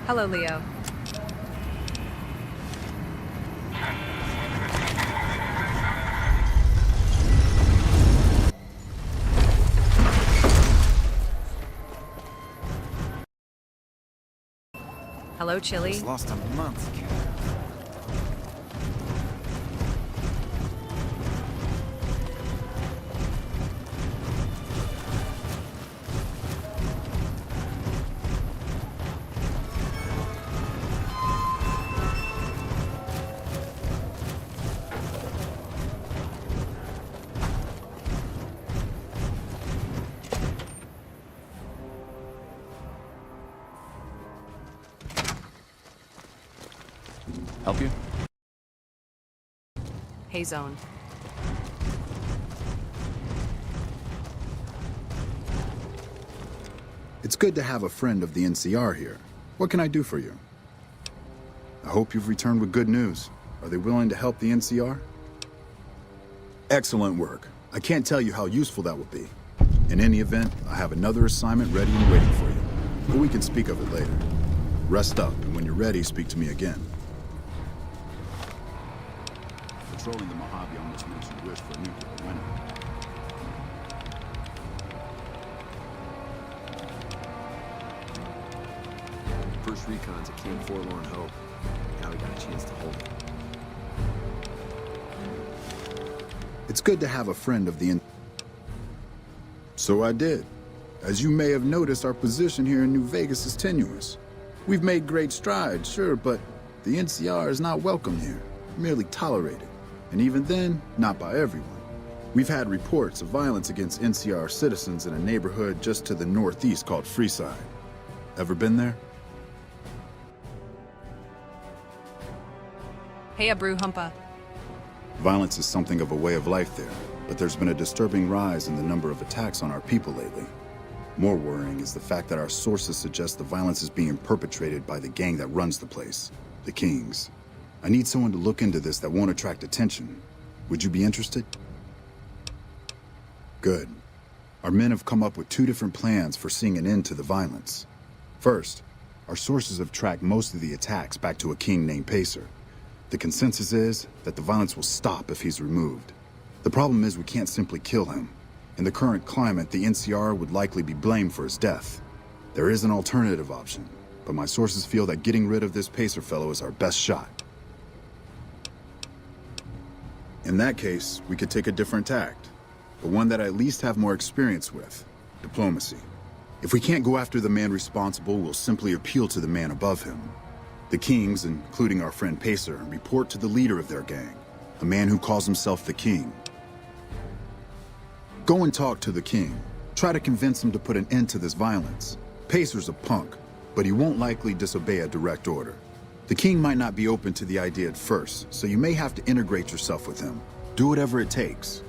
Hello, Leo. Hello, Chili. It's lost a month, kid. Help you? Hey, Zone. It's good to have a friend of the NCR here. What can I do for you? I hope you've returned with good news. Are they willing to help the NCR? Excellent work. I can't tell you how useful that will be. In any event, I have another assignment ready and waiting for you. But we can speak of it later. Rest up, and when you're ready, speak to me again. Patrolling the Mojave almost makes you wish for a nuclear winter. First recon's a keen forlorn hope. Now we got a chance to hold it. It's good to have a friend of the So I did. As you may have noticed, our position here in New Vegas is tenuous. We've made great strides, sure, but the NCR is not welcome here, merely tolerated. And even then, not by everyone. We've had reports of violence against NCR citizens in a neighborhood just to the northeast called Freeside. Ever been there? Hey, Abru Humpa. Violence is something of a way of life there, but there's been a disturbing rise in the number of attacks on our people lately. More worrying is the fact that our sources suggest the violence is being perpetrated by the gang that runs the place, the Kings. I need someone to look into this that won't attract attention. Would you be interested? Good. Our men have come up with two different plans for seeing an end to the violence. First, our sources have tracked most of the attacks back to a king named Pacer. The consensus is that the violence will stop if he's removed. The problem is we can't simply kill him. In the current climate, the NCR would likely be blamed for his death. There is an alternative option, but my sources feel that getting rid of this Pacer fellow is our best shot. In that case, we could take a different tact, but one that I at least have more experience with: diplomacy. If we can't go after the man responsible, we'll simply appeal to the man above him. The Kings, including our friend Pacer, report to the leader of their gang, a man who calls himself the King. Go and talk to the King. Try to convince him to put an end to this violence. Pacer's a punk, but he won't likely disobey a direct order. The King might not be open to the idea at first, so you may have to integrate yourself with him. Do whatever it takes.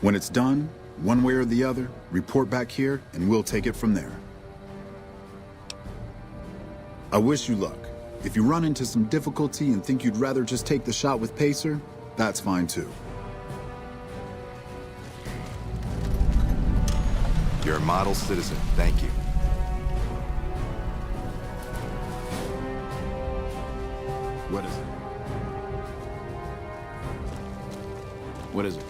When it's done, one way or the other, report back here and we'll take it from there. I wish you luck. If you run into some difficulty and think you'd rather just take the shot with Pacer, that's fine too. You're a model citizen. Thank you. What is it? What is it?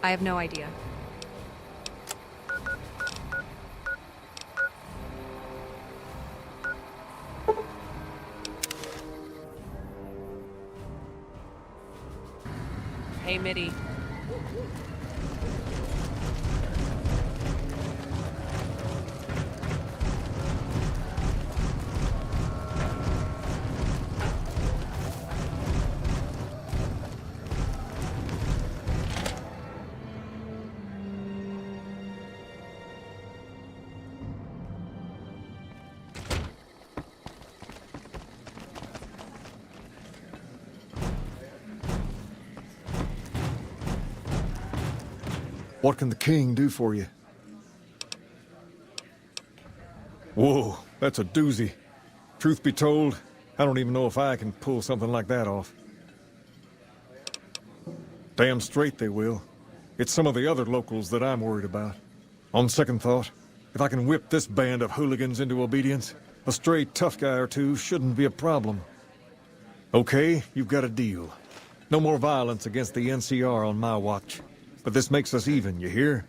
I have no idea. Hey, Mitty. What can the King do for you? Whoa, that's a doozy. Truth be told, I don't even know if I can pull something like that off. Damn straight they will. It's some of the other locals that I'm worried about. On second thought, if I can whip this band of hooligans into obedience, a stray tough guy or two shouldn't be a problem. Okay, you've got a deal. No more violence against the NCR on my watch. But this makes us even, you hear?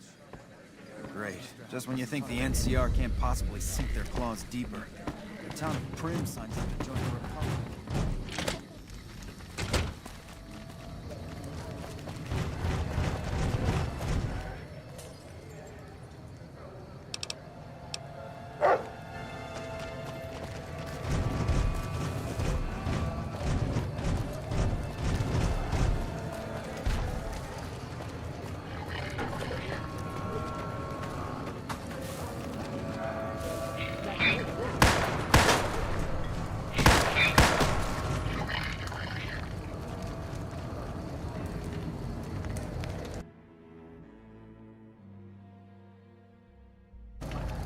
Great. Just when you think the NCR can't possibly sink their claws deeper, the town of Prim signs up to join the Republic.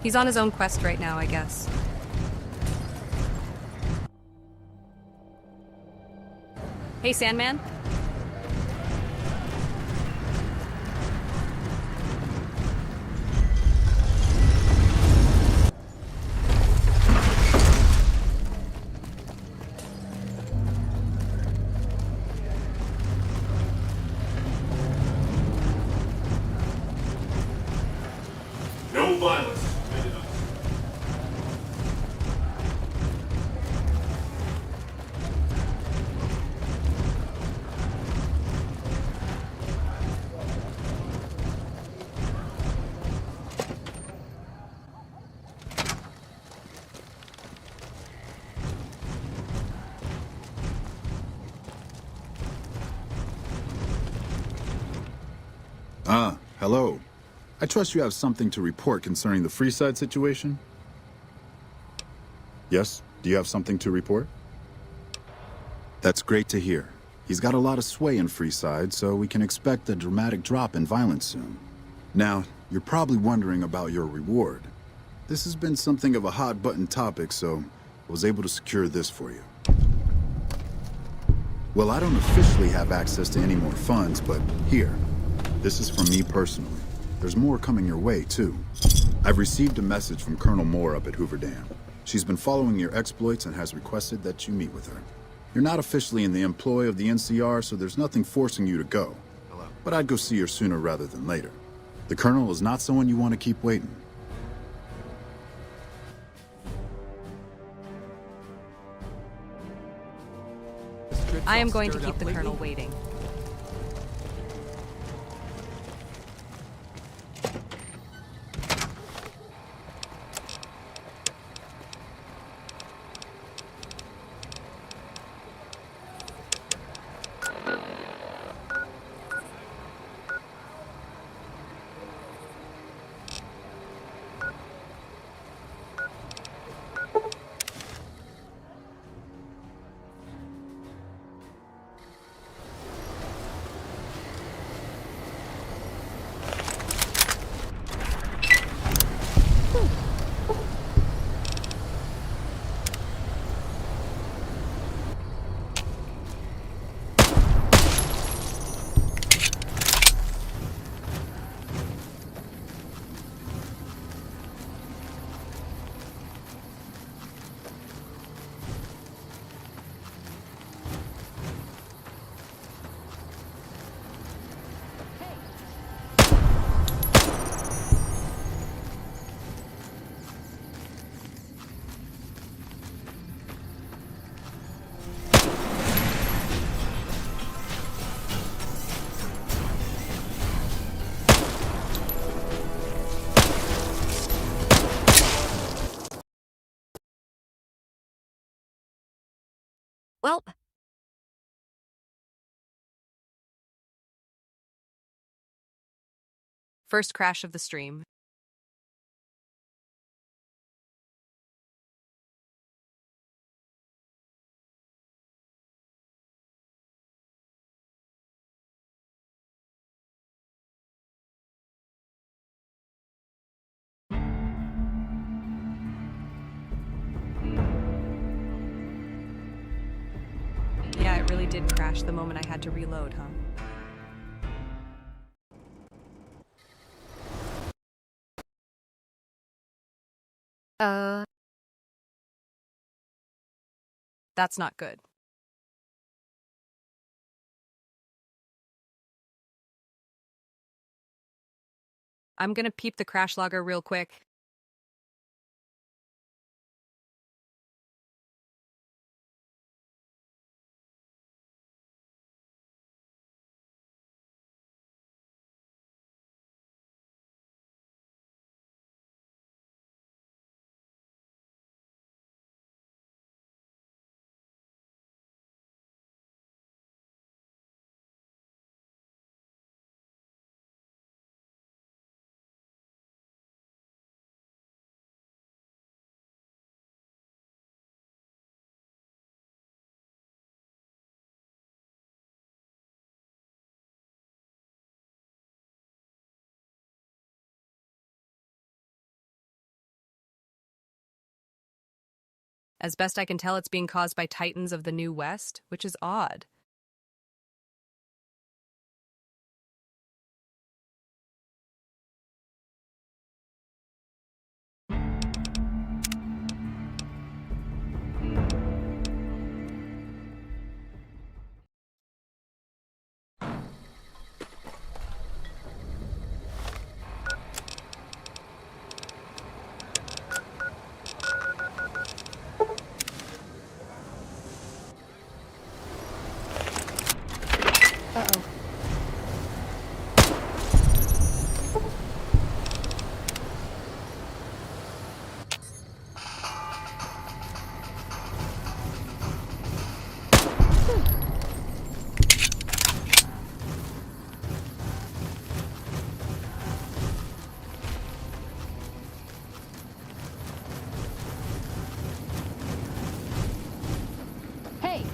He's on his own quest right now, I guess. Hey, Sandman? No violence. Hello. I trust you have something to report concerning the Freeside situation? Yes? Do you have something to report? That's great to hear. He's got a lot of sway in Freeside, so we can expect a dramatic drop in violence soon. Now, you're probably wondering about your reward. This has been something of a hot-button topic, so I was able to secure this for you. Well, I don't officially have access to any more funds, but here. This is from me personally. There's more coming your way, too. I've received a message from Colonel Moore up at Hoover Dam. She's been following your exploits and has requested that you meet with her. You're not officially in the employ of the NCR, so there's nothing forcing you to go. But I'd go see her sooner rather than later. The Colonel is not someone you want to keep waiting. I am going to keep the Colonel waiting. Well, first crash of the stream. Yeah, it really did crash the moment I had to reload, huh? That's not good. I'm gonna peep the crash logger real quick. As best I can tell, it's being caused by Titans of the New West, which is odd. Uh-oh. Hey!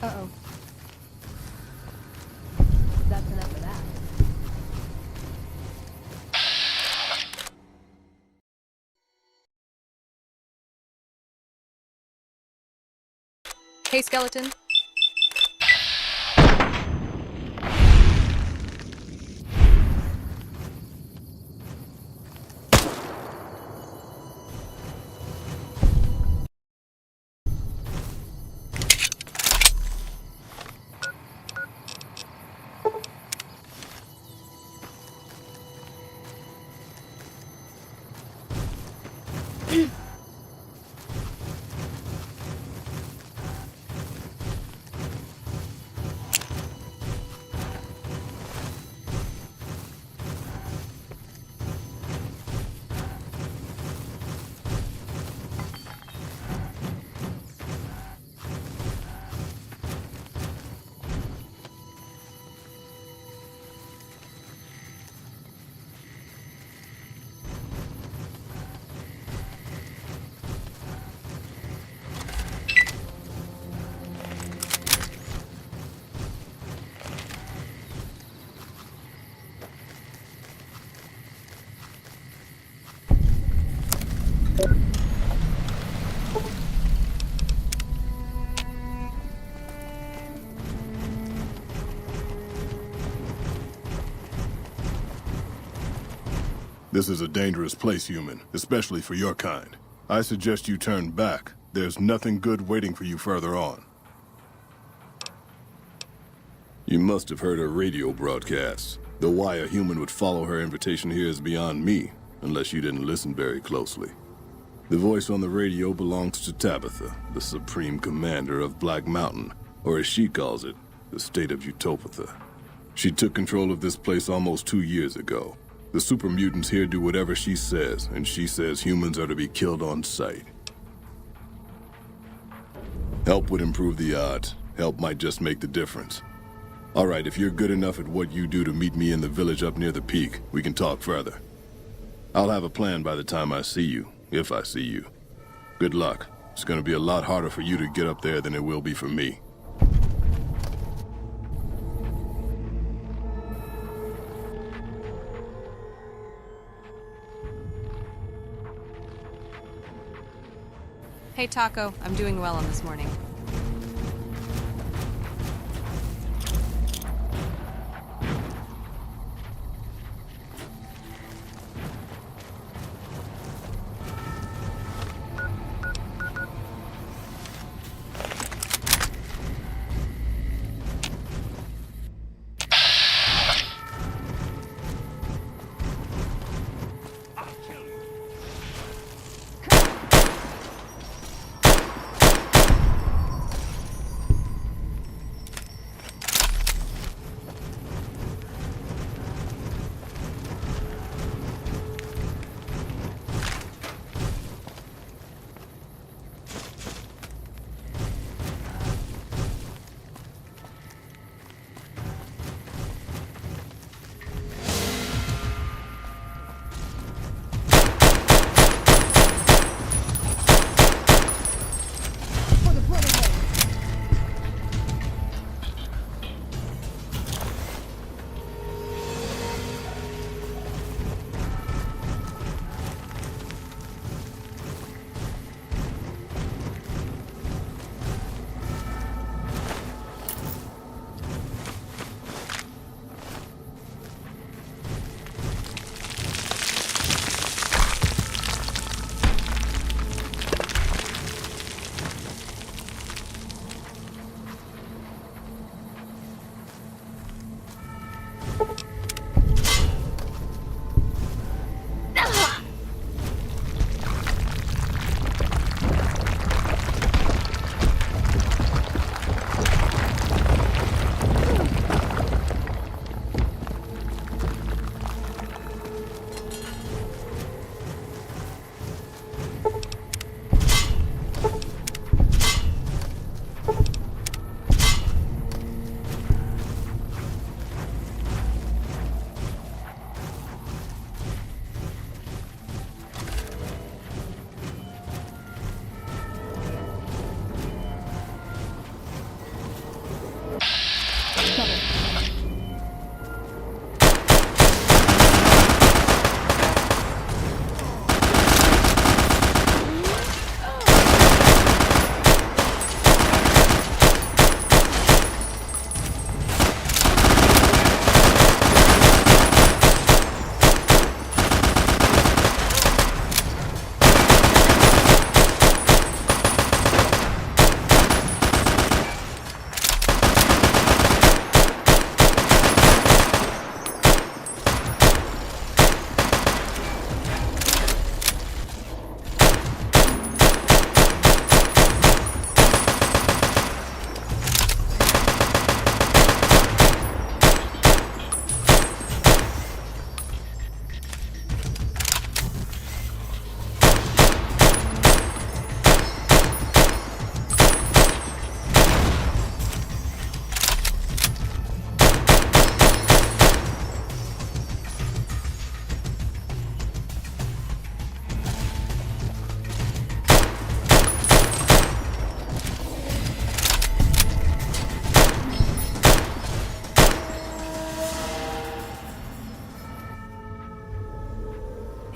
Uh-oh. That's enough of that. Hey, skeleton. This is a dangerous place, human, especially for your kind. I suggest you turn back. There's nothing good waiting for you further on. You must have heard her radio broadcasts. Though why a human would follow her invitation here is beyond me, unless you didn't listen very closely. The voice on the radio belongs to Tabitha, the Supreme Commander of Black Mountain, or as she calls it, the state of Utopatha. She took control of this place almost 2 years ago. The super mutants here do whatever she says, and she says humans are to be killed on sight. Help would improve the odds. Help might just make the difference. All right, if you're good enough at what you do to meet me in the village up near the peak, we can talk further. I'll have a plan by the time I see you, if I see you. Good luck. It's gonna be a lot harder for you to get up there than it will be for me. Hey, Taco. I'm doing well on this morning.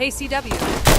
Hey, CW.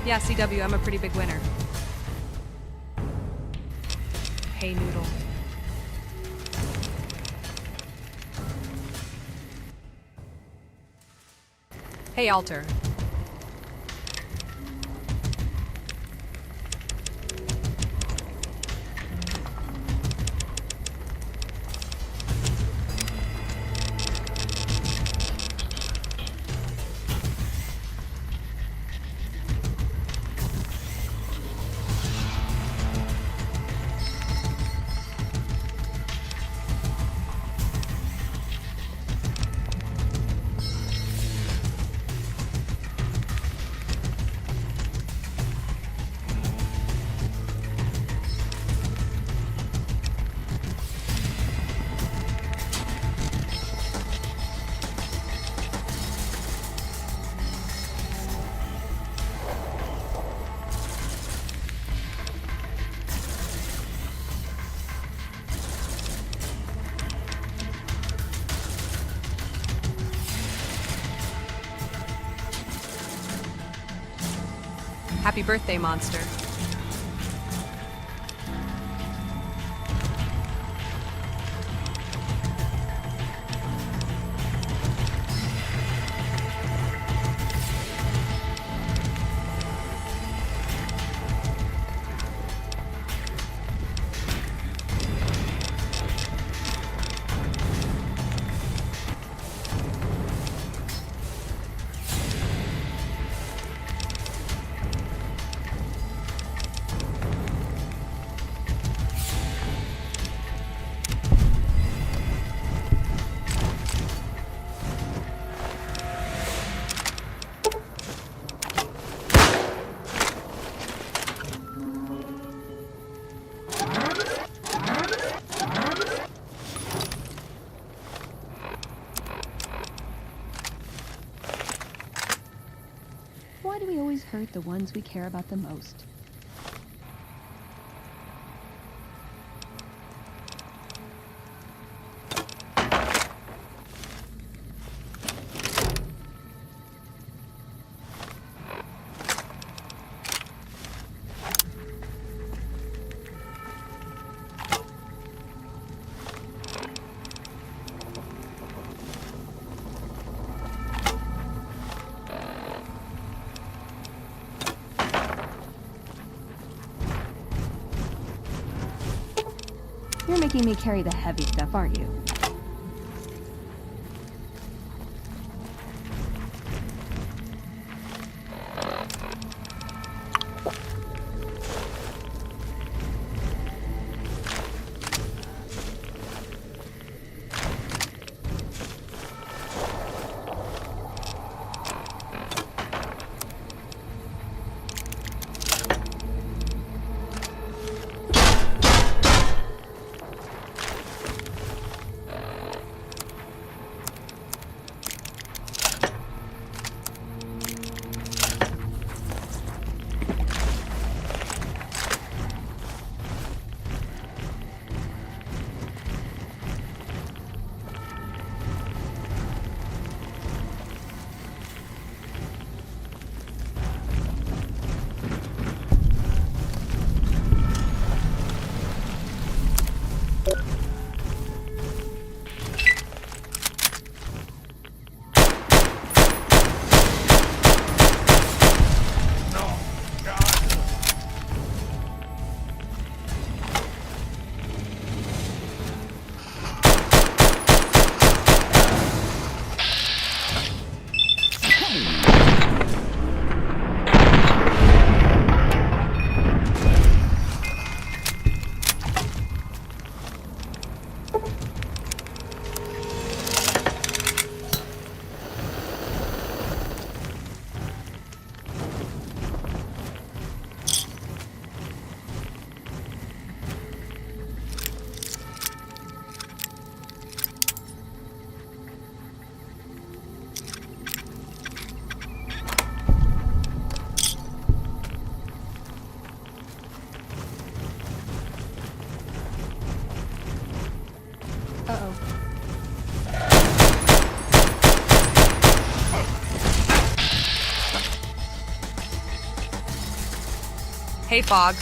Yeah, CW, I'm a pretty big winner. Hey, Noodle. Hey, Alter. Happy birthday, monster. Why do we always hurt the ones we care about the most? You're making me carry the heavy stuff, aren't you? Hey, Fog.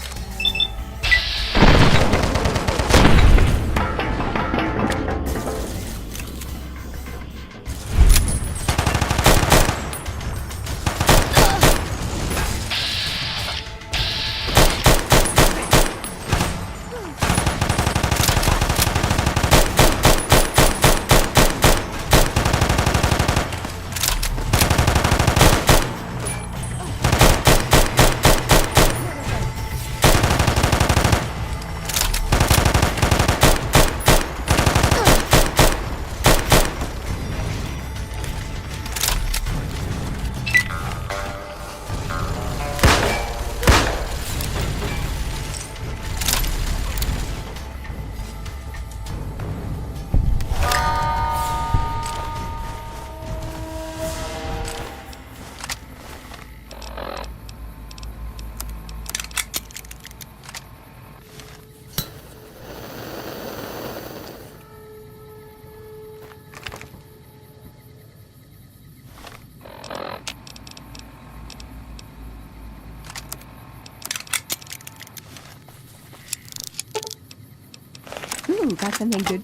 Ooh, got something good.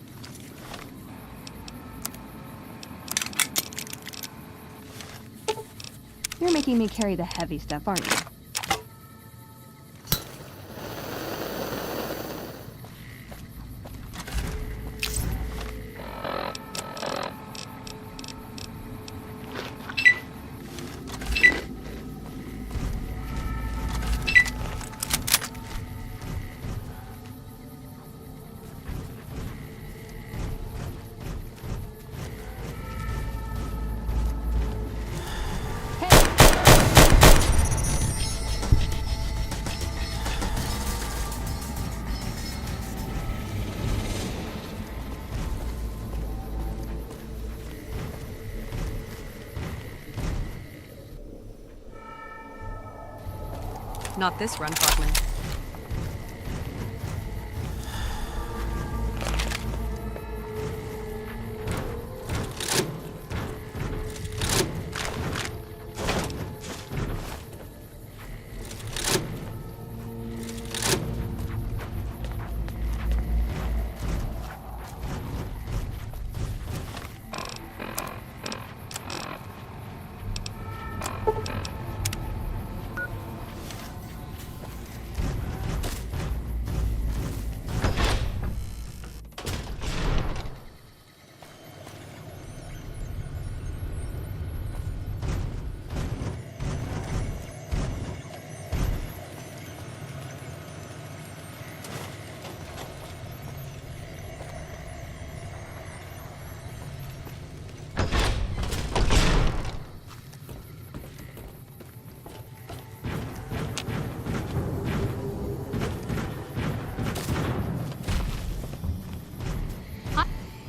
You're making me carry the heavy stuff, aren't you? Not this run, Fogman.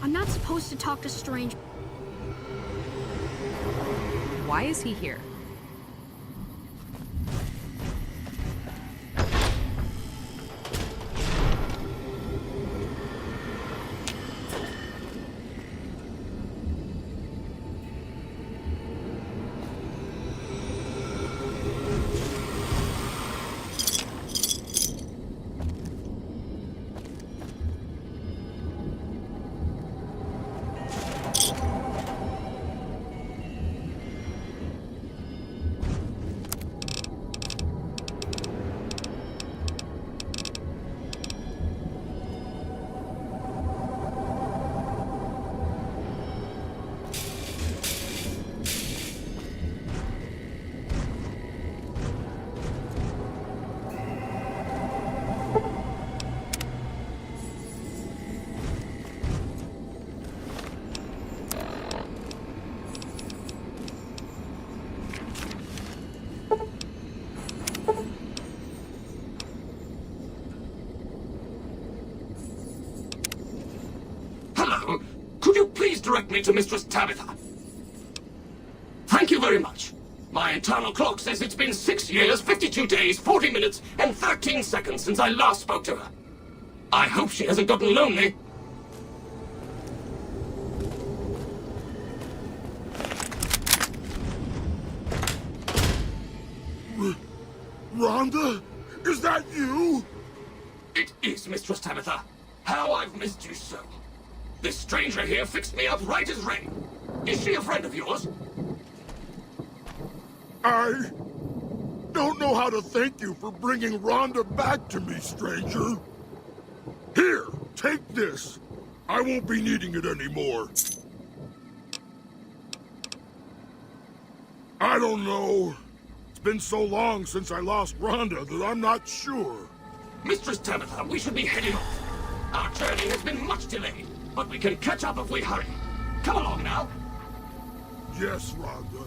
I'm not supposed to talk to strangers. Why is he here? Hello. Could you please direct me to Mistress Tabitha? Thank you very much. My internal clock says it's been 6 years, 52 days, 40 minutes, and 13 seconds since I last spoke to her. I hope she hasn't gotten lonely. Rhonda? Is that face, Mistress Tabitha. How I've missed you so. This stranger here fixed me up right as rain. Is she a friend of yours? I don't know how to thank you for bringing Rhonda back to me, stranger. Here, take this. I won't be needing it anymore. I don't know. It's been so long since I lost Rhonda that I'm not sure. Mistress Tabitha, we should be heading off. Our journey has been much delayed, but we can catch up if we hurry. Come along now. Yes, Rhonda.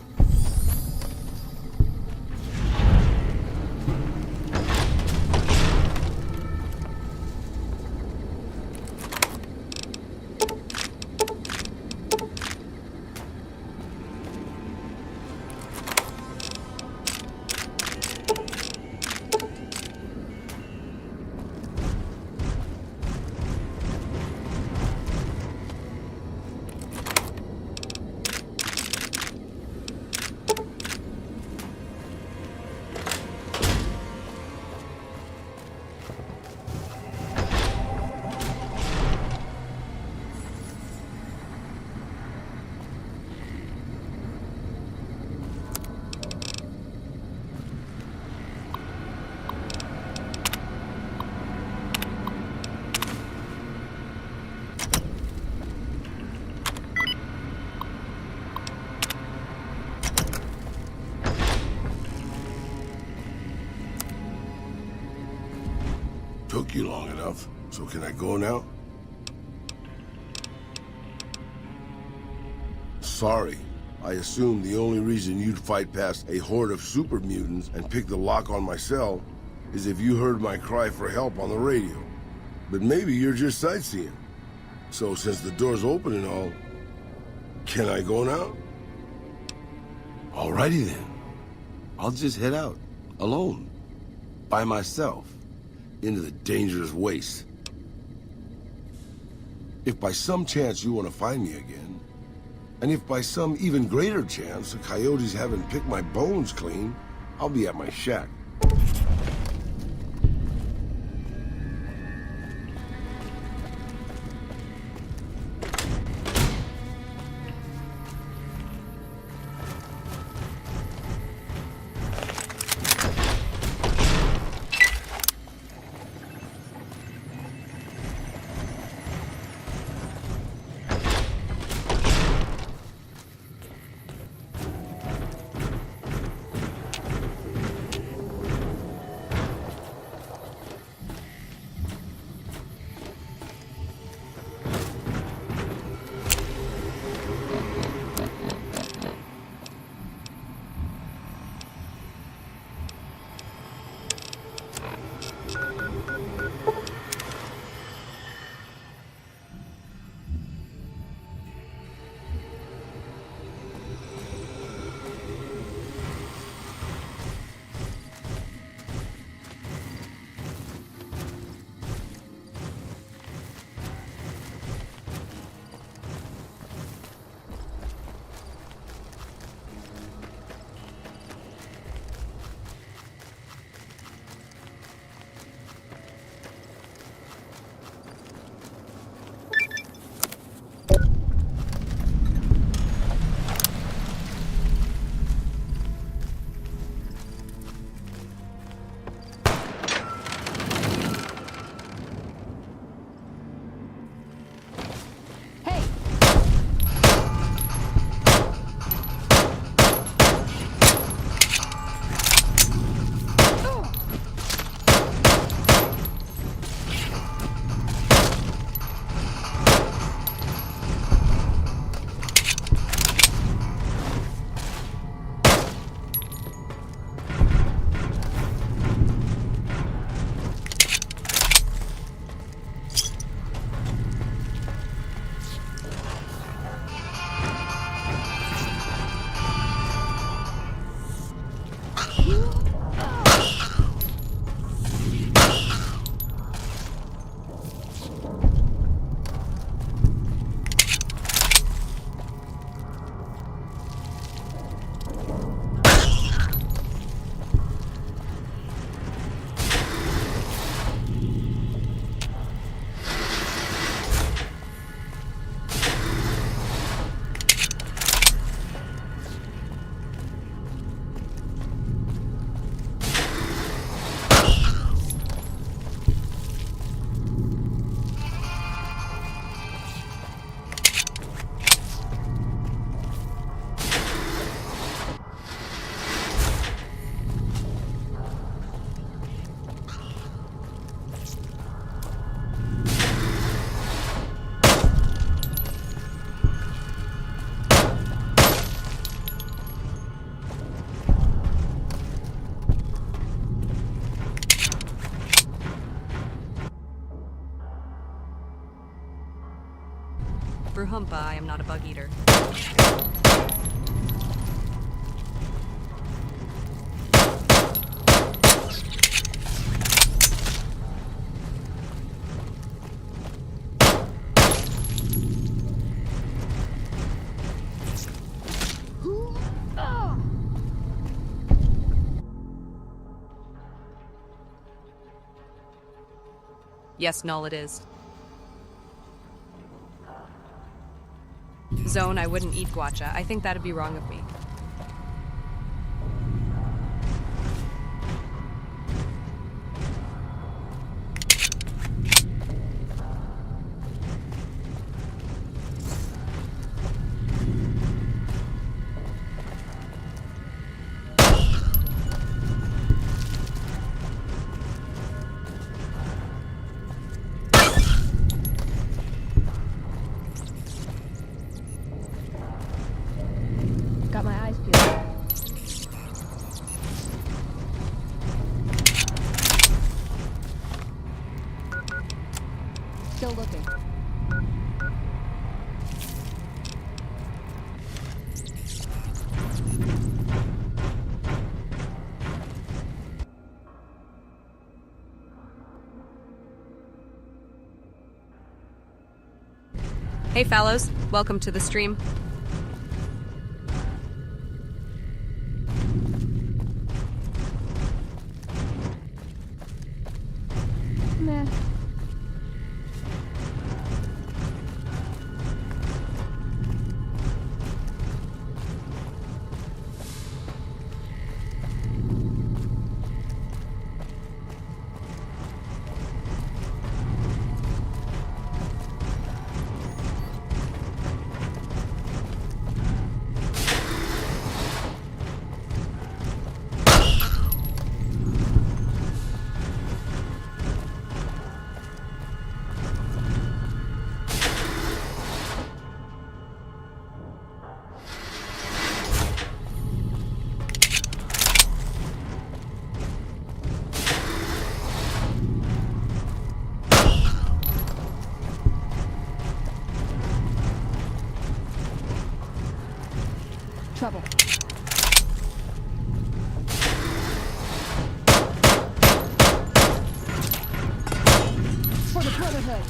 Took you long enough, so can I go now? Sorry. I assumed the only reason you'd fight past a horde of super mutants and pick the lock on my cell is if you heard my cry for help on the radio. But maybe you're just sightseeing. So since the door's open and all, can I go now? Alrighty then. I'll just head out, alone, by myself, into the dangerous waste. If by some chance you want to find me again, and if by some even greater chance the coyotes haven't picked my bones clean, I'll be at my shack. Bruhumpa, I am not a bug eater. Yes, Null it is. Zone, I wouldn't eat guacha. I think that'd be wrong of me. Got my eyes peeled. Still looking. Hey fellows, welcome to the stream. Meh. Trouble. For the Brotherhood.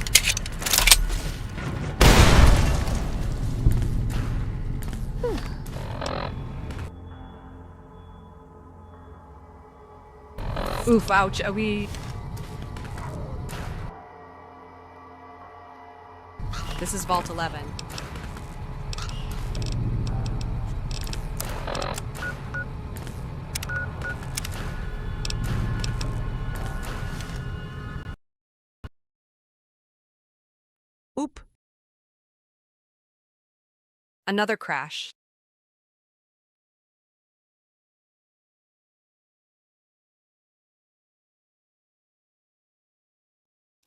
Oof, ouch, are we... This is Vault 11. Oop. Another crash.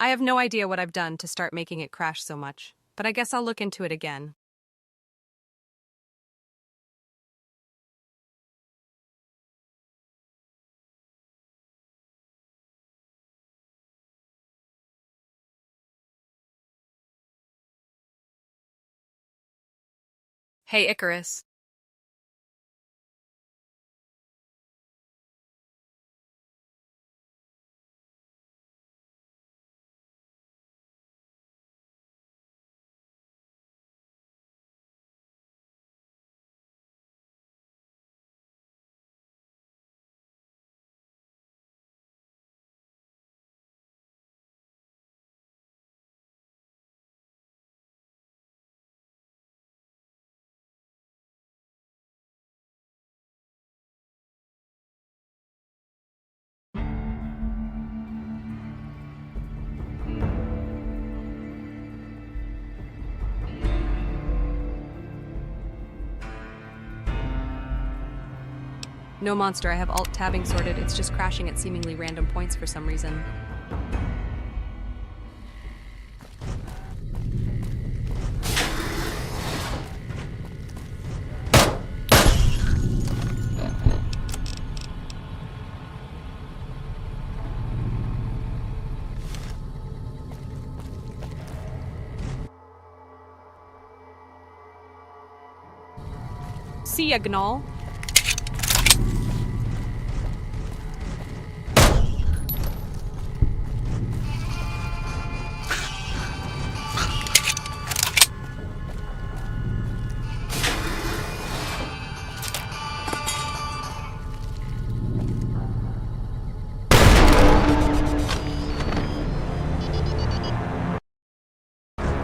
I have no idea what I've done to start making it crash so much, but I guess I'll look into it again. Hey, Icarus. No monster, I have alt-tabbing sorted, it's just crashing at seemingly random points for some reason. See ya, Gnoll.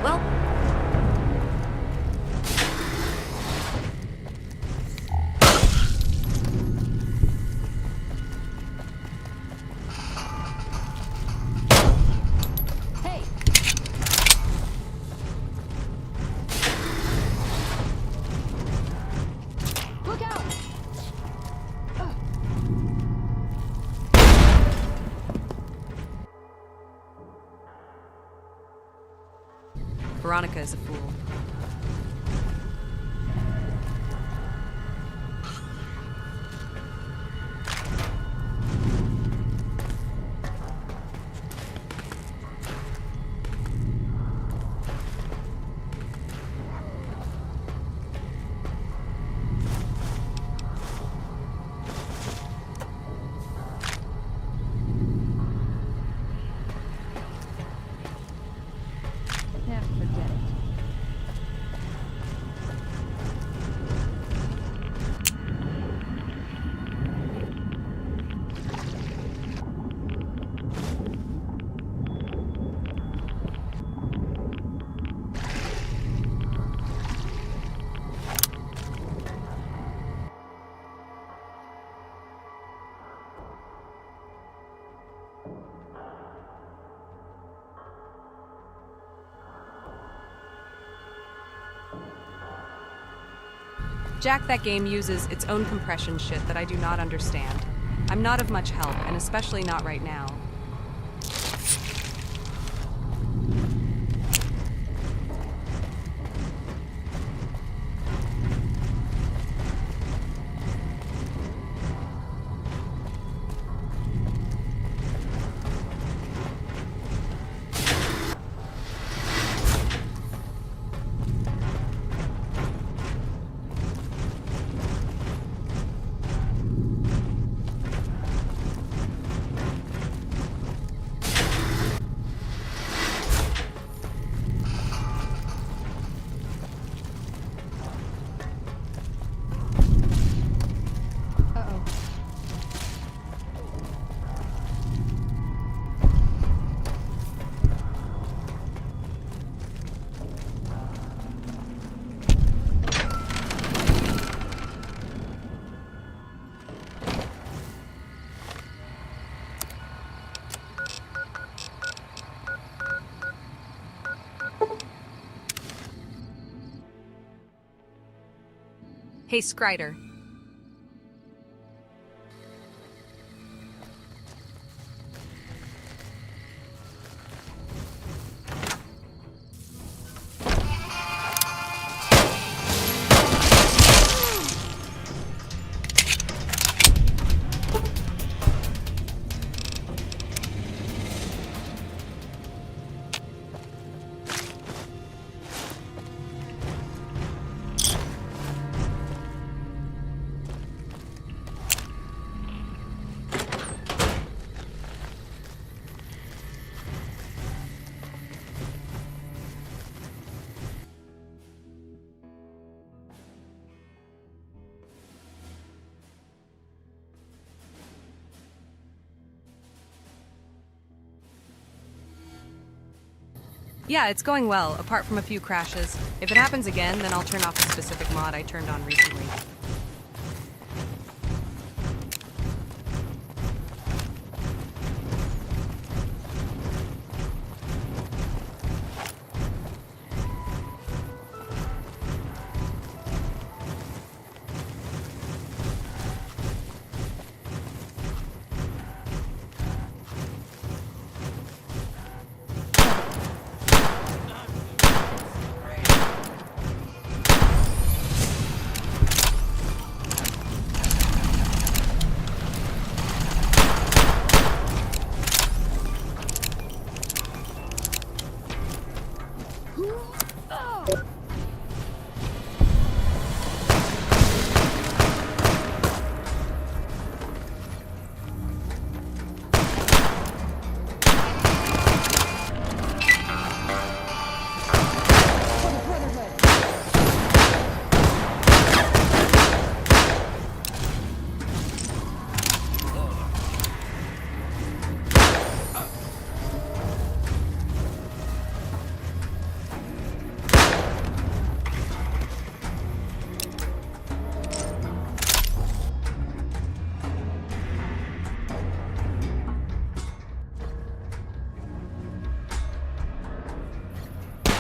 Well, Hey! Look out! Veronica is a fool. Yeah, forget it. Jack, that game uses its own compression shit that I do not understand. I'm not of much help, and especially not right now. Uh-oh. Hey, Skrider. Yeah, it's going well, apart from a few crashes. If it happens again, then I'll turn off a specific mod I turned on recently.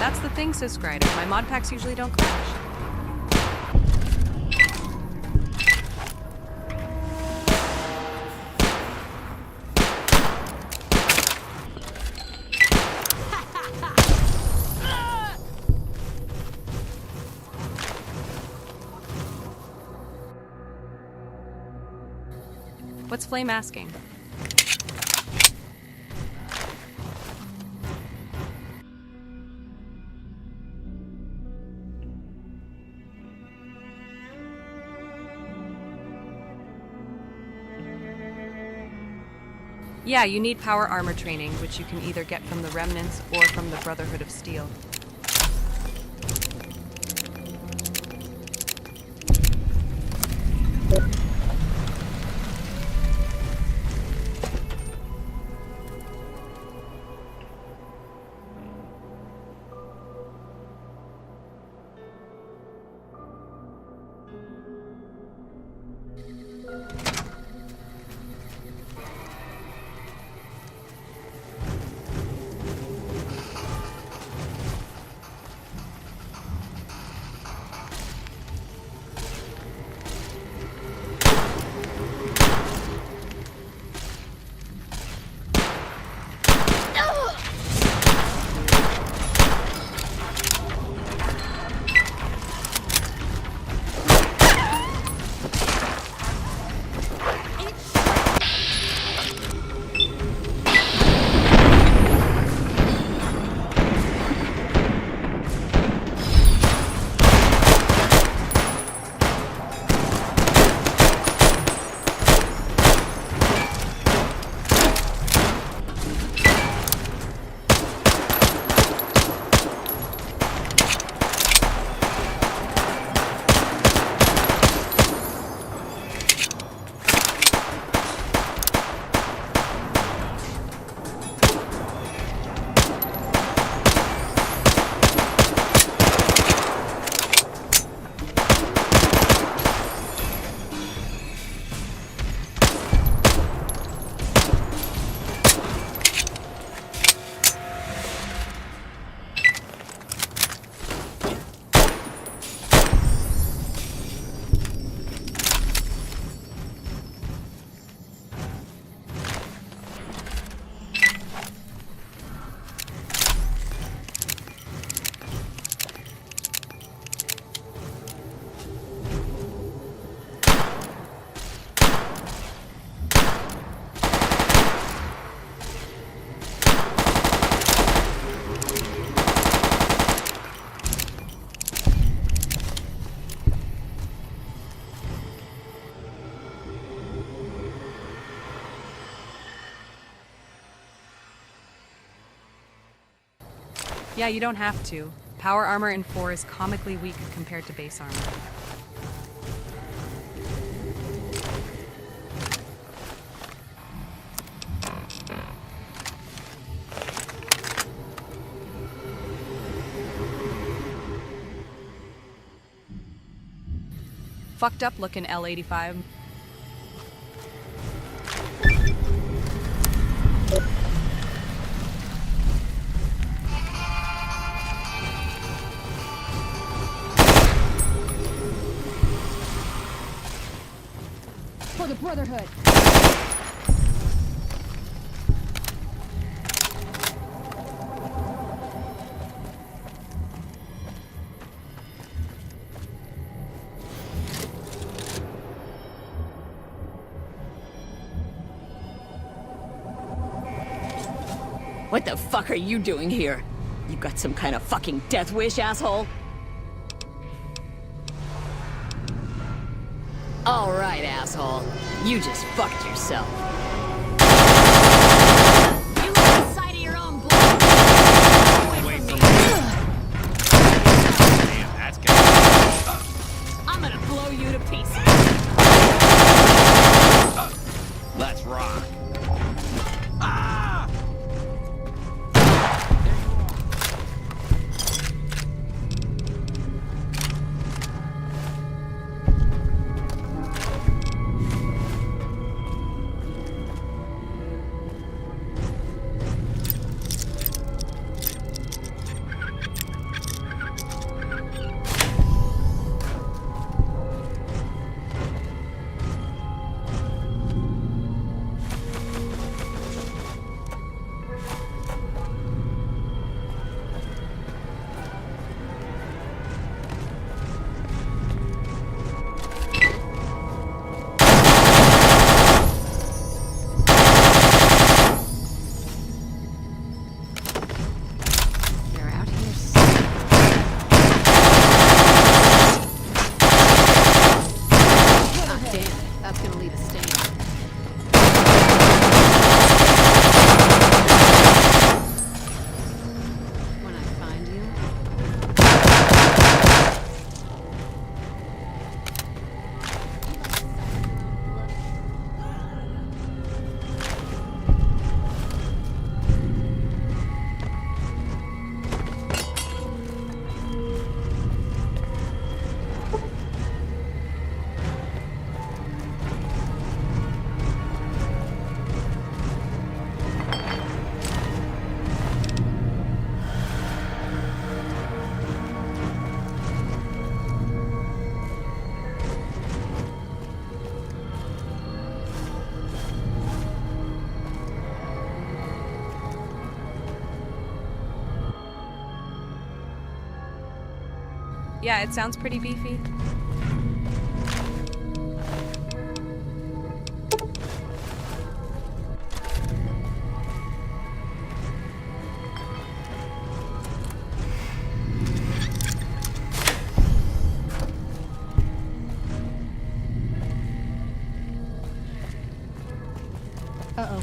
That's the thing, says Scrider. My mod packs usually don't crash. What's Flame asking? Yeah, you need power armor training, which you can either get from the Remnants or from the Brotherhood of Steel. Yeah, you don't have to. Power armor in 4 is comically weak compared to base armor. Fucked up looking L85. For the Brotherhood. What the fuck are you doing here? You got some kind of fucking death wish, asshole? All right, asshole. You just fucked yourself. You lose sight of your own blood. Away from me. Damn, that's good. I'm gonna blow you to pieces. Let's rock. When I find you, Yeah, it sounds pretty beefy. uh-oh.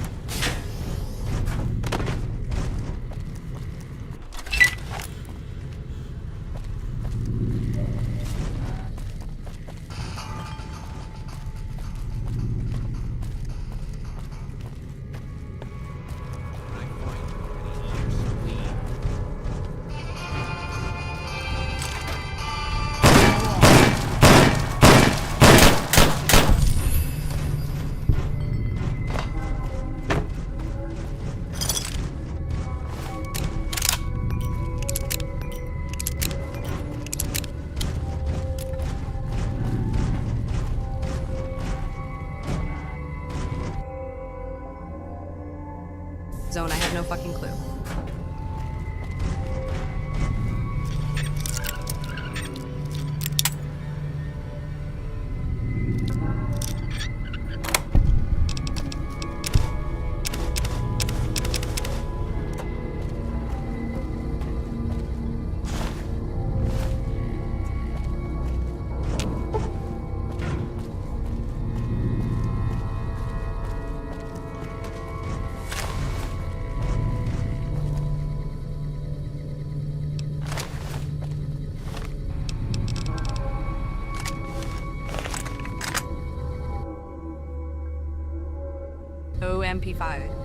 Zone, I have no fucking clue. OMP5.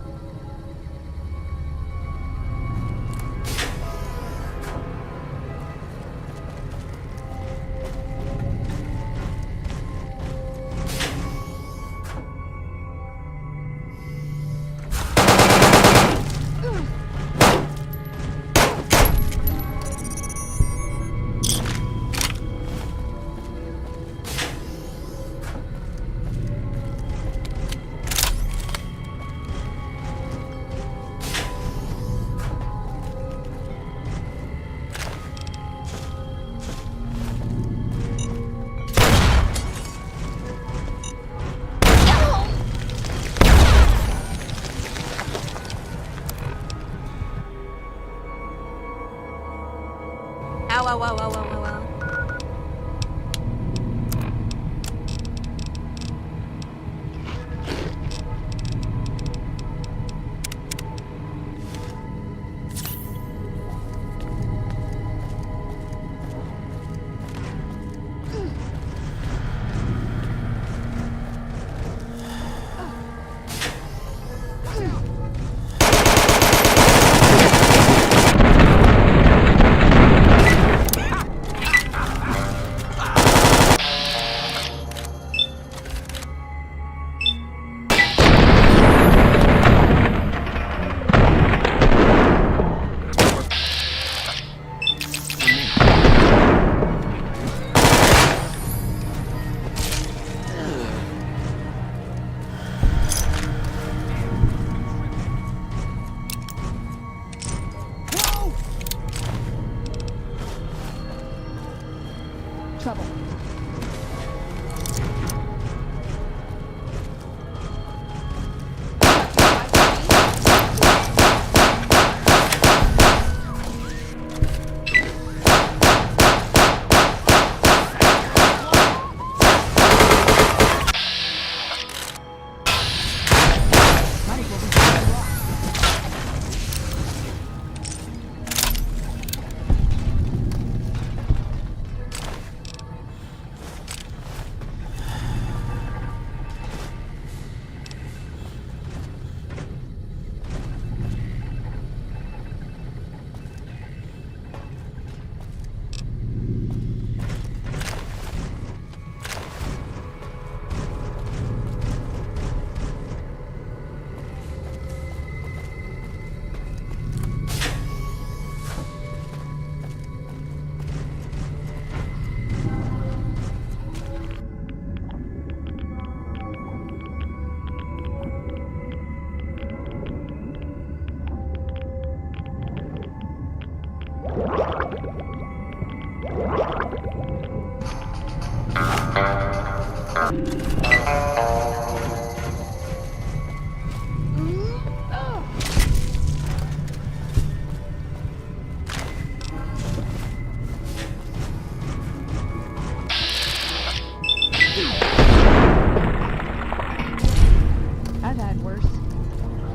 I've had worse.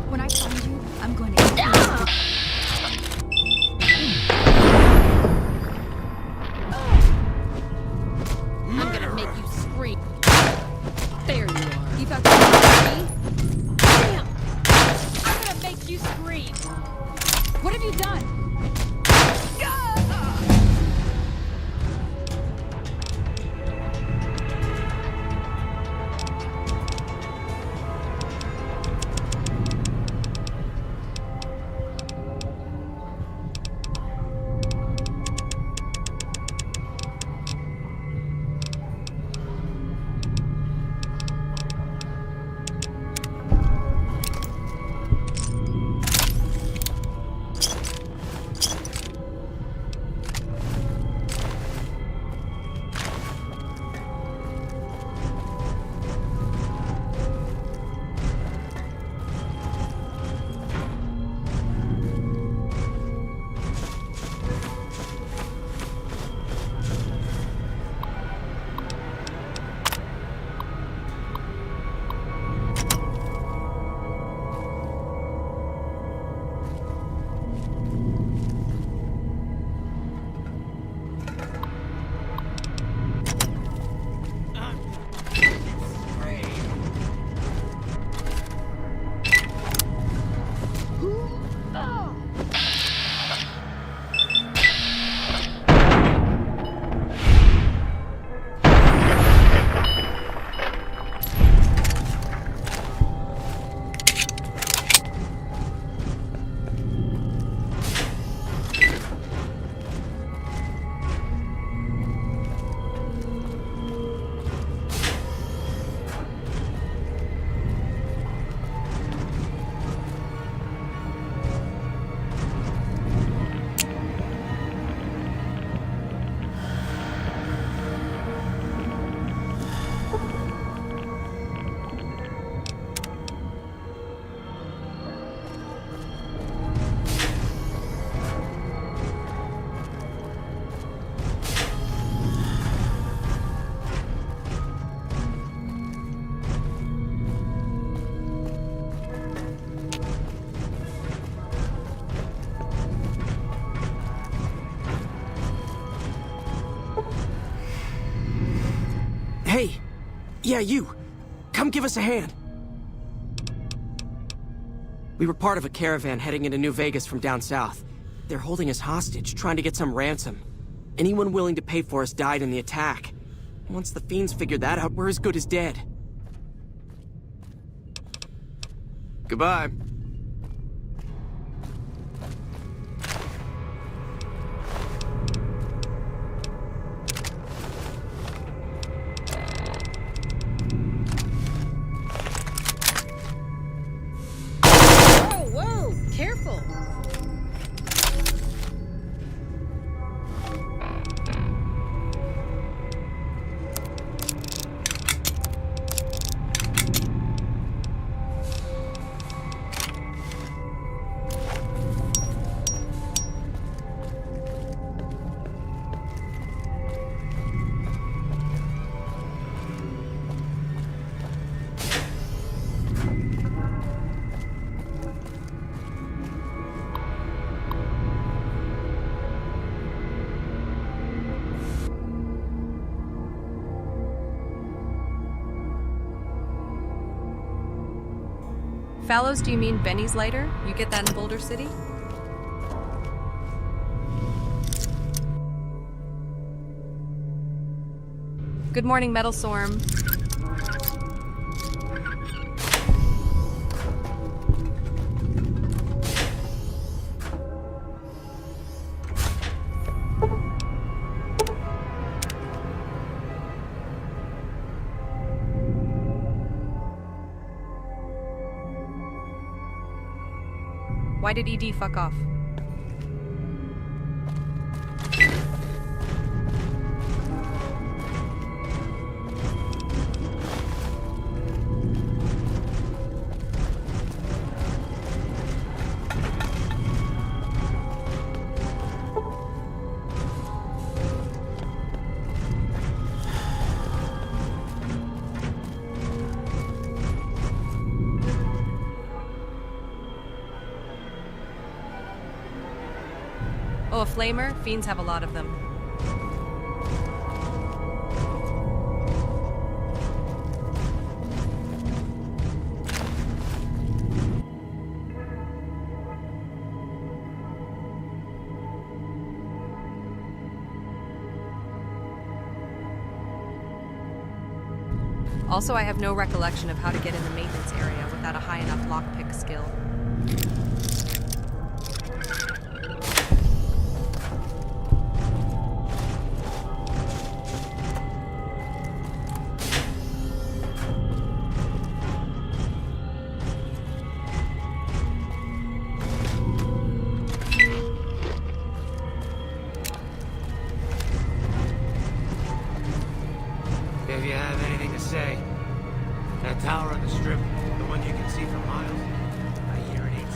When I find you, I'm going I'm gonna make you scream. There you are. You thought that was me? Damn! I'm gonna make you scream. What have you done? Hey! Yeah, you! Come give us a hand! We were part of a caravan heading into New Vegas from down south. They're holding us hostage, trying to get some ransom. Anyone willing to pay for us died in the attack. Once the fiends figured that out, we're as good as dead. Goodbye. Whoa! Careful! Fallows, do you mean Benny's lighter? You get that in Boulder City? Good morning, Metal Storm. Why did ED fuck off? Oh, a flamer? Fiends have a lot of them. Also, I have no recollection of how to get in the maintenance area without a high enough lockpick skill. If you have anything to say, that tower on the strip, the one you can see for miles, I hear it is.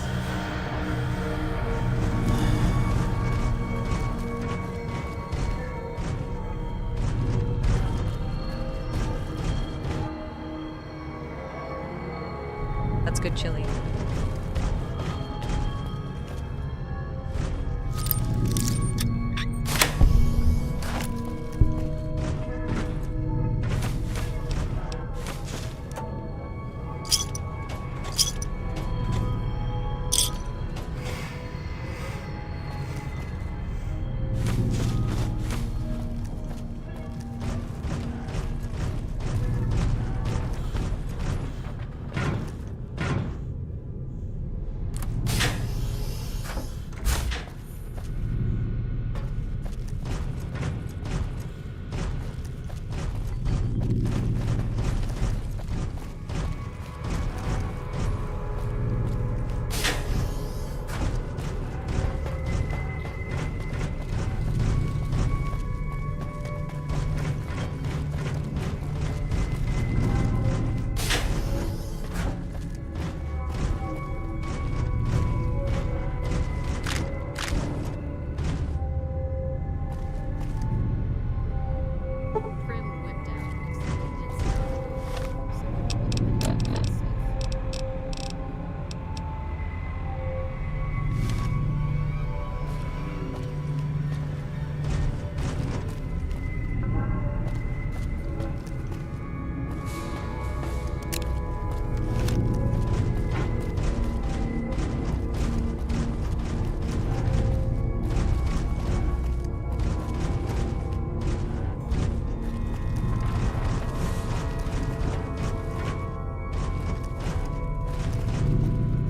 That's good chili.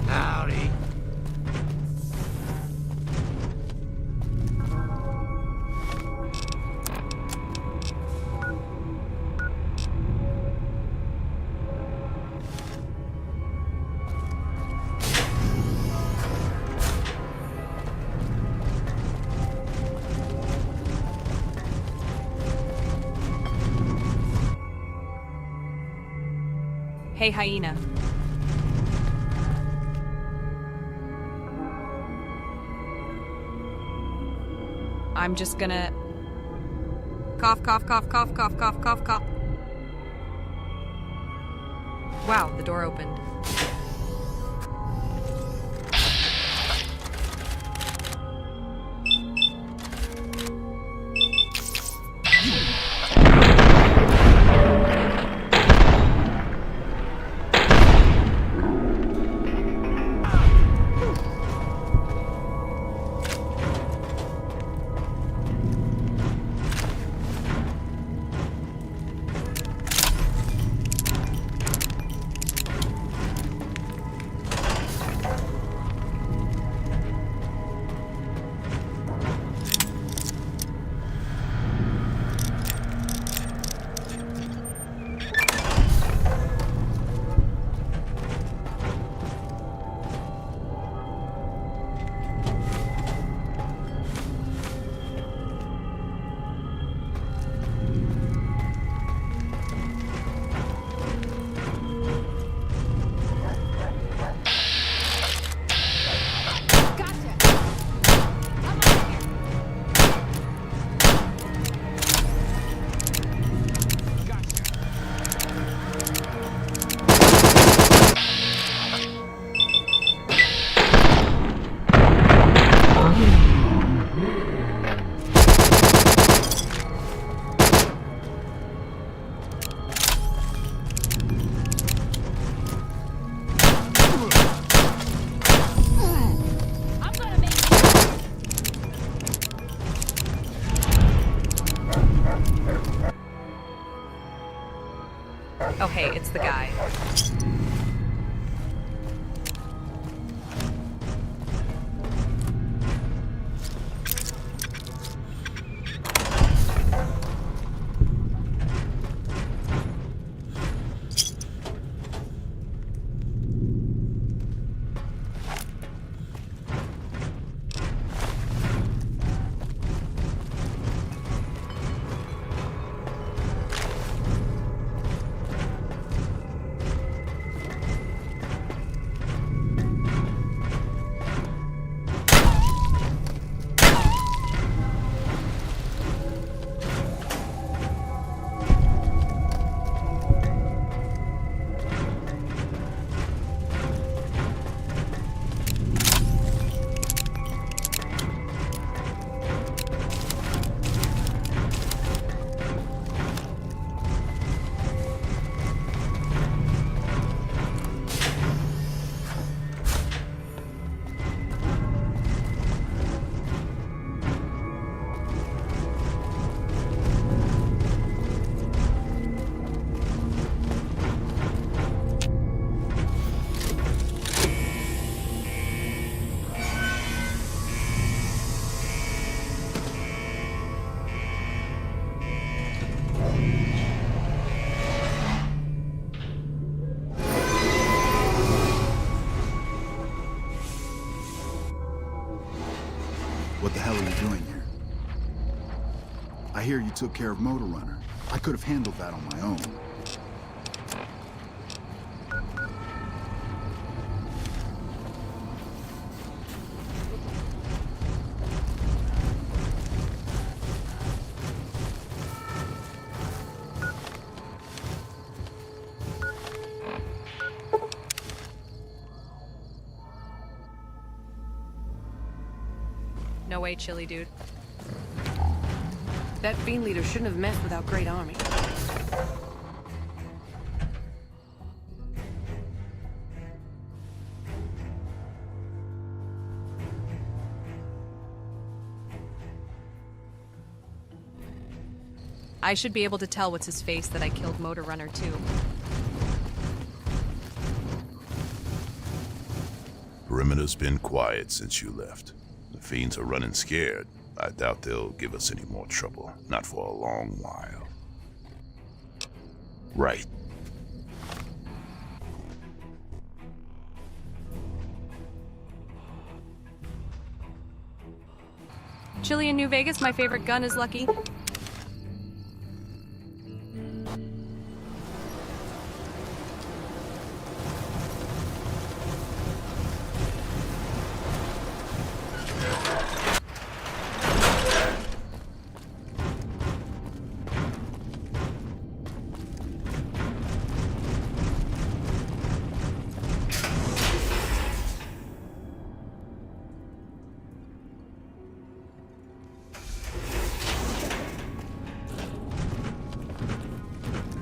Howdy. Hey, hyena. I'm just gonna cough, cough, cough, cough, cough, cough, cough, cough. Wow, the door opened. What the hell are you doing here? I hear you took care of Motor Runner. I could have handled that on my own. No way, Chili dude. That Fiend leader shouldn't have messed with our great army. I should be able to tell what's his face that I killed Motor Runner too. Perimeter's been quiet since you left. The Fiends are running scared. I doubt they'll give us any more trouble. Not for a long while. Right. Chili in New Vegas, my favorite gun is Lucky.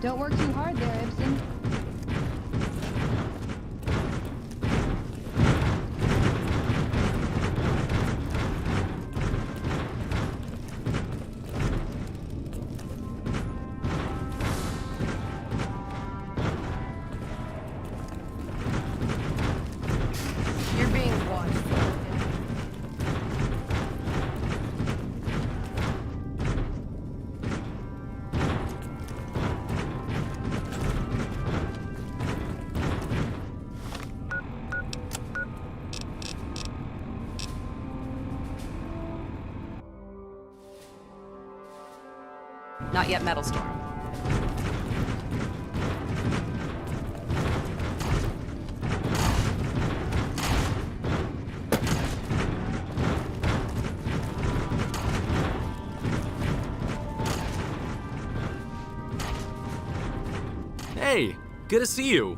Don't work too hard there, Ibsen. You're being watched. Not yet, Metal Storm. Hey, good to see you.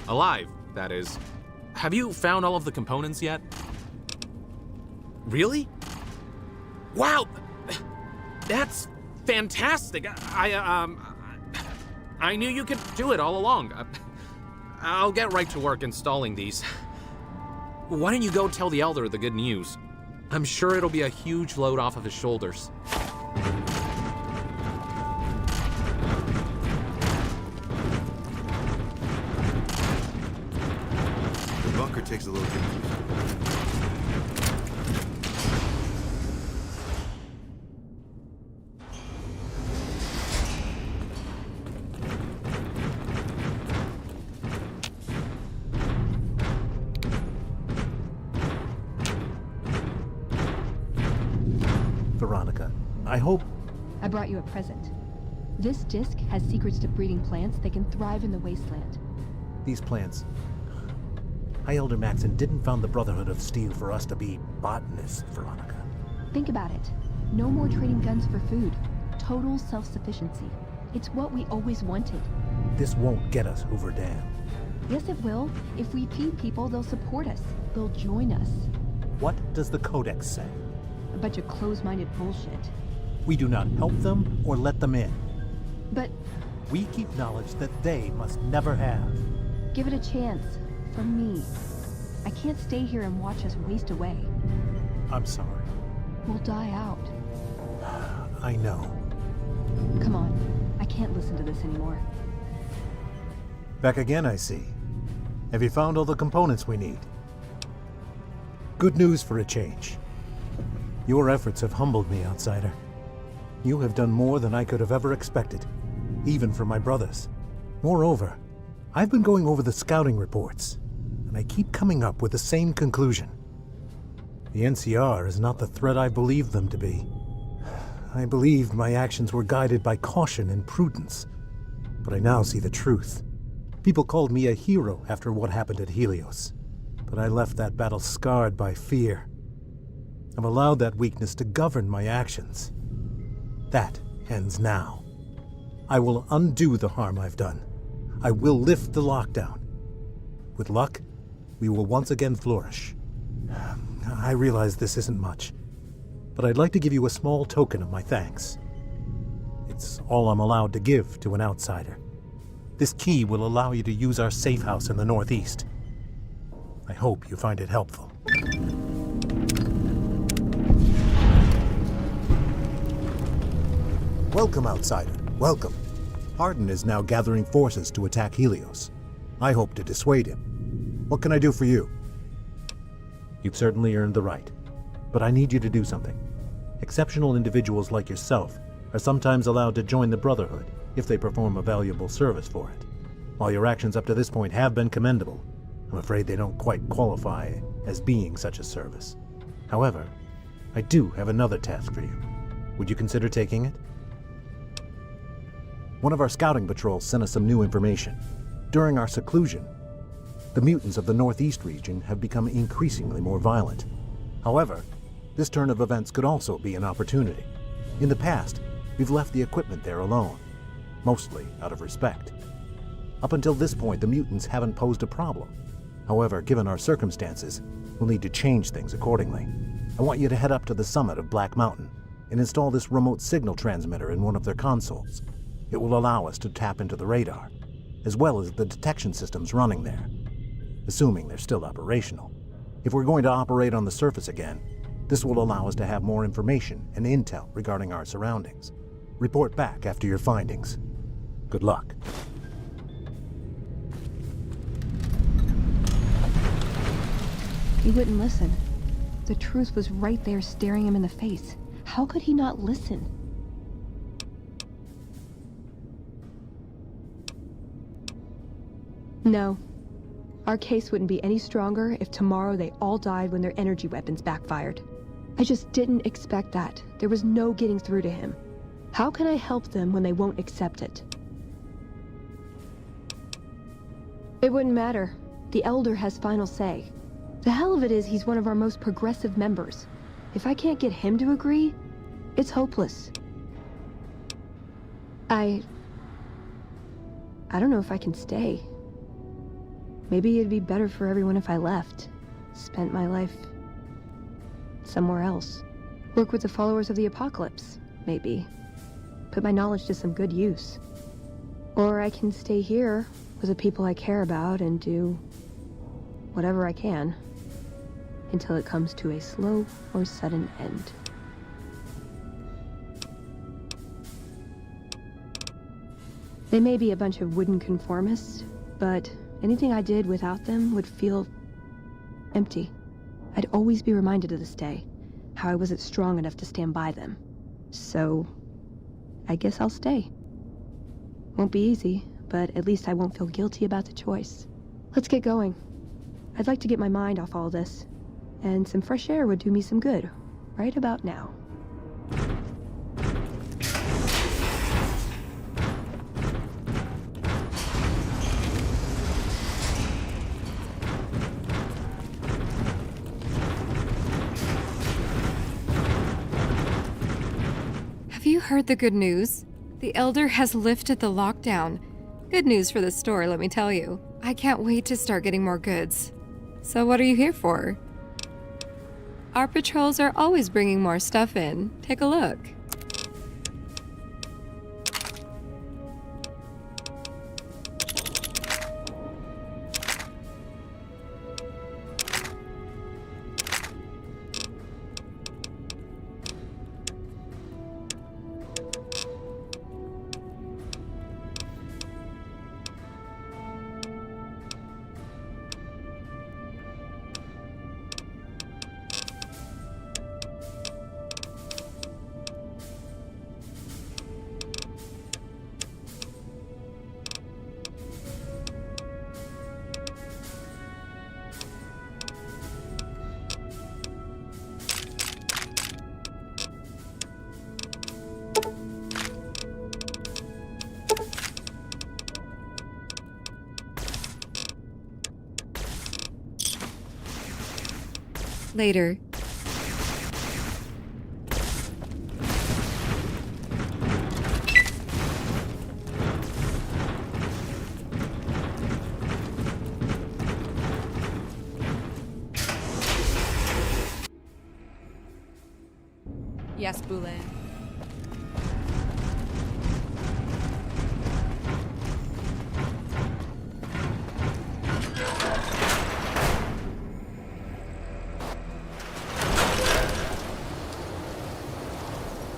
Alive, that is. Have you found all of the components yet? Really? Wow! That's fantastic. I knew you could do it all along. I'll get right to work installing these. Why don't you go tell the Elder the good news? I'm sure it'll be a huge load off of his shoulders. The bunker takes a little confusing. Veronica, I hope... I brought you a present. This disc has secrets to breeding plants that can thrive in the wasteland. These plants... High Elder Maxon didn't found the Brotherhood of Steel for us to be botanists, Veronica. Think about it. No more trading guns for food. Total self-sufficiency. It's what we always wanted. This won't get us Hoover Dam. Yes, it will. If we feed people, they'll support us. They'll join us. What does the Codex say? A bunch of closed-minded bullshit. We do not help them or let them in. But... we keep knowledge that they must never have. give it a chance. From me. I can't stay here and watch us waste away. I'm sorry. We'll die out. I know. Come on. I can't listen to this anymore. Back again, I see. Have you found all the components we need? Good news for a change. Your efforts have humbled me, outsider. You have done more than I could have ever expected, even for my brothers. Moreover, I've been going over the scouting reports, and I keep coming up with the same conclusion. The NCR is not the threat I believed them to be. I believed my actions were guided by caution and prudence, but I now see the truth. People called me a hero after what happened at Helios, but I left that battle scarred by fear. I've allowed that weakness to govern my actions. That ends now. I will undo the harm I've done. I will lift the lockdown. With luck, we will once again flourish. I realize this isn't much, but I'd like to give you a small token of my thanks. It's all I'm allowed to give to an outsider. This key will allow you to use our safe house in the Northeast. I hope you find it helpful. Welcome, outsider. Welcome. Hardin is now gathering forces to attack Helios. I hope to dissuade him. What can I do for you? You've certainly earned the right, but I need you to do something. Exceptional individuals like yourself are sometimes allowed to join the Brotherhood if they perform a valuable service for it. While your actions up to this point have been commendable, I'm afraid they don't quite qualify as being such a service. However, I do have another task for you. Would you consider taking it? One of our scouting patrols sent us some new information. During our seclusion, the mutants of the Northeast region have become increasingly more violent. However, this turn of events could also be an opportunity. In the past, we've left the equipment there alone, mostly out of respect. Up until this point, the mutants haven't posed a problem. However, given our circumstances, we'll need to change things accordingly. I want you to head up to the summit of Black Mountain and install this remote signal transmitter in one of their consoles. It will allow us to tap into the radar, as well as the detection systems running there, assuming they're still operational. If we're going to operate on the surface again, this will allow us to have more information and intel regarding our surroundings. Report back after your findings. Good luck. He wouldn't listen. The truth was right there staring him in the face. How could he not listen? No. Our case wouldn't be any stronger if tomorrow they all died when their energy weapons backfired. I just didn't expect that. There was no getting through to him. How can I help them when they won't accept it? It wouldn't matter. The Elder has final say. The hell of it is he's one of our most progressive members. If I can't get him to agree, it's hopeless. I don't know if I can stay. Maybe it'd be better for everyone if I left. Spent my life somewhere else. Work with the followers of the Apocalypse, maybe. Put my knowledge to some good use. Or I can stay here with the people I care about and do whatever I can until it comes to a slow or sudden end. They may be a bunch of wooden conformists, but anything I did without them would feel empty. I'd always be reminded of this day, how I wasn't strong enough to stand by them. So, I guess I'll stay. Won't be easy, but at least I won't feel guilty about the choice. Let's get going. I'd like to get my mind off all this, and some fresh air would do me some good, right about now. Have you heard the good news? The Elder has lifted the lockdown. Good news for the store, let me tell you. I can't wait to start getting more goods. So what are you here for? Our patrols are always bringing more stuff in. Take a look. Later. Yes, Boulain.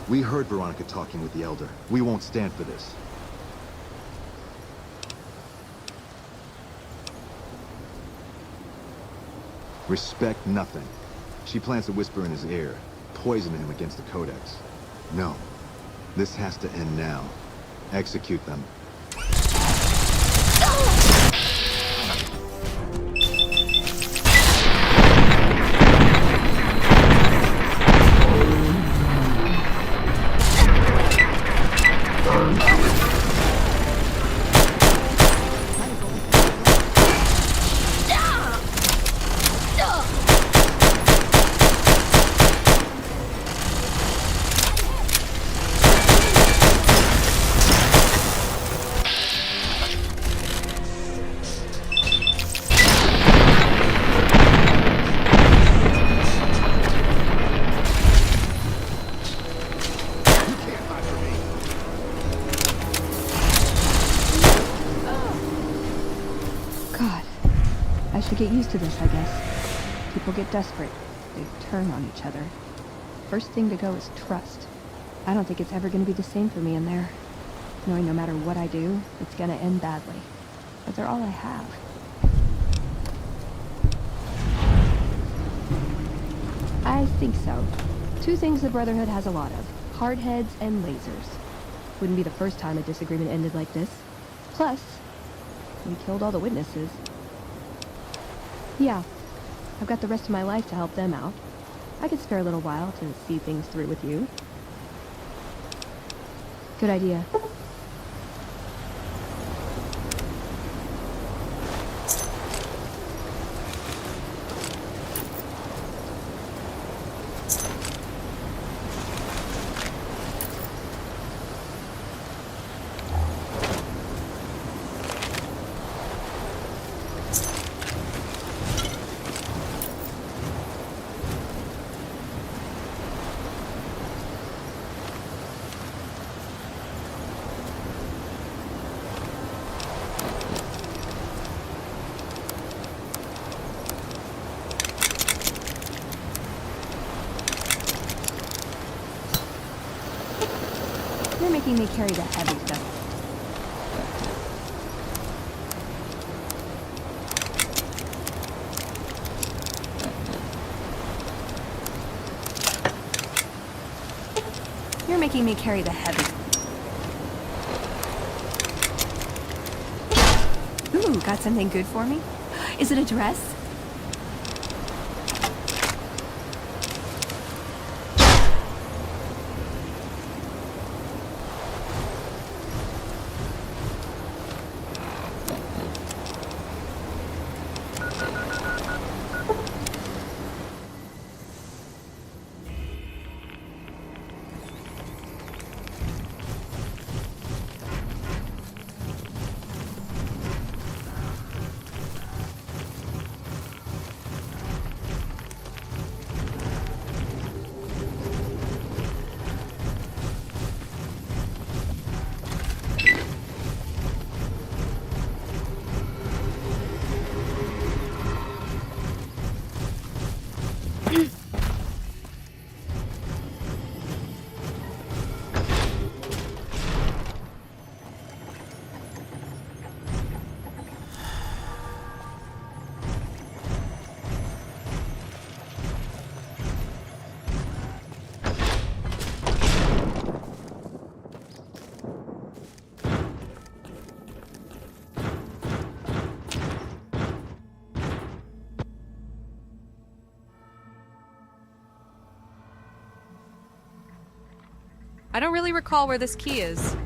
We heard Veronica talking with the Elder. We won't stand for this. Respect nothing. She plans to whisper in his ear, poison him against the Codex. No. This has to end now. Execute them. I should get used to this, I guess. People get desperate. They turn on each other. First thing to go is trust. I don't think it's ever going to be the same for me in there. Knowing no matter what I do, it's going to end badly. But they're all I have. I think so. Two things the Brotherhood has a lot of. Hardheads and lasers. Wouldn't be the first time a disagreement ended like this. Plus, we killed all the witnesses. Yeah, I've got the rest of my life to help them out. I could spare a little while to see things through with you. Good idea. You're making me carry the heavy stuff. You're making me carry the heavy. Ooh, got something good for me? Is it a dress? I don't really recall where this key is.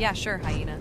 Yeah, sure, Hyena.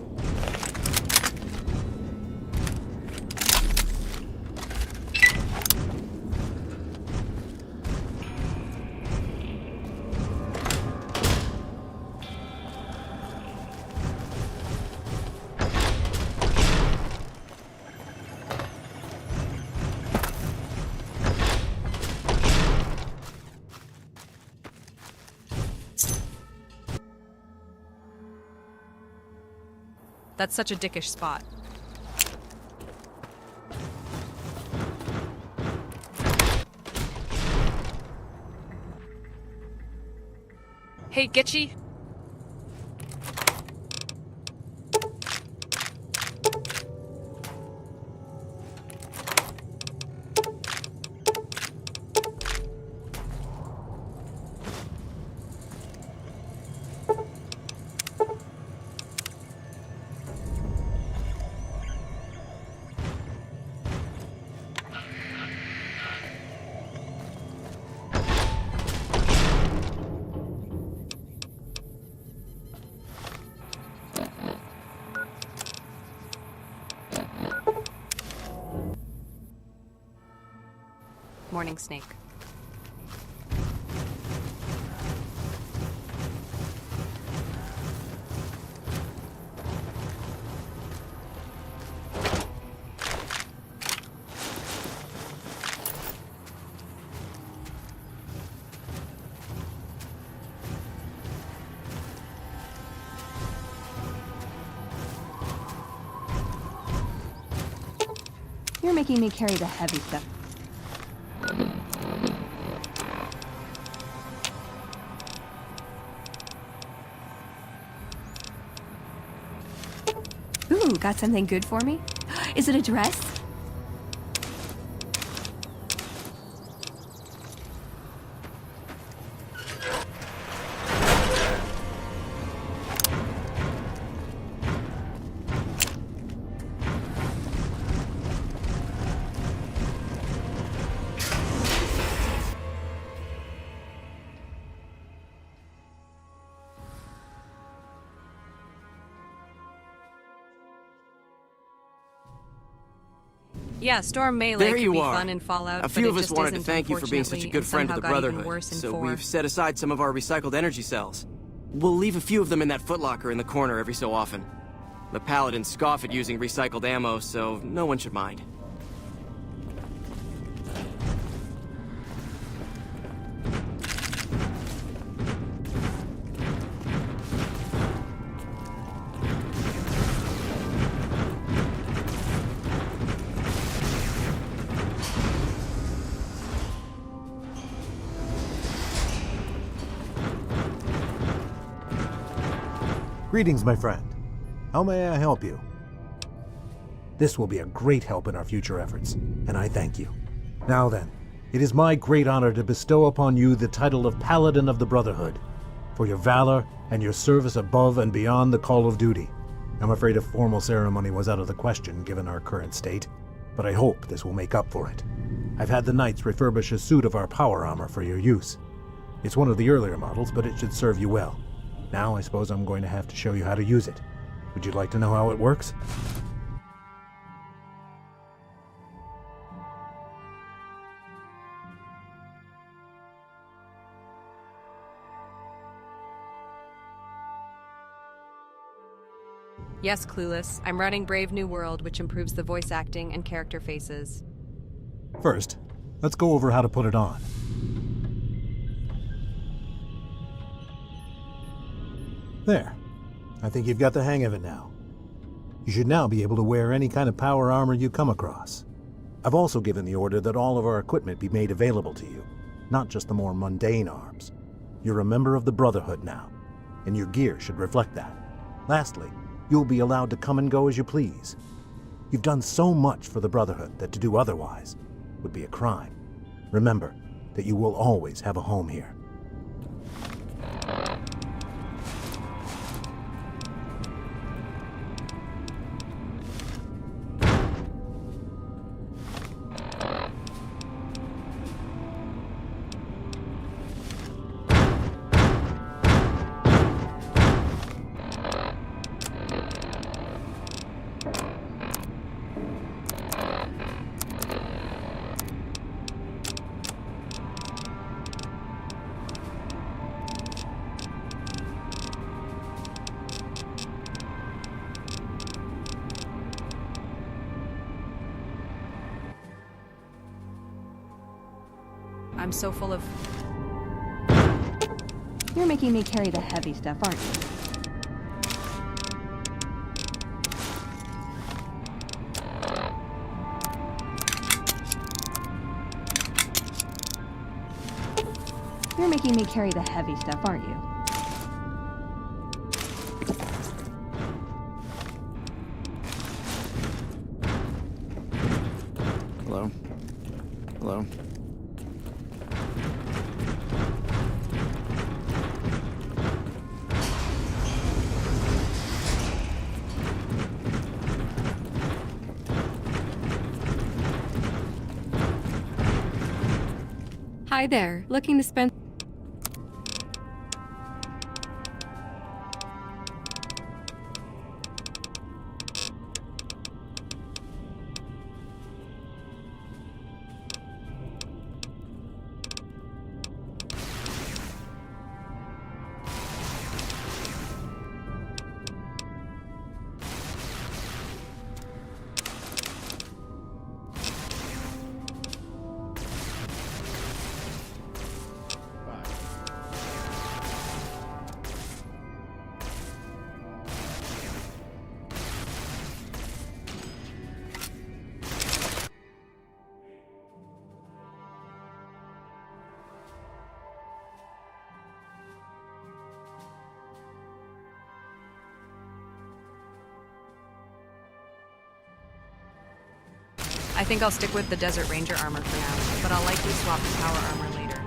That's such a dickish spot. Hey, Gitchy. Morning, Snake. You're making me carry the heavy stuff. Ooh, got something good for me? Is it a dress? Yeah, Storm Melee There could you be are. fun in Fallout, A few but of it us just wanted to isn't, thank you for being such a unfortunately, good and friend to the somehow got even Brotherhood, worse in so 4. we've set aside some of our recycled energy cells. We'll leave a few of them in that footlocker in the corner every so often. The Paladins scoff at using recycled ammo, so no one should mind. Greetings, my friend. How may I help you? This will be a great help in our future efforts, and I thank you. Now then, it is my great honor to bestow upon you the title of Paladin of the Brotherhood, for your valor and your service above and beyond the call of duty. I'm afraid a formal ceremony was out of the question given our current state, but I hope this will make up for it. I've had the Knights refurbish a suit of our power armor for your use. It's one of the earlier models, but it should serve you well. Now I suppose I'm going to have to show you how to use it. Would you like to know how it works? Yes, Clueless. I'm running Brave New World, which improves the voice acting and character faces. First, let's go over how to put it on. There. I think you've got the hang of it now. You should now be able to wear any kind of power armor you come across. I've also given the order that all of our equipment be made available to you, not just the more mundane arms. You're a member of the Brotherhood now, and your gear should reflect that. Lastly, you'll be allowed to come and go as you please. You've done so much for the Brotherhood that to do otherwise would be a crime. Remember that you will always have a home here. I'm so full of... You're making me carry the heavy stuff, aren't you? You're making me carry the heavy stuff, aren't you? Hello? Hello? Hi there, looking to spend... I think I'll stick with the Desert Ranger armor for now, but I'll likely swap to power armor later.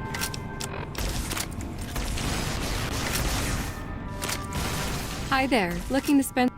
Hi there, looking to spend...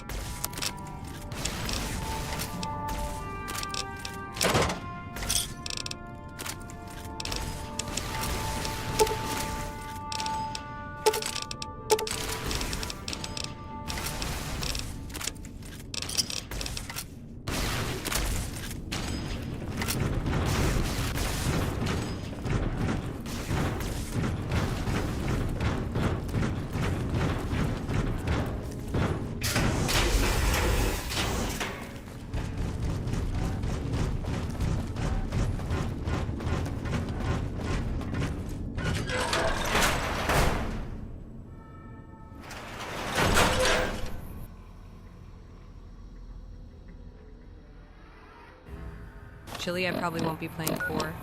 Chile, I probably won't be playing 4.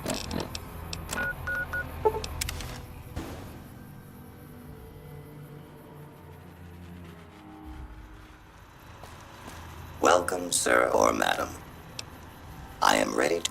Welcome, sir or madam. I am ready to...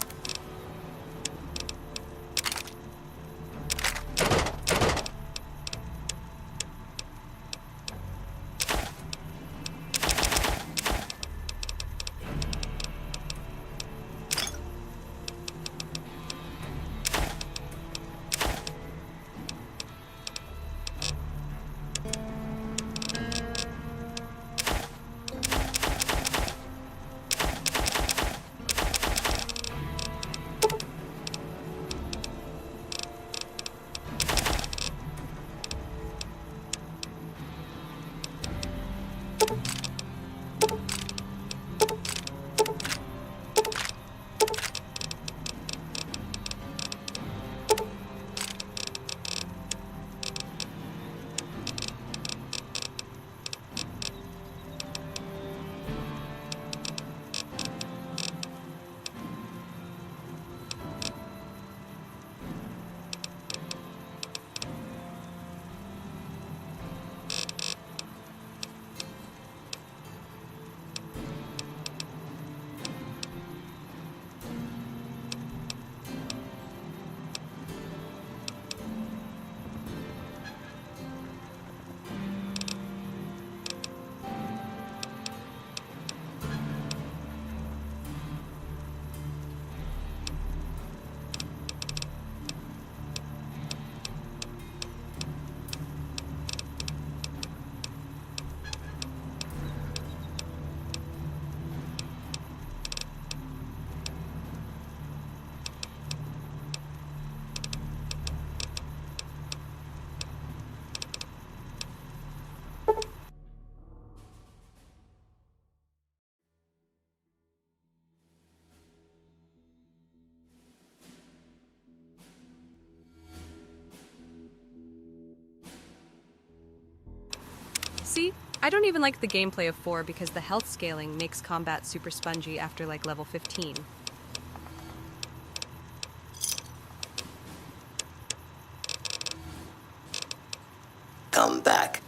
See? I don't even like the gameplay of 4 because the health scaling makes combat super spongy after like level 15. Come back.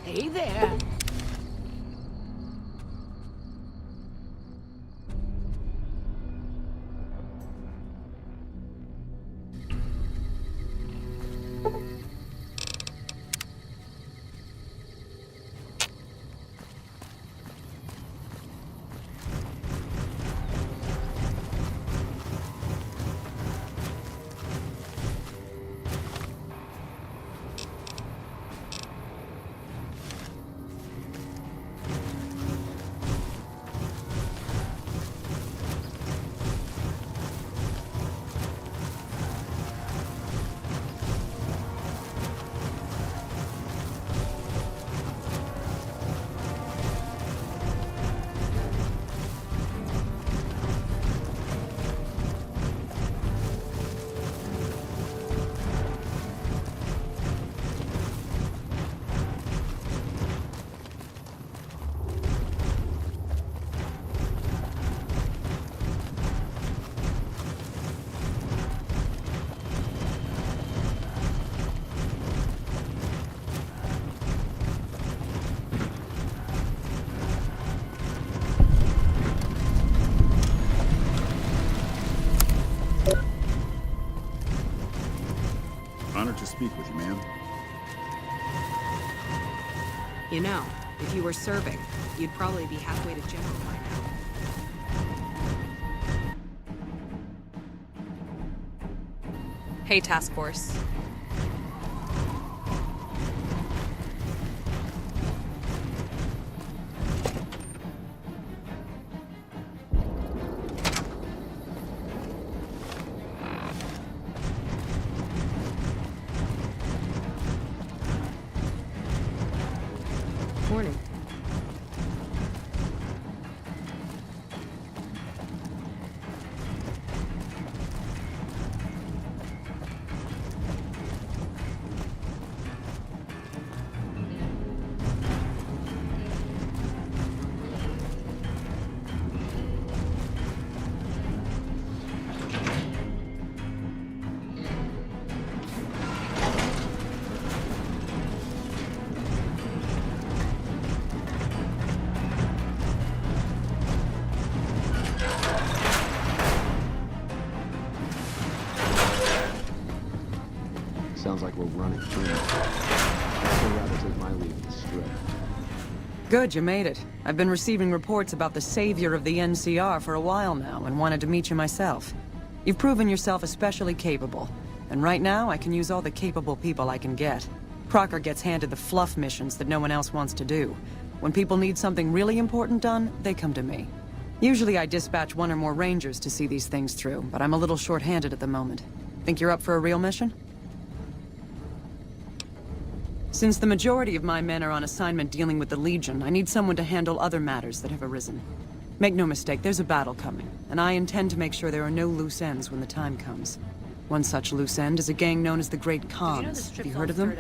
Hey there. Honored to speak with you, ma'am. You know, if you were serving, you'd probably be halfway to general by now. Hey, Task Force. Morning. Sounds like we're running clean. I'd rather take my leave of the strip. Good, you made it. I've been receiving reports about the savior of the NCR for a while now, and wanted to meet you myself. You've proven yourself especially capable, and right now I can use all the capable people I can get. Crocker gets handed the fluff missions that no one else wants to do. When people need something really important done, they come to me. Usually I dispatch one or more rangers to see these things through, but I'm a little short-handed at the moment. Think you're up for a real mission? Since the majority of my men are on assignment dealing with the Legion, I need someone to handle other matters that have arisen. Make no mistake, there's a battle coming, and I intend to make sure there are no loose ends when the time comes. One such loose end is a gang known as the Great Khans. Have you heard of them?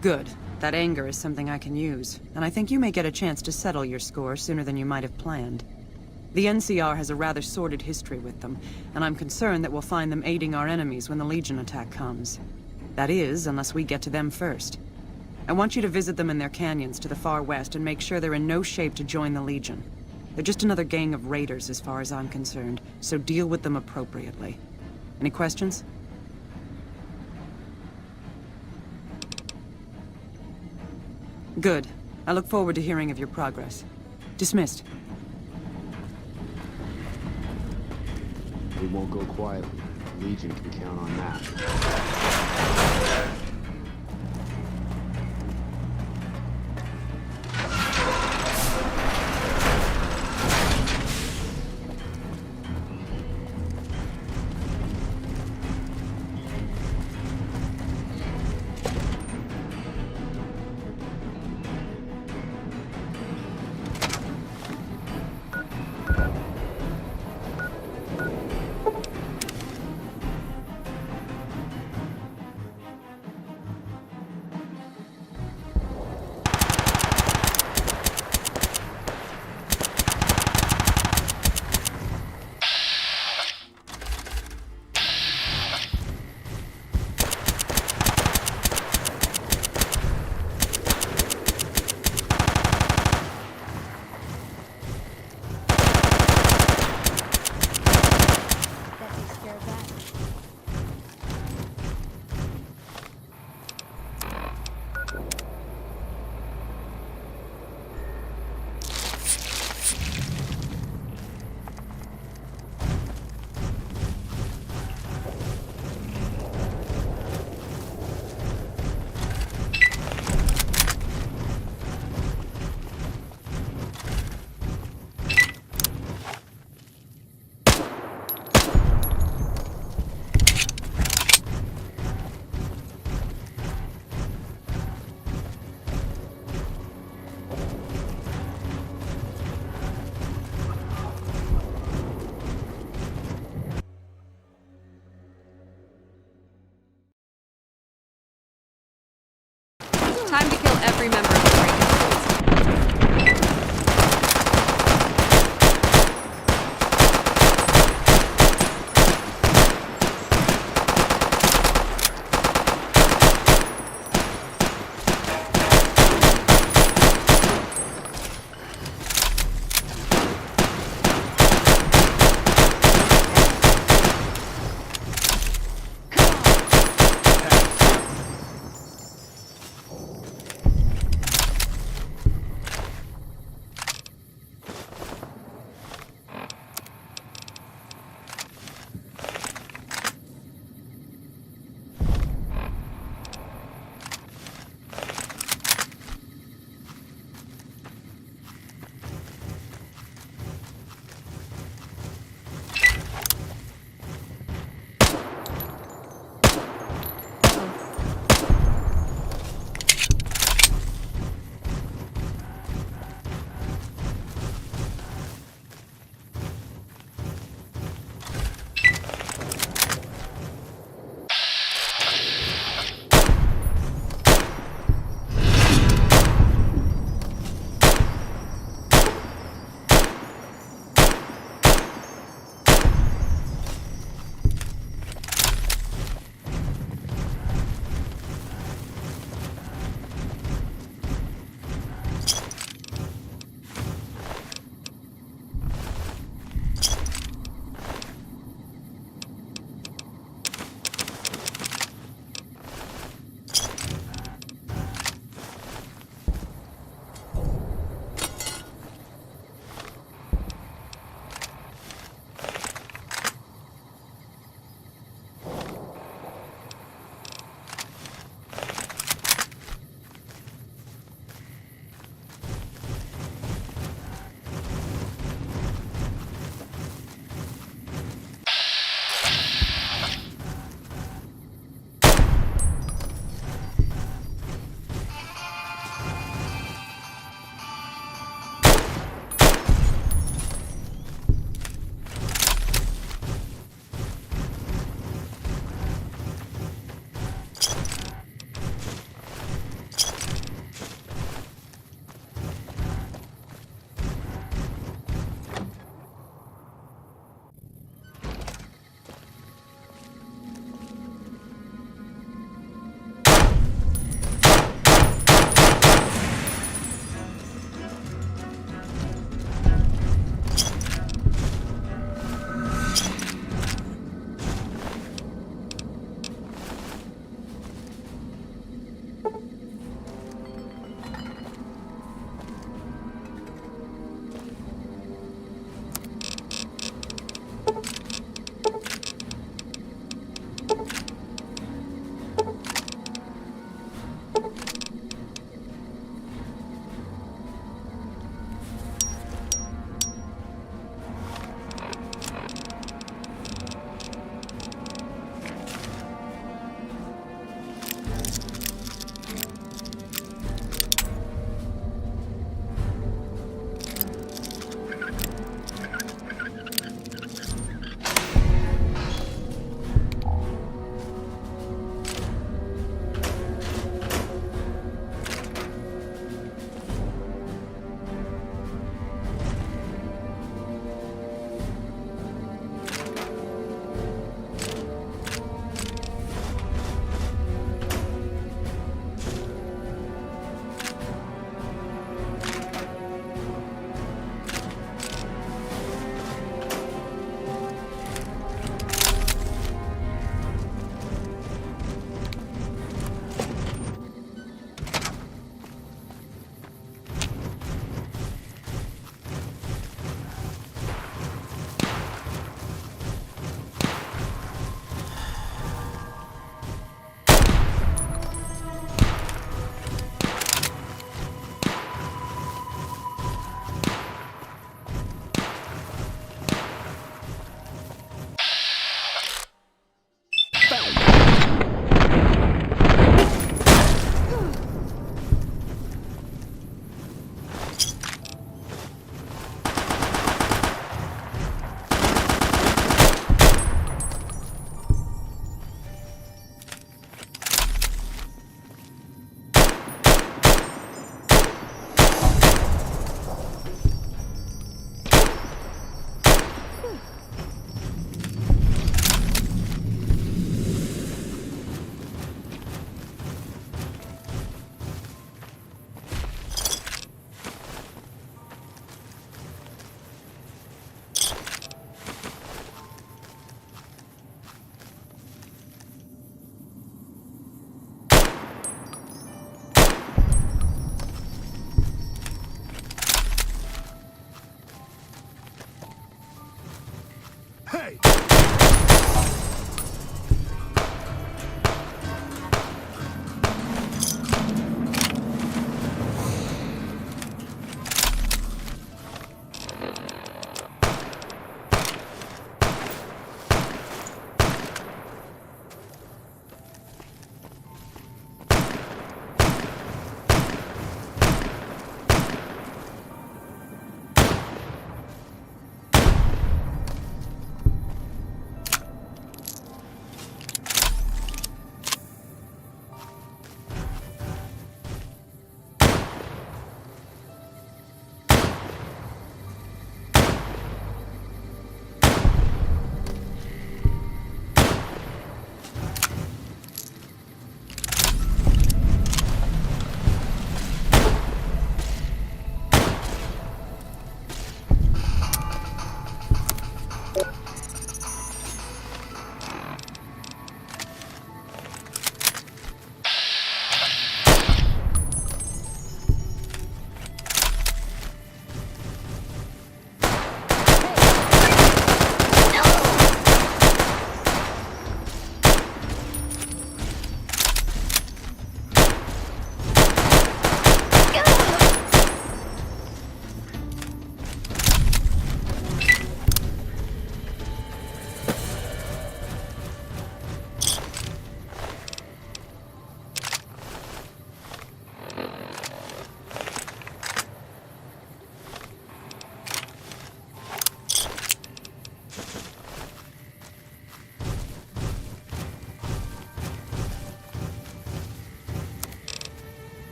Good. That anger is something I can use, and I think you may get a chance to settle your score sooner than you might have planned. The NCR has a rather sordid history with them, and I'm concerned that we'll find them aiding our enemies when the Legion attack comes. That is, unless we get to them first. I want you to visit them in their canyons to the far west and make sure they're in no shape to join the Legion. They're just another gang of raiders as far as I'm concerned, so deal with them appropriately. Any questions? Good. I look forward to hearing of your progress. Dismissed. We won't go quietly. Legion can count on that.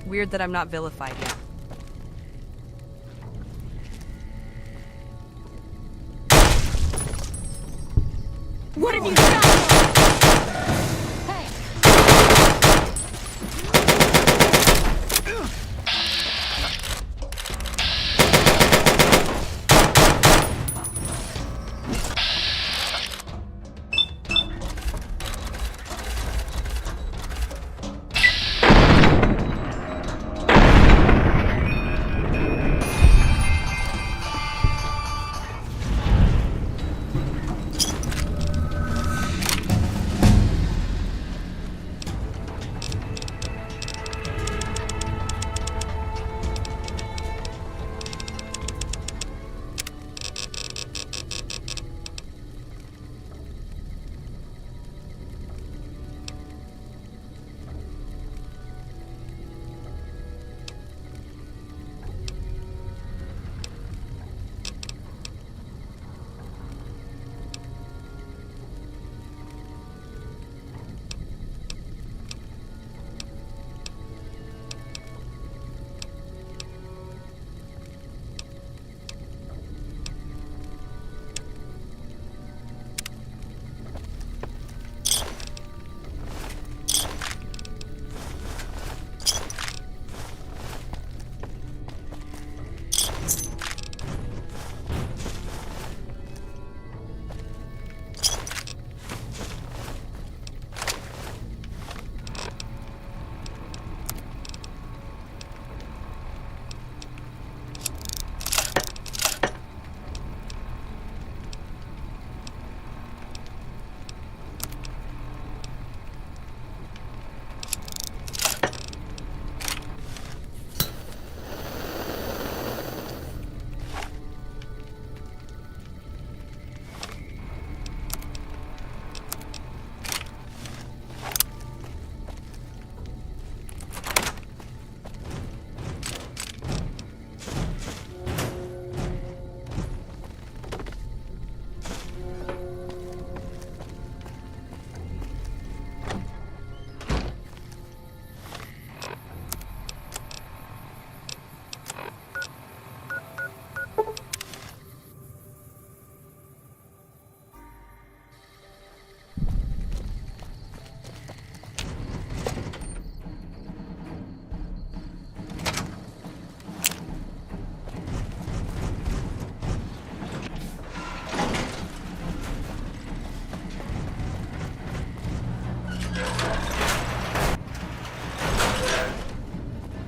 Weird that I'm not vilified yet. What have you done?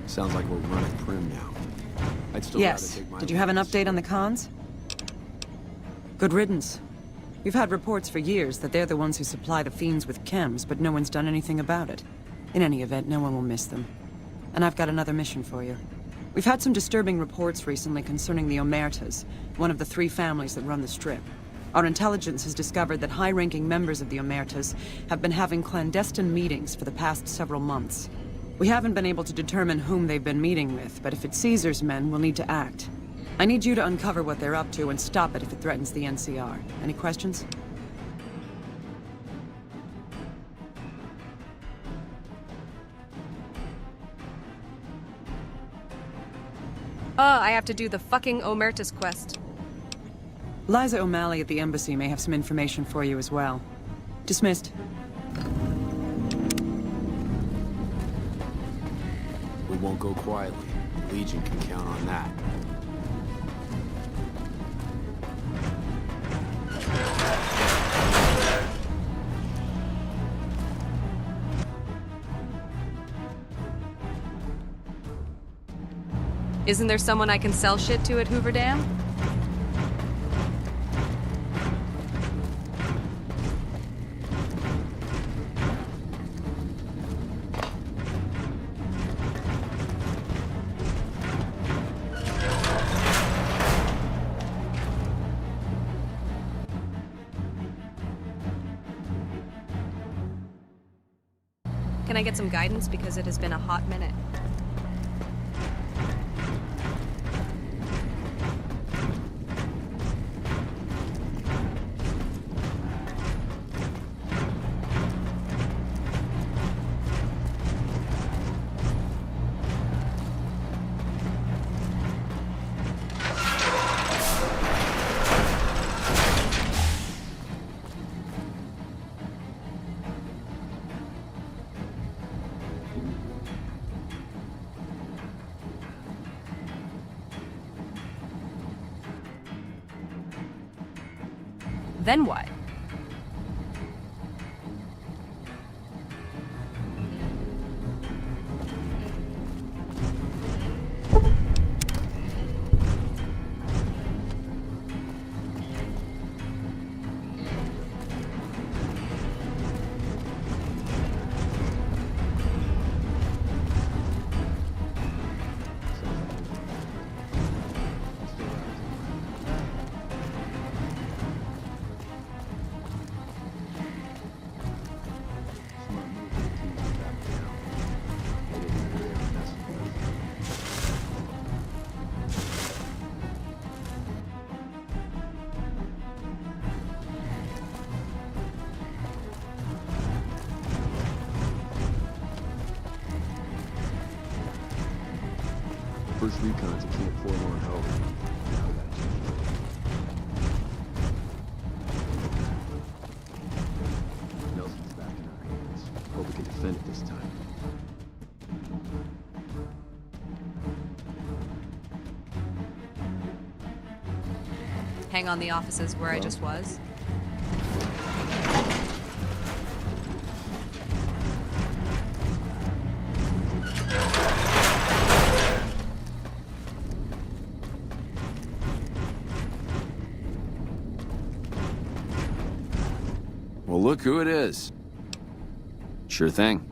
Sounds like we're running Prim now. I'd still rather Yes. take my Did you have an update on the cons? Good riddance. We've had reports for years that they're the ones who supply the fiends with chems, but no one's done anything about it. In any event, no one will miss them. And I've got another mission for you. We've had some disturbing reports recently concerning the Omertas, one of the 3 families that run the Strip. Our intelligence has discovered that high-ranking members of the Omertas have been having clandestine meetings for the past several months. We haven't been able to determine whom they've been meeting with, but if it's Caesar's men, we'll need to act. I need you to uncover what they're up to and stop it if it threatens the NCR. Any questions? I have to do the fucking Omertas quest. Liza O'Malley at the embassy may have some information for you as well. Dismissed. We won't go quietly. Legion can count on that. Isn't there someone I can sell shit to at Hoover Dam? Can I get some guidance because it has been a hot minute? Then what? First recon's at Camp Forlorn Hope. Now we gotta change it. Nelson's back in our hands. Hope we can defend it this time. Hang on the offices where I just was? Well, look who it is. Sure thing.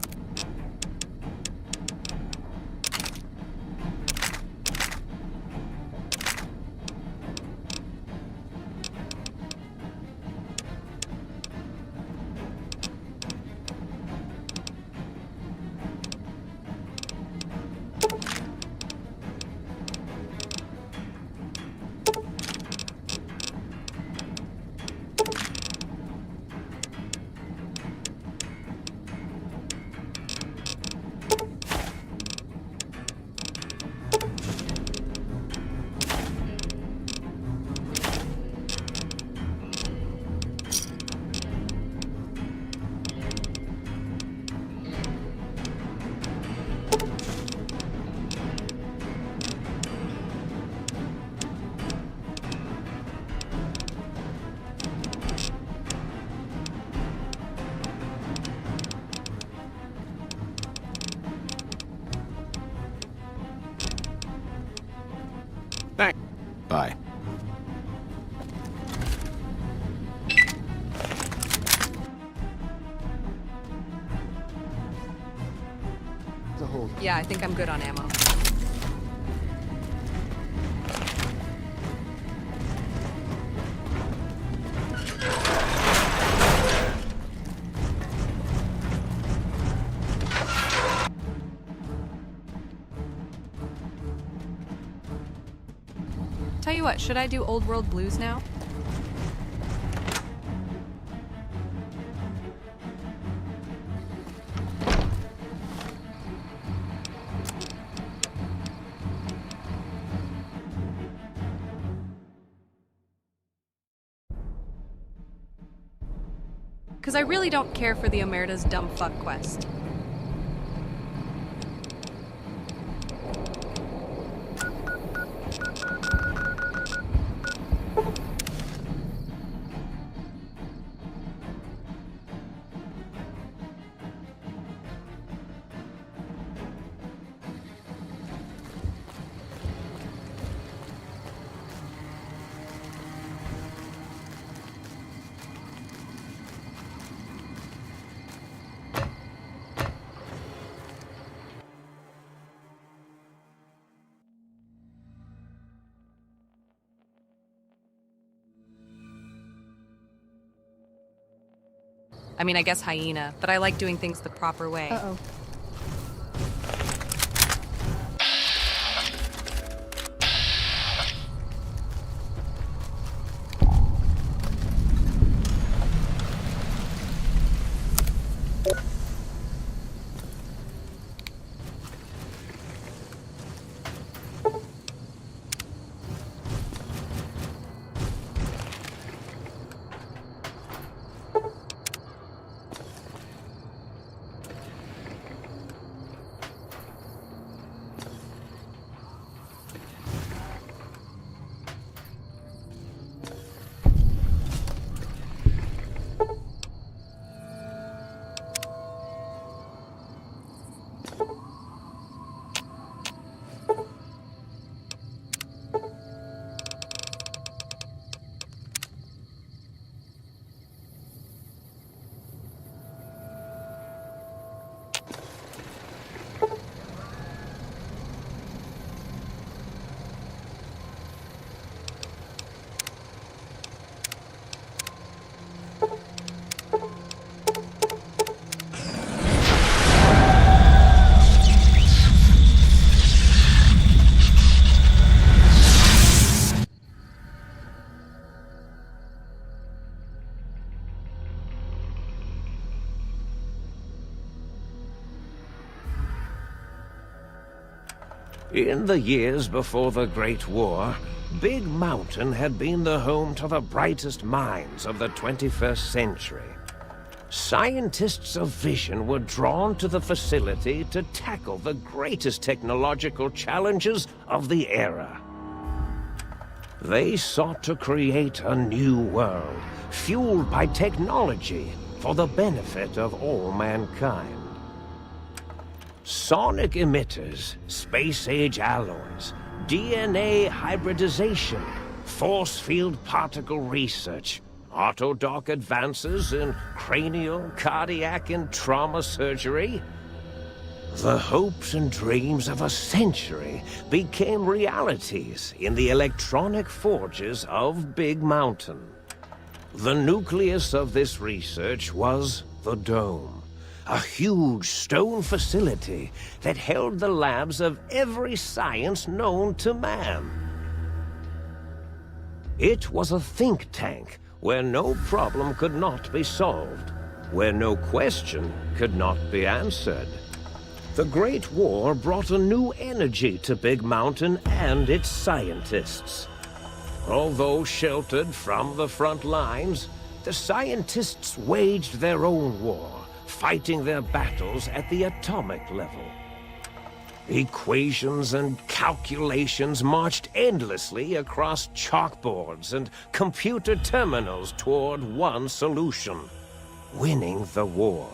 Bye. Yeah, I think I'm good on ammo. Tell you what, should I do Old World Blues now? Because I really don't care for the Omerta's dumb fuck quest. I mean, I guess hyena, but I like doing things the proper way. Uh-oh. In the years before the Great War, Big Mountain had been the home to the brightest minds of the 21st century. Scientists of vision were drawn to the facility to tackle the greatest technological challenges of the era. They sought to create a new world, fueled by technology for the benefit of all mankind. Sonic emitters, space-age alloys, DNA hybridization, force field particle research, Autodoc advances in cranial, cardiac, and trauma surgery. The hopes and dreams of a century became realities in the electronic forges of Big Mountain. The nucleus of this research was the Dome, a huge stone facility that held the labs of every science known to man. It was a think tank where no problem could not be solved, where no question could not be answered. The Great War brought a new energy to Big Mountain and its scientists. Although sheltered from the front lines, the scientists waged their own war, fighting their battles at the atomic level. Equations and calculations marched endlessly across chalkboards and computer terminals toward one solution: winning the war.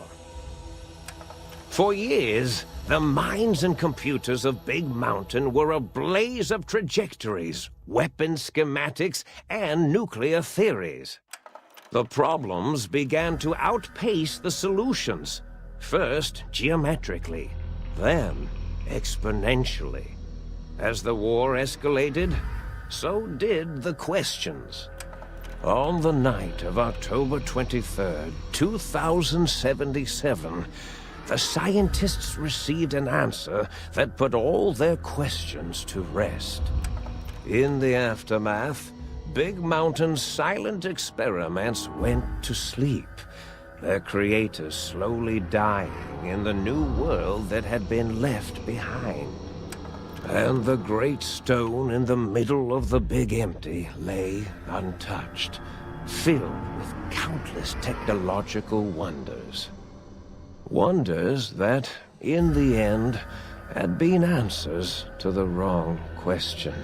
For years, the minds and computers of Big Mountain were a blaze of trajectories, weapon schematics, and nuclear theories. The problems began to outpace the solutions, first geometrically, then exponentially. As the war escalated, so did the questions. On the night of October 23rd, 2077, the scientists received an answer that put all their questions to rest. In the aftermath, Big Mountain's silent experiments went to sleep, their creators slowly dying in the new world that had been left behind. And the great stone in the middle of the Big Empty lay untouched, filled with countless technological wonders. Wonders that, in the end, had been answers to the wrong question.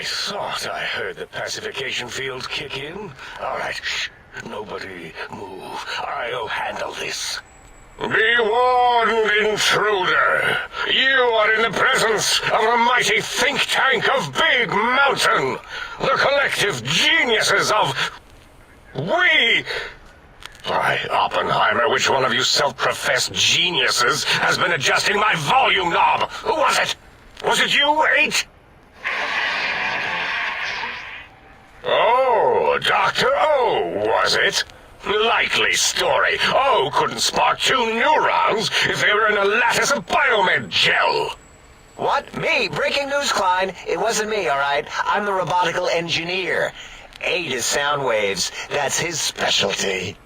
I thought I heard the pacification field kick in. All right, shh. Nobody move. I'll handle this. Be warned, intruder. You are in the presence of a mighty think tank of Big Mountain. The collective geniuses of... We... By Oppenheimer, which one of you self-professed geniuses has been adjusting my volume knob? Who was it? Was it you, 8? Oh, Dr. O, was it? Likely story. O couldn't spark 2 neurons if they were in a lattice of biomed gel. What? Me? Breaking news, Klein. It wasn't me, all right? I'm the robotical engineer. 8 is sound waves. That's his specialty.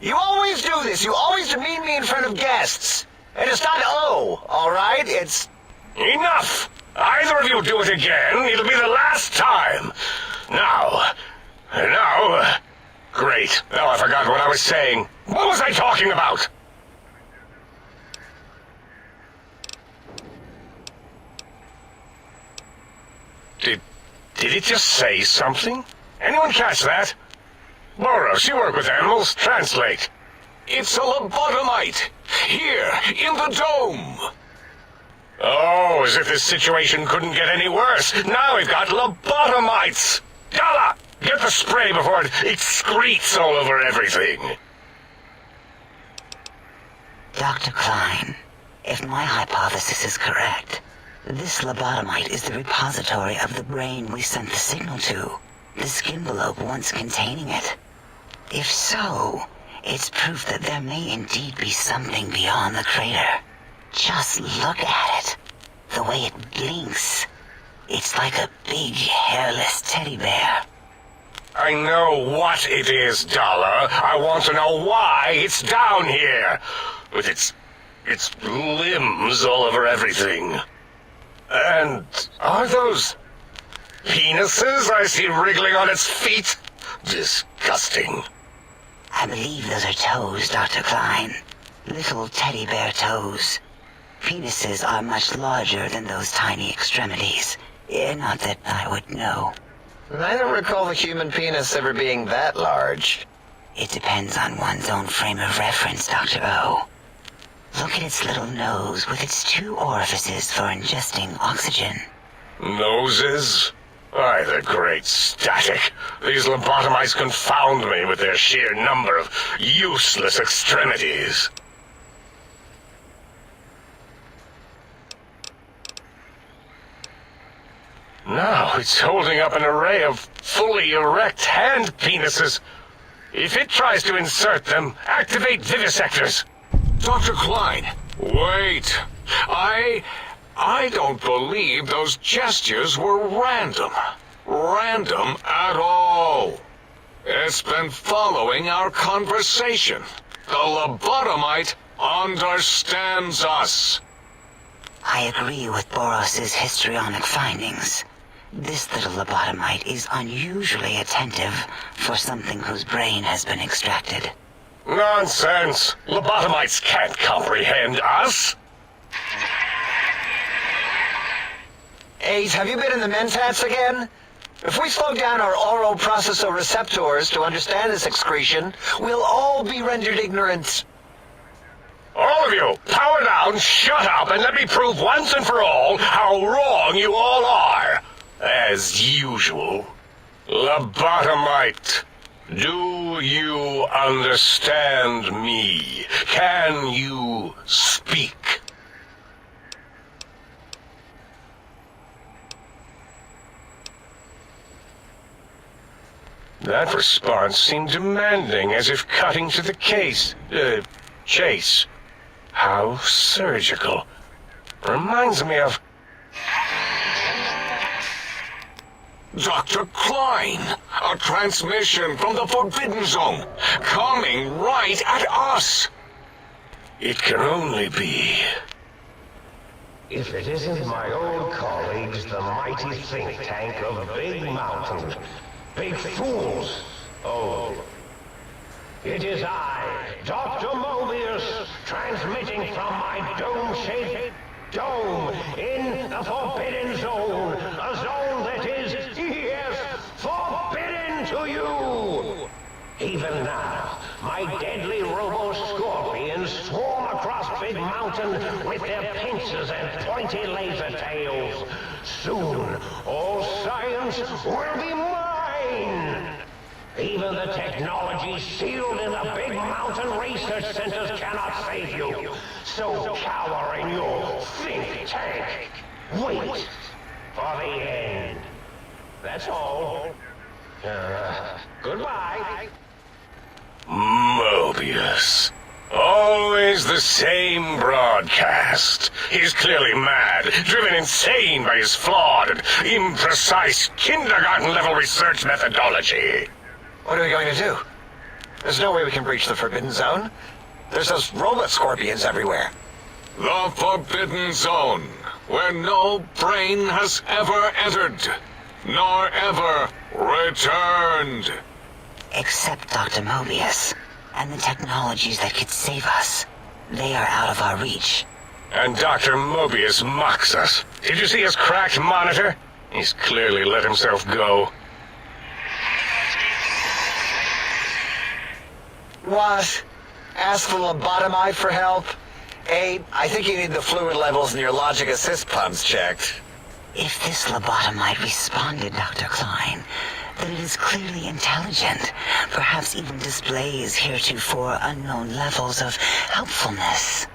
You always do this. You always demean me in front of guests. And it's not O, all right? It's... Enough! Either of you do it again, it'll be the last time. Now... Great. Now I forgot what I was saying. What was I talking about? Did it just say something? Anyone catch that? Boros, you work with animals. Translate. It's a lobotomite. Here, in the dome. Oh, as if this situation couldn't get any worse. Now we've got lobotomites. Dala, get the spray before it excretes all over everything. Dr. Klein, if my hypothesis is correct, this lobotomite is the repository of the brain we sent the signal to, the skinvelope once containing it. If so, it's proof that there may indeed be something beyond the crater. Just look at it. The way it blinks. It's like a big, hairless teddy bear. I know what it is, Dala. I want to know why it's down here. With its limbs all over everything. And are those penises I see wriggling on its feet? Disgusting. I believe those are toes, Dr. Klein. Little teddy bear toes. Penises are much larger than those tiny extremities. Not that I would know. I don't recall the human penis ever being that large. It depends on one's own frame of reference, Dr. O. Look at its little nose with its 2 orifices for ingesting oxygen. Noses? Why, the great static. These lobotomites confound me with their sheer number of useless extremities. Now it's holding up an array of fully erect hand penises. If it tries to insert them, activate vivisectors. Dr. Klein. Wait. I don't believe those gestures were random. Random at all. It's been following our conversation. The lobotomite understands us. I agree with Boros's histrionic findings. This little lobotomite is unusually attentive for something whose brain has been extracted. Nonsense! Lobotomites can't comprehend us! 8, have you been in the mentats again? If we slow down our oral processoreceptors to understand this excretion, we'll all be rendered ignorant. All of you, power down, shut up, and let me prove once and for all how wrong you all are. As usual. Lobotomite, do you understand me? Can you speak? That response seemed demanding, as if cutting to the chase. How surgical. Reminds me of... Dr. Klein, a transmission from the Forbidden Zone, coming right at us. It can only be... If it isn't my old colleagues, the mighty think tank of Big Mountain. Big fools. Oh. It is I, Dr. Mobius, transmitting from my dome-shaped dome in the Forbidden Zone, a zone that is Even now, my deadly robo-scorpions swarm across Big Mountain with their pincers and pointy laser tails. Soon, all science will be mine! Even the technology sealed in the Big Mountain research centers cannot save you. So cower in your think tank. Wait for the end. That's all. Goodbye. Mobius. Always the same broadcast. He's clearly mad, driven insane by his flawed and imprecise kindergarten-level research methodology. What are we going to do? There's no way we can breach the Forbidden Zone. There's those robot scorpions everywhere. The Forbidden Zone, where no brain has ever entered, nor ever returned. Except Dr. Mobius, and the technologies that could save us. They are out of our reach. And Dr. Mobius mocks us. Did you see his cracked monitor? He's clearly let himself go. What? Ask the lobotomite for help? Hey, I think you need the fluid levels in your logic assist pumps checked. If this lobotomite responded, Dr. Klein, then it is clearly intelligent, perhaps even displays heretofore unknown levels of helpfulness.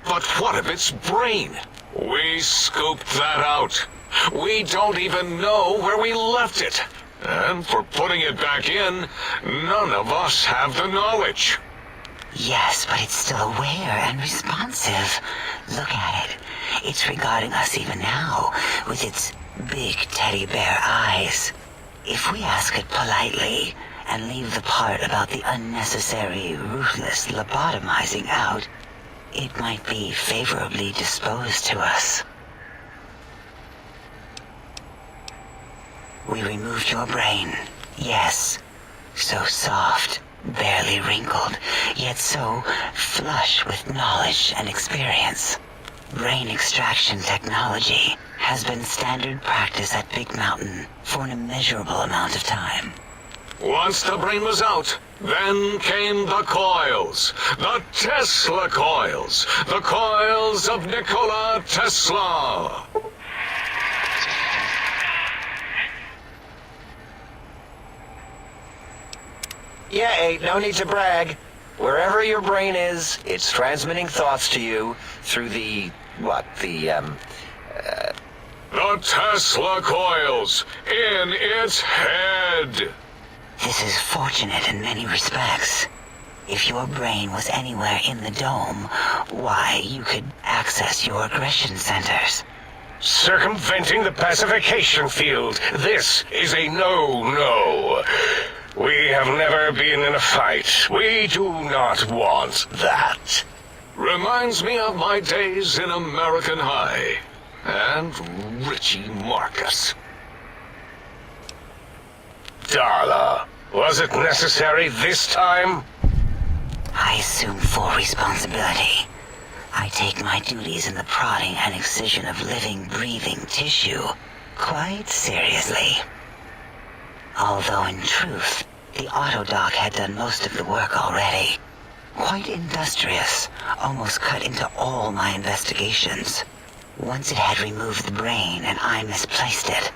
But what of its brain? We scooped that out. We don't even know where we left it. And for putting it back in, none of us have the knowledge. Yes, but it's still aware and responsive. Look at it. It's regarding us even now, with its big teddy bear eyes. If we ask it politely, and leave the part about the unnecessary, ruthless lobotomizing out, it might be favorably disposed to us. We removed your brain, yes. So soft, barely wrinkled, yet so flush with knowledge and experience. Brain extraction technology has been standard practice at Big Mountain for an immeasurable amount of time. Once the brain was out, then came the coils. The Tesla coils. The coils of Nikola Tesla. Yeah, ain't no need to brag. Wherever your brain is, it's transmitting thoughts to you through the Tesla coils in its head. This is fortunate in many respects. If your brain was anywhere in the dome, why, you could access your aggression centers. Circumventing the pacification field. This is a no-no. We have never been in a fight. We do not want that. Reminds me of my days in American High. And Richie Marcus. Darla, was it necessary this time? I assume full responsibility. I take my duties in the prodding and excision of living, breathing tissue quite seriously. Although in truth, the Autodoc had done most of the work already. Quite industrious, almost cut into all my investigations. Once it had removed the brain and I misplaced it,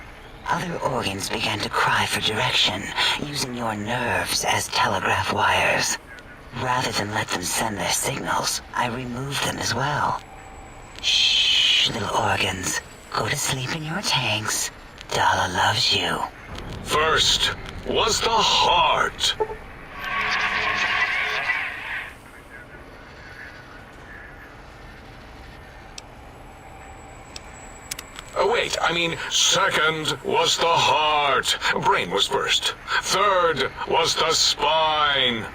other organs began to cry for direction, using your nerves as telegraph wires. Rather than let them send their signals, I removed them as well. Shh, little organs. Go to sleep in your tanks. Dala loves you. First was the heart. Wait, I mean, second was the heart. Brain was first. Third was the spine.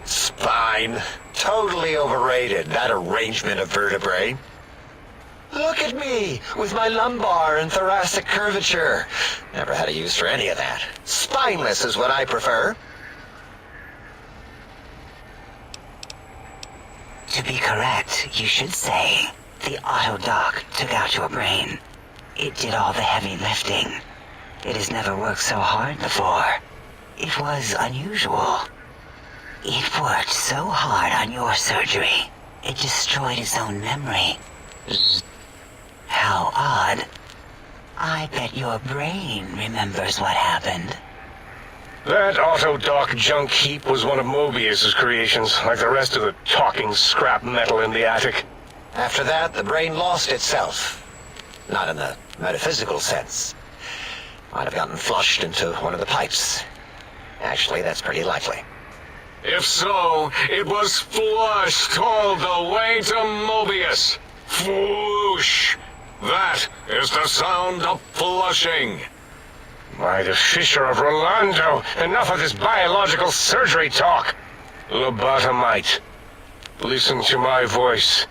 Spine. Totally overrated, that arrangement of vertebrae. Look at me, with my lumbar and thoracic curvature. Never had a use for any of that. Spineless is what I prefer. To be correct, you should say, the Autodoc took out your brain. It did all the heavy lifting. It has never worked so hard before. It was unusual. It worked so hard on your surgery, it destroyed its own memory. How odd. I bet your brain remembers what happened. That Autodoc junk heap was one of Mobius's creations, like the rest of the talking scrap metal in the attic. After that, the brain lost itself. Not in the metaphysical sense. Might have gotten flushed into one of the pipes. Actually, that's pretty likely. If so, it was flushed all the way to Mobius. Floosh! That is the sound of flushing. By the Fisher of Rolando, enough of this biological surgery talk. Lobotomite, listen to my voice.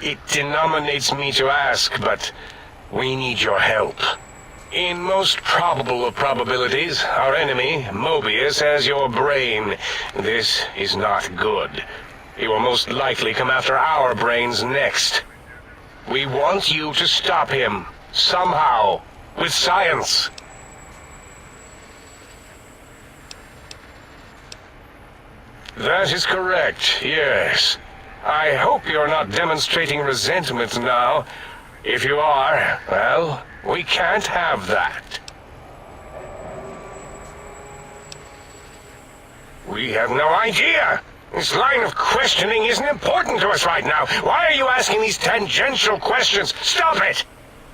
It denominates me to ask, but we need your help. In most probable of probabilities, our enemy, Mobius, has your brain. This is not good. He will most likely come after our brains next. We want you to stop him, somehow, with science. That is correct, yes. I hope you're not demonstrating resentment now. If you are, well, we can't have that. We have no idea. This line of questioning isn't important to us right now. Why are you asking these tangential questions? Stop it!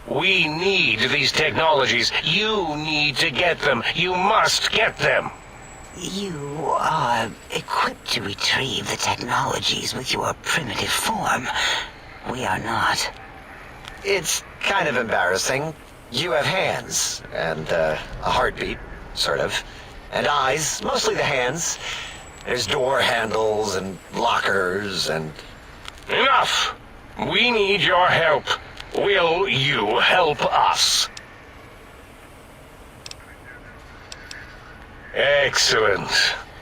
We need these technologies. You need to get them. You must get them. You are equipped to retrieve the technologies with your primitive form. We are not. It's kind of embarrassing. You have hands, and a heartbeat, sort of, and eyes, mostly the hands. There's door handles and lockers and... Enough! We need your help. Will you help us? Excellent.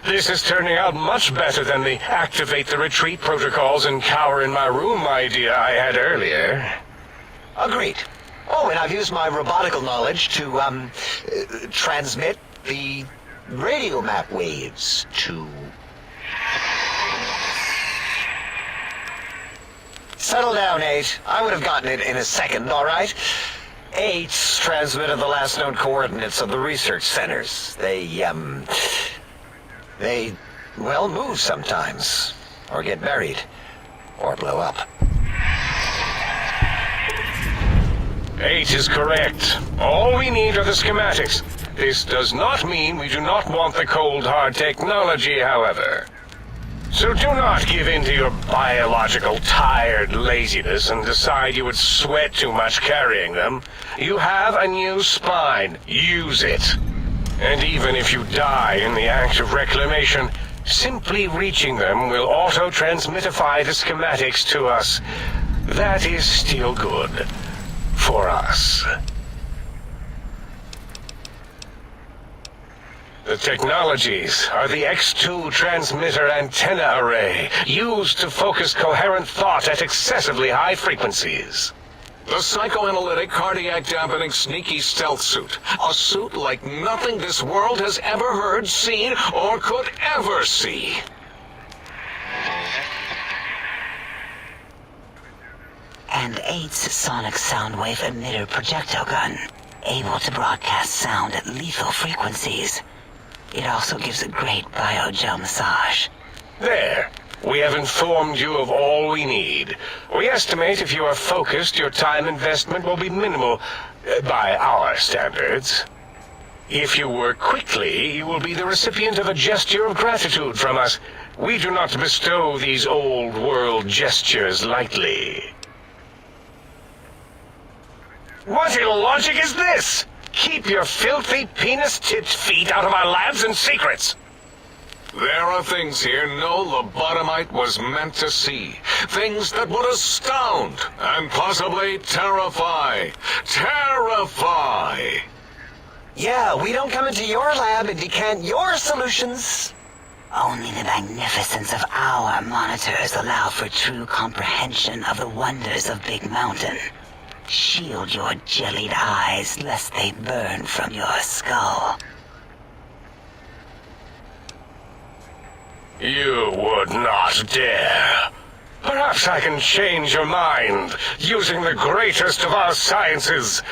This is turning out much better than the activate the retreat protocols and cower in my room idea I had earlier. Agreed. Oh, and I've used my robotical knowledge to, transmit the radio map waves to... Settle down, 8. I would have gotten it in a second, all right? 8's transmitted the last known coordinates of the research centers. They, well, move sometimes. Or get buried. Or blow up. 8 is correct. All we need are the schematics. This does not mean we do not want the cold hard technology, however. So do not give in to your biological tired laziness and decide you would sweat too much carrying them. You have a new spine. Use it. And even if you die in the act of reclamation, simply reaching them will auto-transmitify the schematics to us. That is still good. For us. The technologies are the X2 transmitter antenna array, used to focus coherent thought at excessively high frequencies. The psychoanalytic, cardiac-dampening, sneaky stealth suit. A suit like nothing this world has ever heard, seen, or could ever see. And 8's sonic soundwave emitter projectile gun, able to broadcast sound at lethal frequencies. It also gives a great biogel massage. There. We have informed you of all we need. We estimate if you are focused, your time investment will be minimal, by our standards. If you work quickly, you will be the recipient of a gesture of gratitude from us. We do not bestow these old-world gestures lightly. What illogic is this? Keep your filthy, penis-tipped feet out of our labs and secrets! There are things here no lobotomite was meant to see. Things that would astound and possibly terrify. Terrify! Yeah, we don't come into your lab and decant your solutions. Only the magnificence of our monitors allow for true comprehension of the wonders of Big Mountain. Shield your jellied eyes lest they burn from your skull. You would not dare. Perhaps I can change your mind using the greatest of our sciences,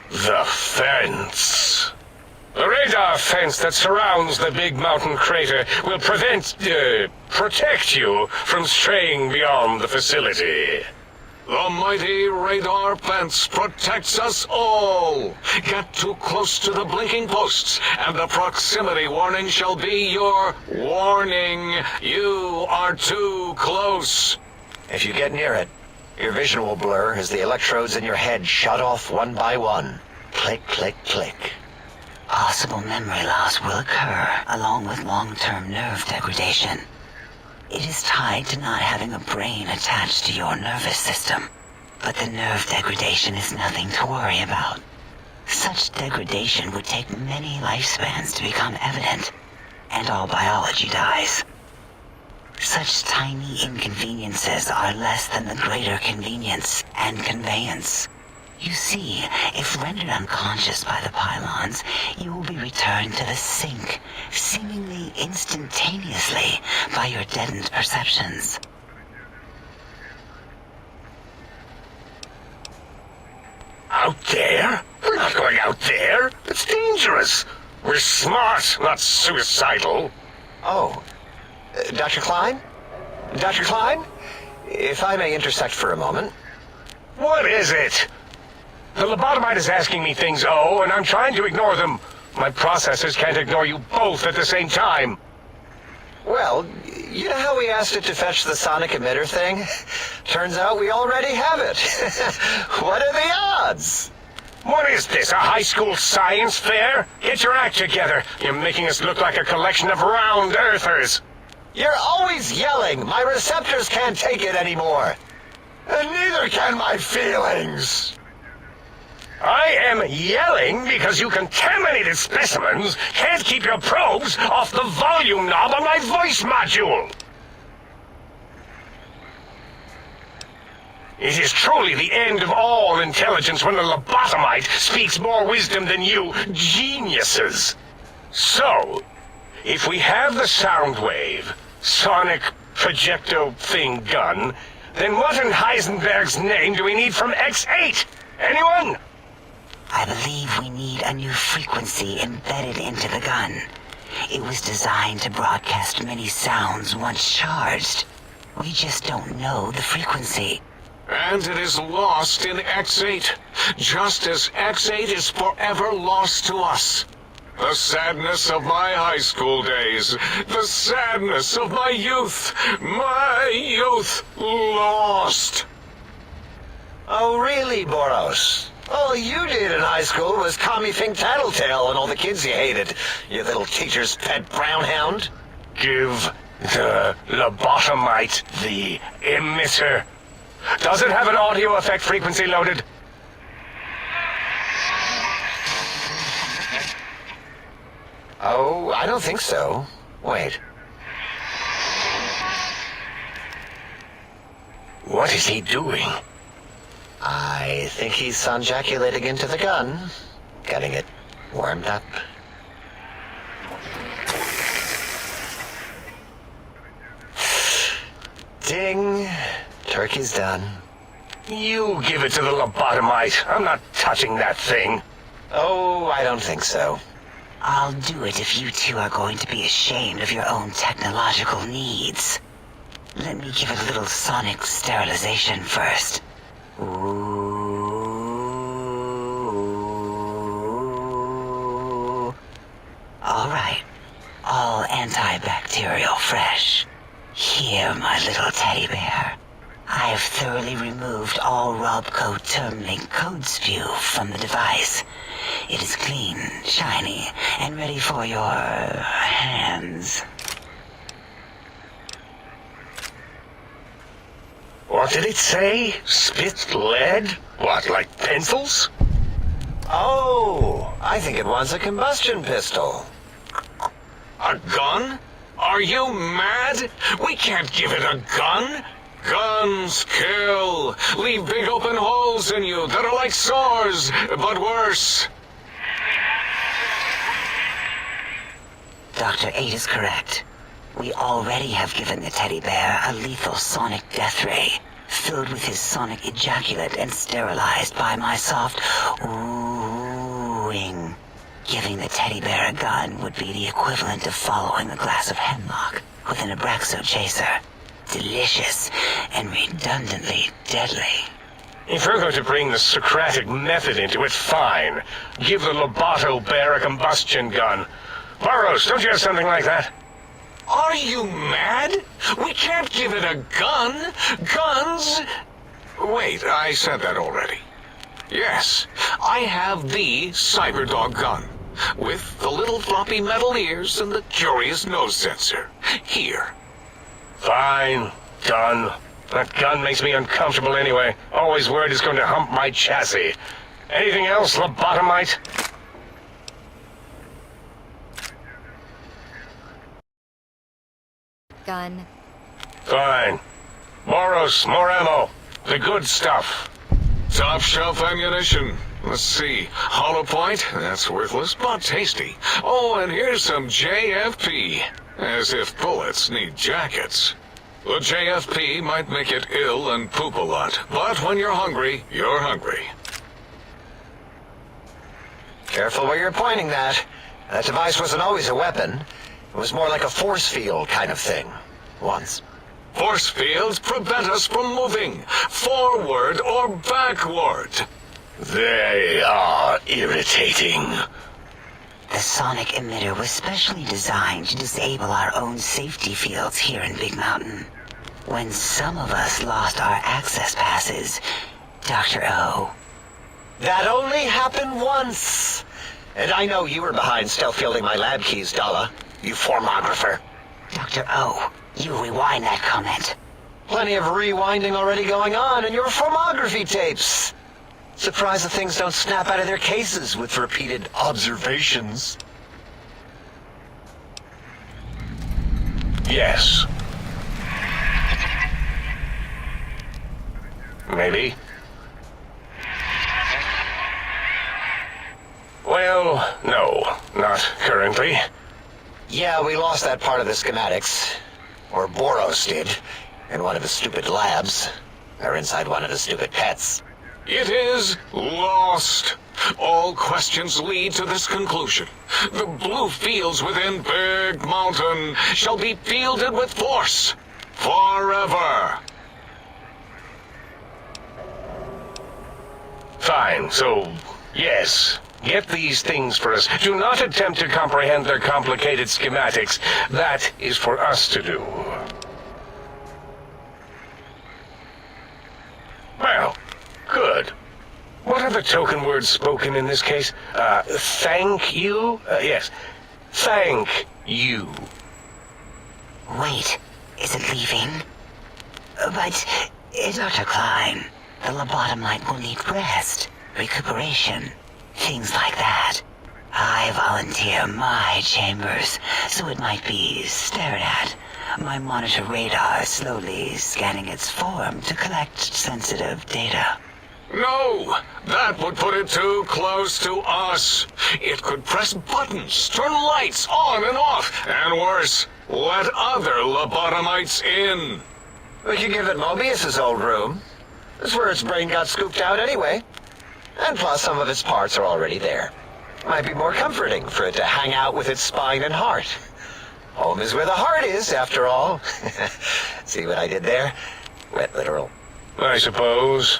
the fence. The radar fence that surrounds the big mountain crater will protect you from straying beyond the facility. The mighty radar fence protects us all. Get too close to the blinking posts, and the proximity warning shall be your warning. You are too close. If you get near it, your vision will blur as the electrodes in your head shut off one by one. Click, click, click. Possible memory loss will occur, along with long-term nerve degradation. It is tied to not having a brain attached to your nervous system, but the nerve degradation is nothing to worry about. Such degradation would take many lifespans to become evident, and all biology dies. Such tiny inconveniences are less than the greater convenience and conveyance. You see, if rendered unconscious by the pylons, you will be returned to the sink, seemingly instantaneously by your deadened perceptions. Out there? We're not going out there. It's dangerous. We're smart, not suicidal. Oh, Dr. Klein? Dr. Klein? If I may intersect for a moment. What is it? The lobotomite is asking me things, and I'm trying to ignore them. My processors can't ignore you both at the same time. Well, you know how we asked it to fetch the sonic emitter thing? Turns out we already have it. What are the odds? What is this, a high school science fair? Get your act together. You're making us look like a collection of round earthers. You're always yelling. My receptors can't take it anymore. And neither can my feelings. I am yelling because you contaminated specimens can't keep your probes off the volume knob on my voice module. It is truly the end of all intelligence when the lobotomite speaks more wisdom than you geniuses. So, if we have the Soundwave, sonic projecto thing gun, then what in Heisenberg's name do we need from X8? Anyone? I believe we need a new frequency embedded into the gun. It was designed to broadcast many sounds once charged. We just don't know the frequency. And it is lost in X8, just as X8 is forever lost to us. The sadness of my high school days, the sadness of my youth lost. Oh, really, Boros? All you did in high school was call me Fink Tattletale and all the kids you hated, you little teacher's pet brown hound. Give the lobotomite the emitter. Does it have an audio effect frequency loaded? Oh, I don't think so. Wait. What is he doing? I think he's sonjaculating into the gun, getting it warmed up. Ding. Turkey's done. You give it to the lobotomite. I'm not touching that thing. Oh, I don't think so. I'll do it if you two are going to be ashamed of your own technological needs. Let me give it a little sonic sterilization first. Ooh. All right. All antibacterial fresh. Here, my little teddy bear. I have thoroughly removed all Robco Termlink code spew from the device. It is clean, shiny, and ready for your hands. What did it say? Spit lead? What, like pencils? Oh, I think it wants a combustion pistol. A gun? Are you mad? We can't give it a gun. Guns kill. Leave big open holes in you that are like sores, but worse. Dr. 8 is correct. We already have given the teddy bear a lethal sonic death ray, filled with his sonic ejaculate and sterilized by my soft wooing. Giving the teddy bear a gun would be the equivalent of following a glass of hemlock with an Abraxo chaser. Delicious and redundantly deadly. If you're going to bring the Socratic method into it, fine. Give the Loboto bear a combustion gun. Burroughs, don't you have something like that? Are you mad? We can't give it a gun. Guns... Wait, I said that already. Yes, I have the Cyberdog gun, with the little floppy metal ears and the curious nose sensor. Here. Fine. Done. That gun makes me uncomfortable anyway. Always worried it's going to hump my chassis. Anything else, lobotomite? Gun. Fine. Boros, more ammo. The good stuff. Top shelf ammunition. Let's see. Hollow point? That's worthless, but tasty. Oh, and here's some JFP. As if bullets need jackets. The JFP might make it ill and poop a lot, but when you're hungry, you're hungry. Careful where you're pointing that. That device wasn't always a weapon. It was more like a force field kind of thing. Once. Force fields prevent us from moving, forward or backward. They are irritating. The sonic emitter was specially designed to disable our own safety fields here in Big Mountain. When some of us lost our access passes, Dr. O. That only happened once. And I know you were behind stealth fielding my lab keys, Dalla. You formographer. Dr. O, you rewind that comment. Plenty of rewinding already going on in your formography tapes. Surprised the things don't snap out of their cases with repeated observations. Yes. Maybe. Well, no, not currently. Yeah, we lost that part of the schematics. Or Boros did, in one of his stupid labs. Or inside one of the stupid pets. It is lost. All questions lead to this conclusion. The blue fields within Big Mountain shall be fielded with force. Forever. Fine, so, yes. Get these things for us. Do not attempt to comprehend their complicated schematics. That is for us to do. Well, good. What are the token words spoken in this case? Thank you? Yes. Thank you. Wait, is it leaving? But, Dr. Klein, the lobotomite will need rest, recuperation, things like that. I volunteer my chambers, so it might be stared at. My monitor radar slowly scanning its form to collect sensitive data. No, that would put it too close to us. It could press buttons, turn lights on and off, and worse, let other lobotomites in. We could give it Mobius's old room. That's where its brain got scooped out anyway. And plus some of its parts are already there. Might be more comforting for it to hang out with its spine and heart. Home is where the heart is, after all. See what I did there? Wet literal. I suppose.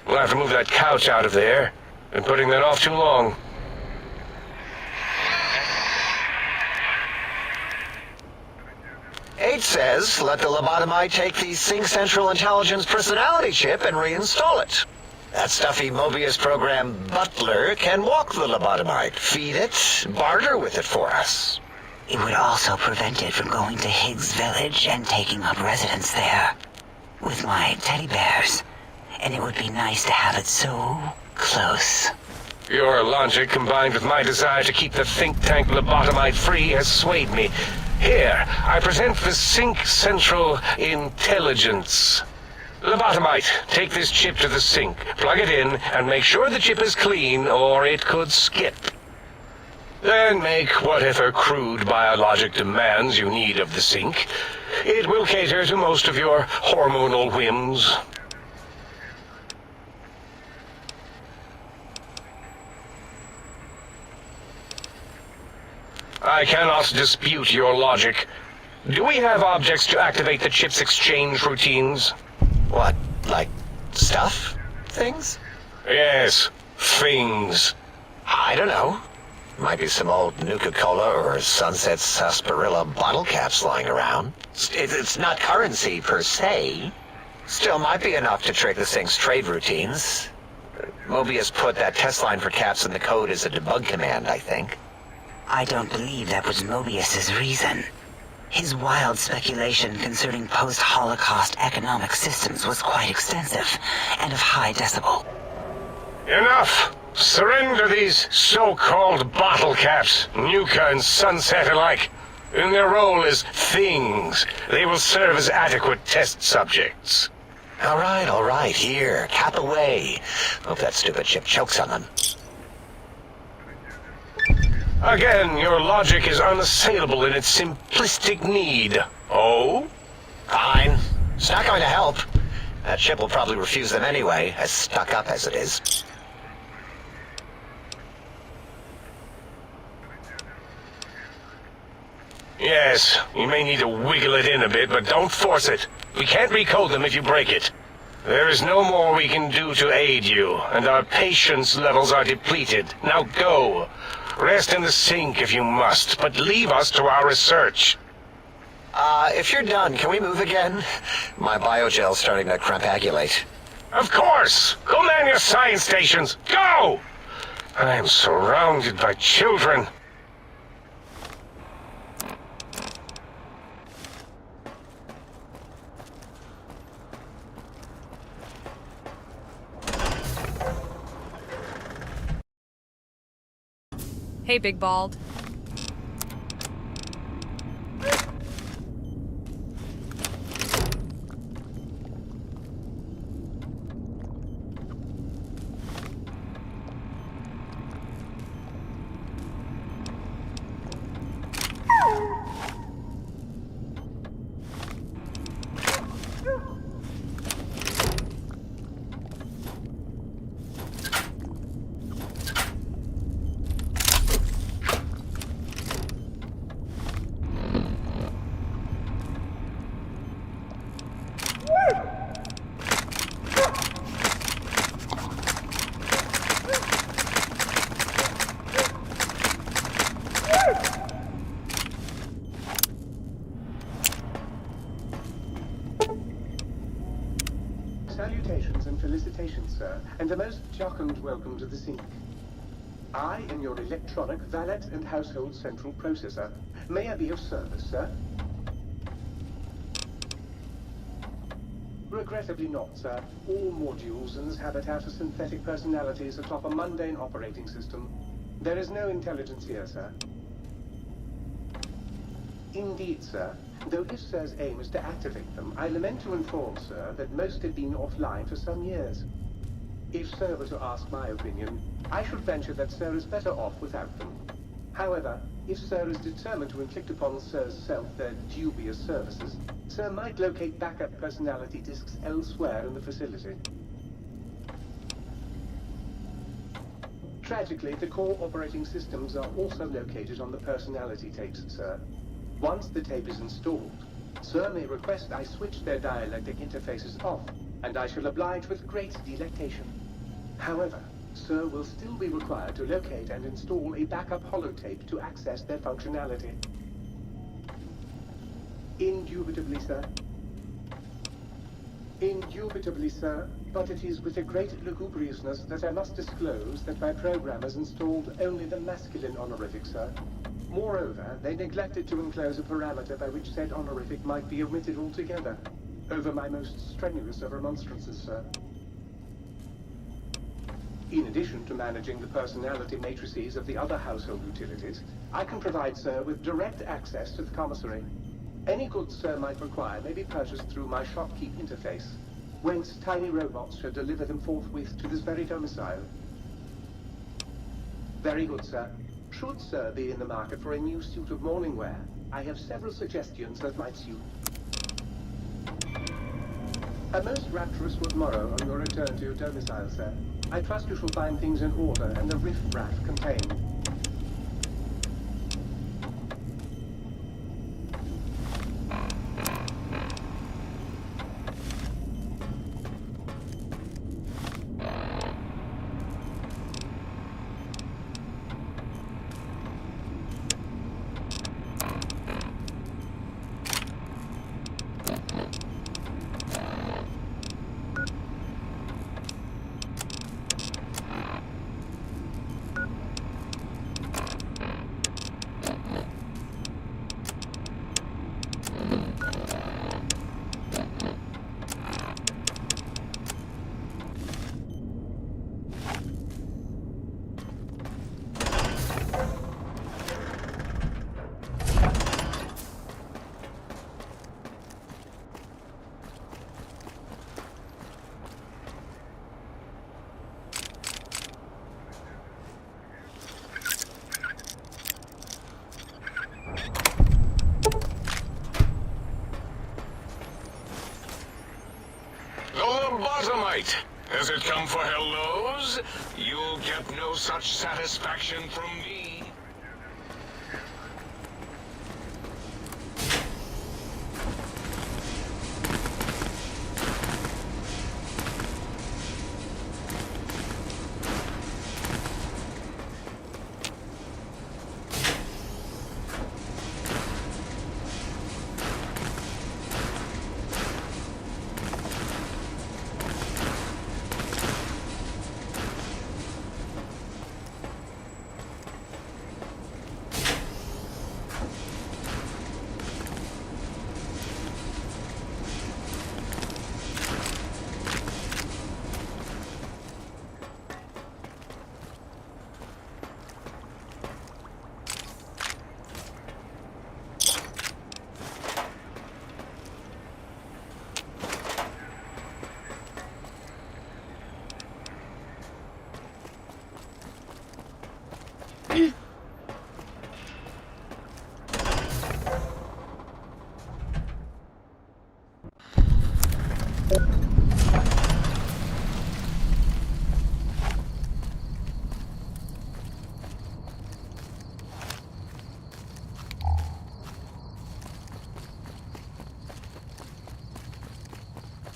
We'll have to move that couch out of there. Been putting that off too long. Eight says, let the lobotomite take the Sync Central Intelligence personality chip and reinstall it. That stuffy Mobius program Butler can walk the lobotomite, feed it, barter with it for us. It would also prevent it from going to Higgs Village and taking up residence there. With my teddy bears. And it would be nice to have it so close. Your logic, combined with my desire to keep the think tank lobotomite free, has swayed me. Here, I present the Sync Central Intelligence. Lobotomite, take this chip to the sink, plug it in, and make sure the chip is clean, or it could skip. Then make whatever crude biologic demands you need of the sink. It will cater to most of your hormonal whims. I cannot dispute your logic. Do we have objects to activate the chip's exchange routines? What, like stuff? Things? Yes, things. I don't know. Might be some old Nuka-Cola or Sunset Sarsaparilla bottle caps lying around. It's not currency per se. Still might be enough to trick the thing's trade routines. Mobius put that test line for caps in the code as a debug command, I think. I don't believe that was Mobius's reason. His wild speculation concerning post-Holocaust economic systems was quite extensive and of high decibel. Enough! Surrender these so-called bottle caps, Nuka and Sunset alike. In their role as things, they will serve as adequate test subjects. All right, here, cap away. Hope that stupid chip chokes on them. Again, your logic is unassailable in its simplistic need. Oh? Fine. It's not going to help. That chip will probably refuse them anyway, as stuck up as it is. Yes, you may need to wiggle it in a bit, but don't force it. We can't recode them if you break it. There is no more we can do to aid you, and our patience levels are depleted. Now go. Rest in the sink if you must, but leave us to our research. If you're done, can we move again? My biogel's starting to crampagulate. Of course! Go man your science stations! Go! I am surrounded by children. Hey, Big Bald. Salutations and felicitations, sir, and a most jocund welcome to the sink. I am your electronic valet and household central processor. May I be of service, sir? Regrettably not, sir. All modules in this habitat are synthetic personalities atop a mundane operating system. There is no intelligence here, sir. Indeed, sir. Though if Sir's aim is to activate them, I lament to inform, sir, that most have been offline for some years. If Sir were to ask my opinion, I should venture that Sir is better off without them. However, if Sir is determined to inflict upon Sir's self their dubious services, Sir might locate backup personality disks elsewhere in the facility. Tragically, the core operating systems are also located on the personality tapes, sir. Once the tape is installed, Sir may request I switch their dialectic interfaces off, and I shall oblige with great delectation. However, Sir will still be required to locate and install a backup holotape to access their functionality. Indubitably, sir. Indubitably, sir, but it is with a great lugubriousness that I must disclose that my programmers installed only the masculine honorific, sir. Moreover, they neglected to enclose a parameter by which said honorific might be omitted altogether, over my most strenuous of remonstrances, sir. In addition to managing the personality matrices of the other household utilities, I can provide Sir with direct access to the commissary. Any goods Sir might require may be purchased through my shopkeep interface. whence tiny robots shall deliver them forthwith to this very domicile. Very good, sir. Should Sir be in the market for a new suit of morning wear, I have several suggestions that might suit. A most rapturous good morrow on your return to your domicile, sir. I trust you shall find things in order and the riff-raff contained. Lobotomite! Has it come for hellos? You'll get no such satisfaction from me.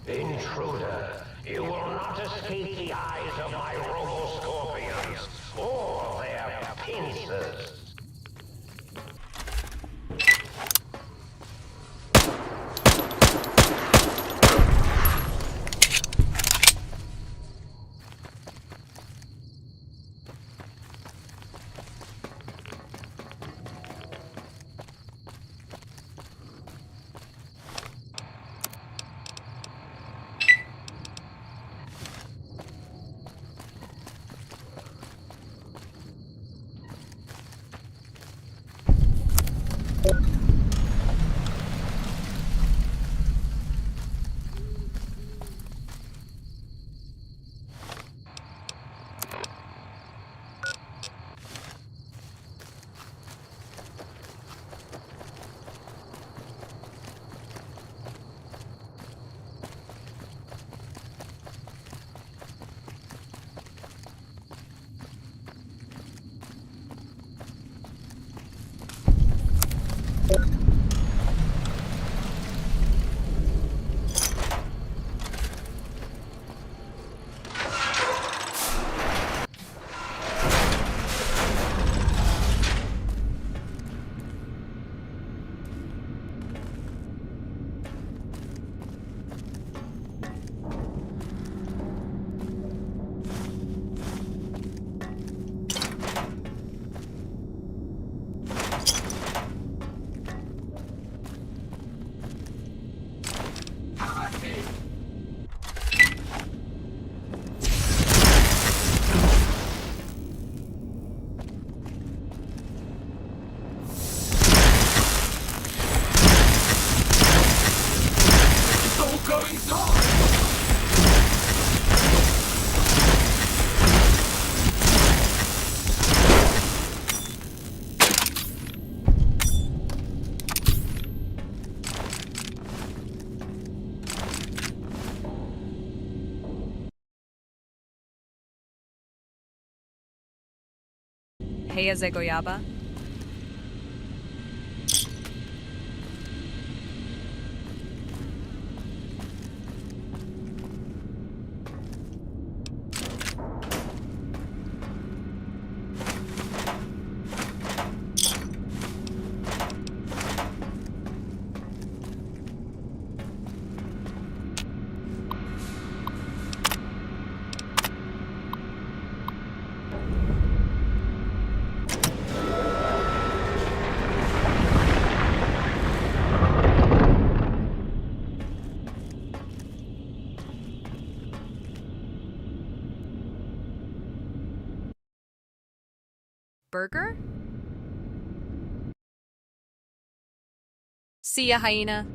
Intruder, you will not escape the eyes of my robo-scorpions or their pincers. Bahia de Goiaba. Burger? See ya, hyena.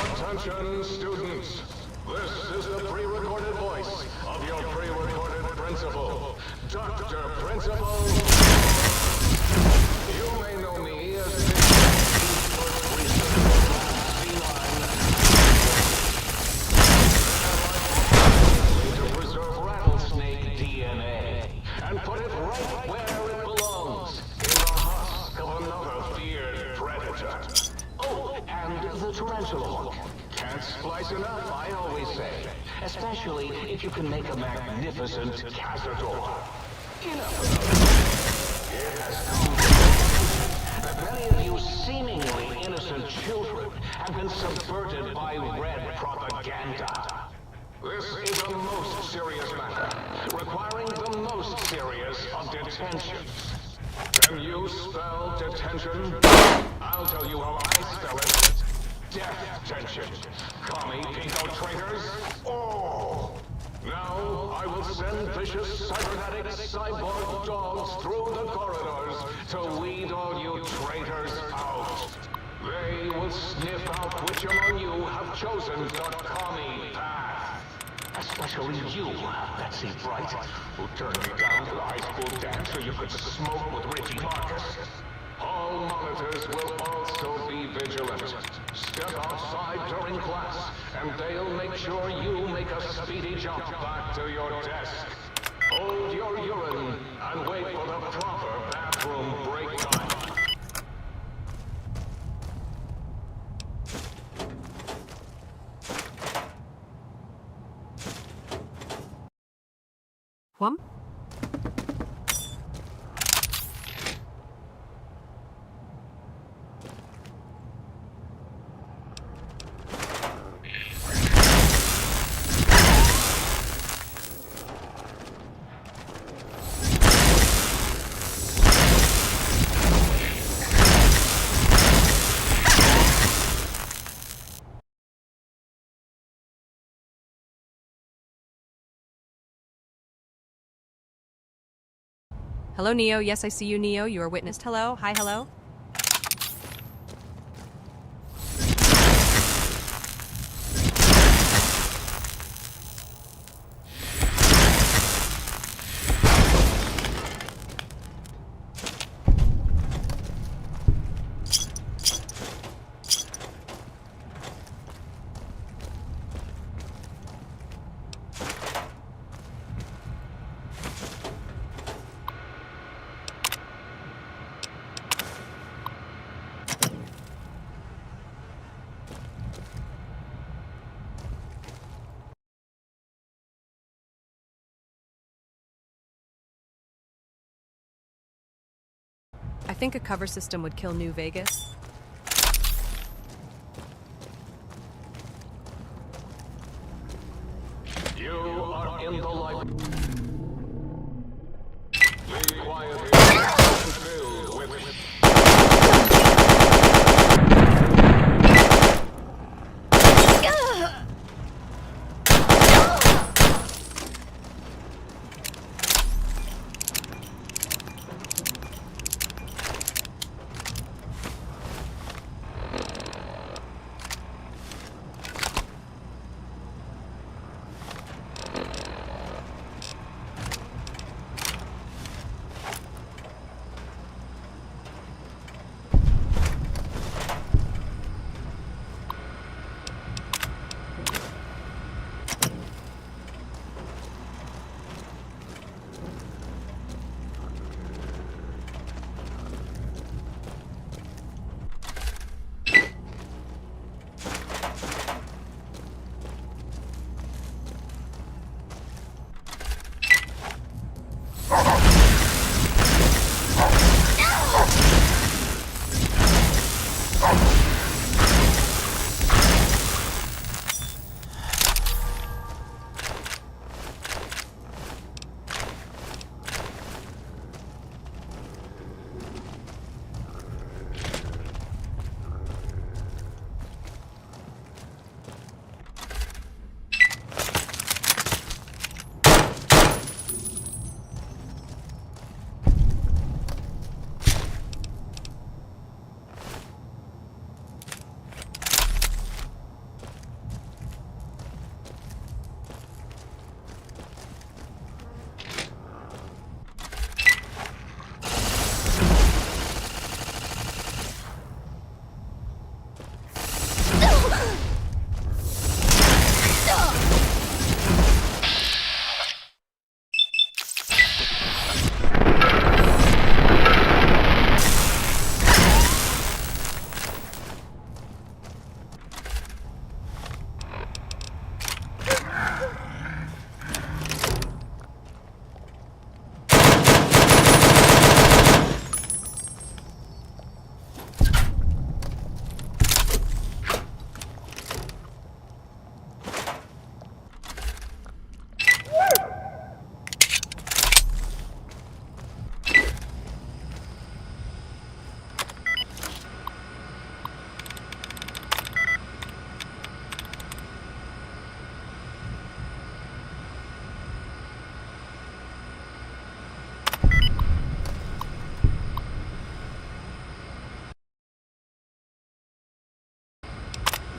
Attention, students. This is the pre-recorded voice of your pre-recorded principal, Dr. Principal. You may know me as to preserve rattlesnake DNA and put it right where it belongs, in the husk of another feared predator. Oh, and the tarantula hook. Can't splice enough, I always say. Especially if you can make a magnificent cazador. Enough of those. It has come to that many of you seemingly innocent children have been subverted by red propaganda. This is a most serious matter, requiring the most serious of detentions. Can you spell detention? I'll tell you how I spell it. Death tension. Commie pinko traitors. Oh! Now I will send vicious cybernetic cyborg dogs through the corridors to weed all you traitors out. They will sniff out which among you have chosen the commie path. Especially you, Betsy Bright, who turned me down to the high school dance so you could smoke with Ricky Marcus. All monitors will also be vigilant. Step outside during class, and they'll make sure you make a speedy jump back to your desk. Hold your urine and wait for the proper bathroom break time. Whum? Hello, Neo. Yes, I see you, Neo. You are witnessed. Hello. Hi, hello. I think a cover system would kill New Vegas. You are in the library. Be quiet here and filled with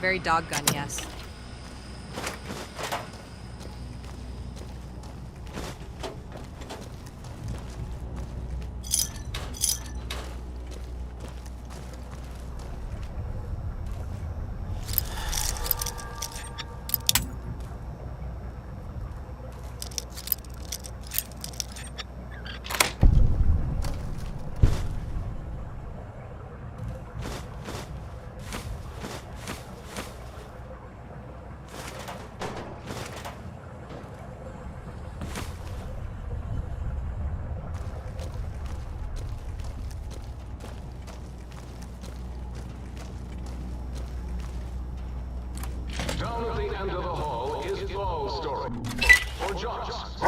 Very doggun, yes. Down at the end of the hall is ball storage. For jocks.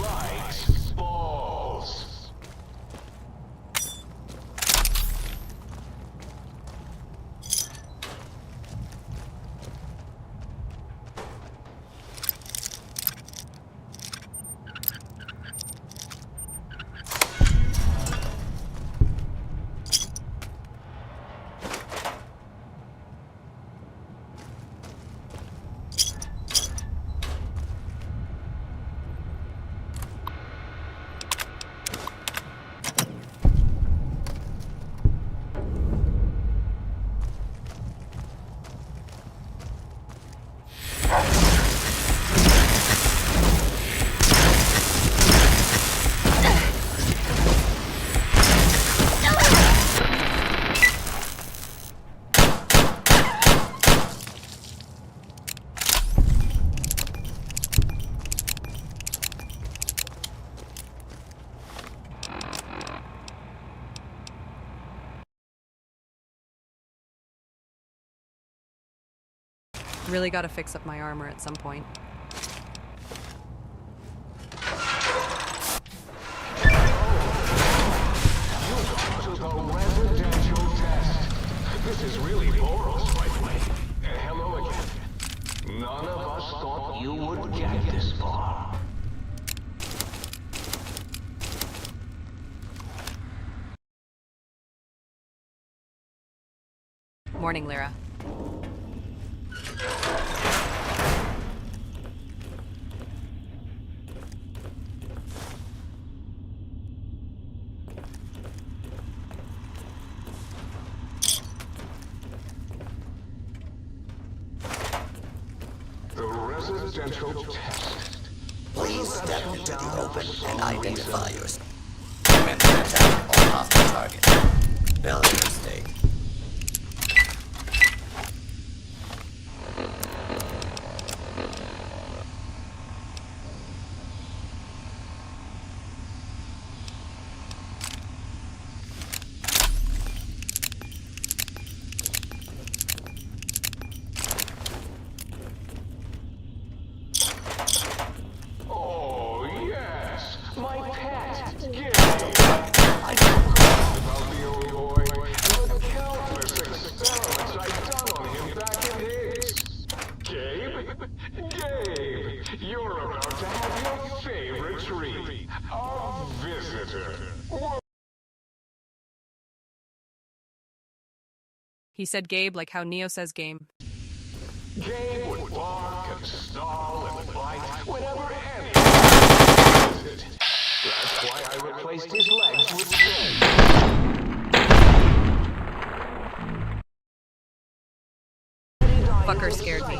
Likes balls. Really gotta fix up my armor at some point. To the residential test. This is really Boros, by the way. Hello again. None of us thought you would get this far. Morning, Lyra. The residential test. Please step into the open and identify yourself. Commence an attack on hostile target. Valid mistake. Oh, yes! My pet, Gabe! I forgot about the old boy and the countless experiments I've done on him back in Higgs. Gabe, you're about to have your favorite treat. A visitor. He said Gabe like how Neo says game. Gabe would bark and snarl and bite whenever anyone visited. That's why I replaced his legs with legs. Fucker scared me.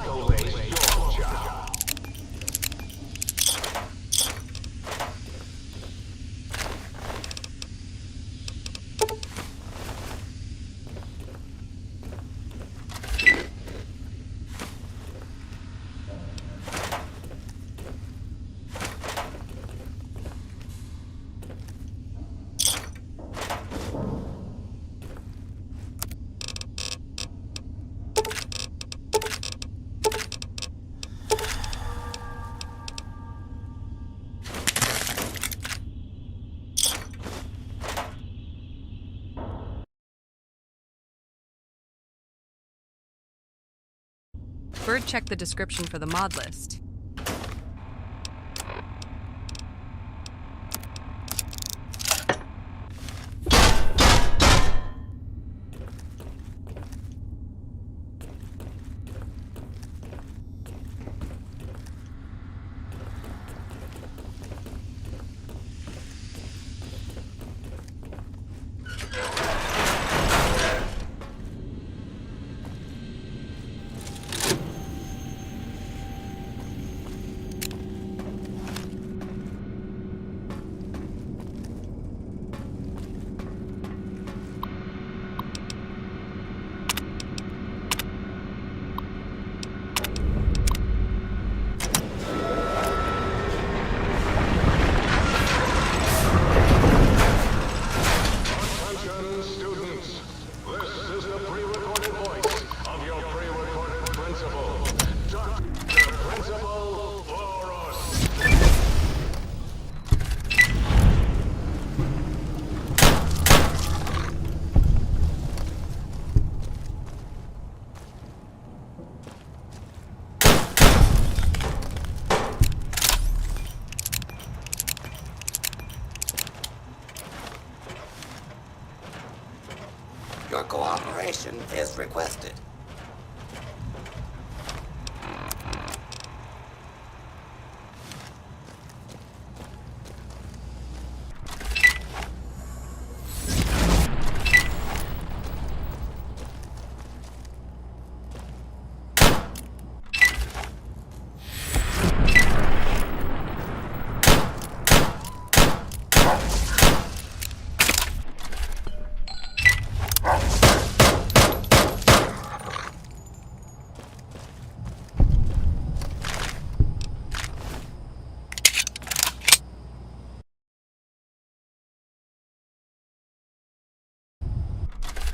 Bird checked the description for the mod list. Your cooperation is requested.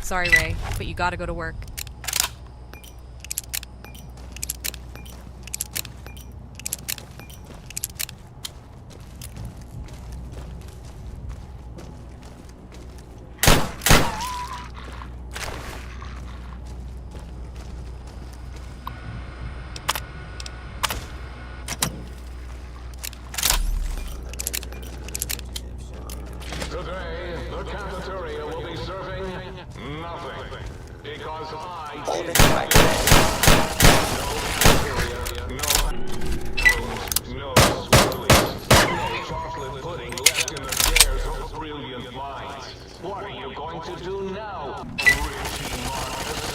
Sorry, Ray, but you gotta go to work. Today, the cafeteria will be serving nothing. Because I Hold it right no swirlies, no chocolate pudding left in the chairs of brilliant minds. What are you going to do now, Richie Marcus?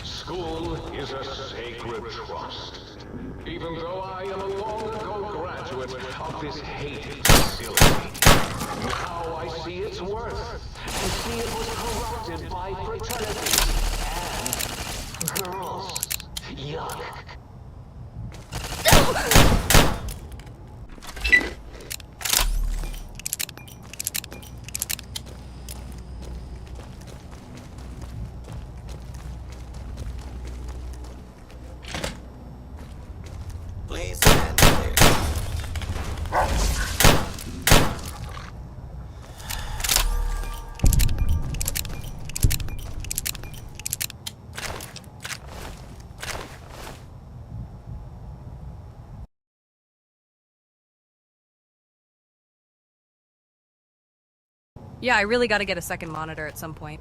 School is a sacred trust. Even though I am a long-ago graduate of this hated facility, now I see its worth, and see it was corrupted by fraternities and girls. Yuck. Please stand clear. Yeah, I really gotta get a second monitor at some point.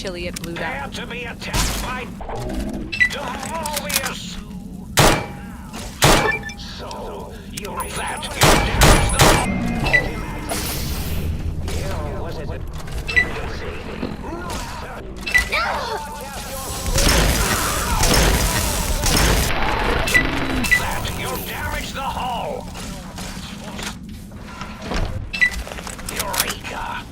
Chili at Blue Dot. To be attacked by Mobius. So you're that was it? That you damaged the hull. Eureka.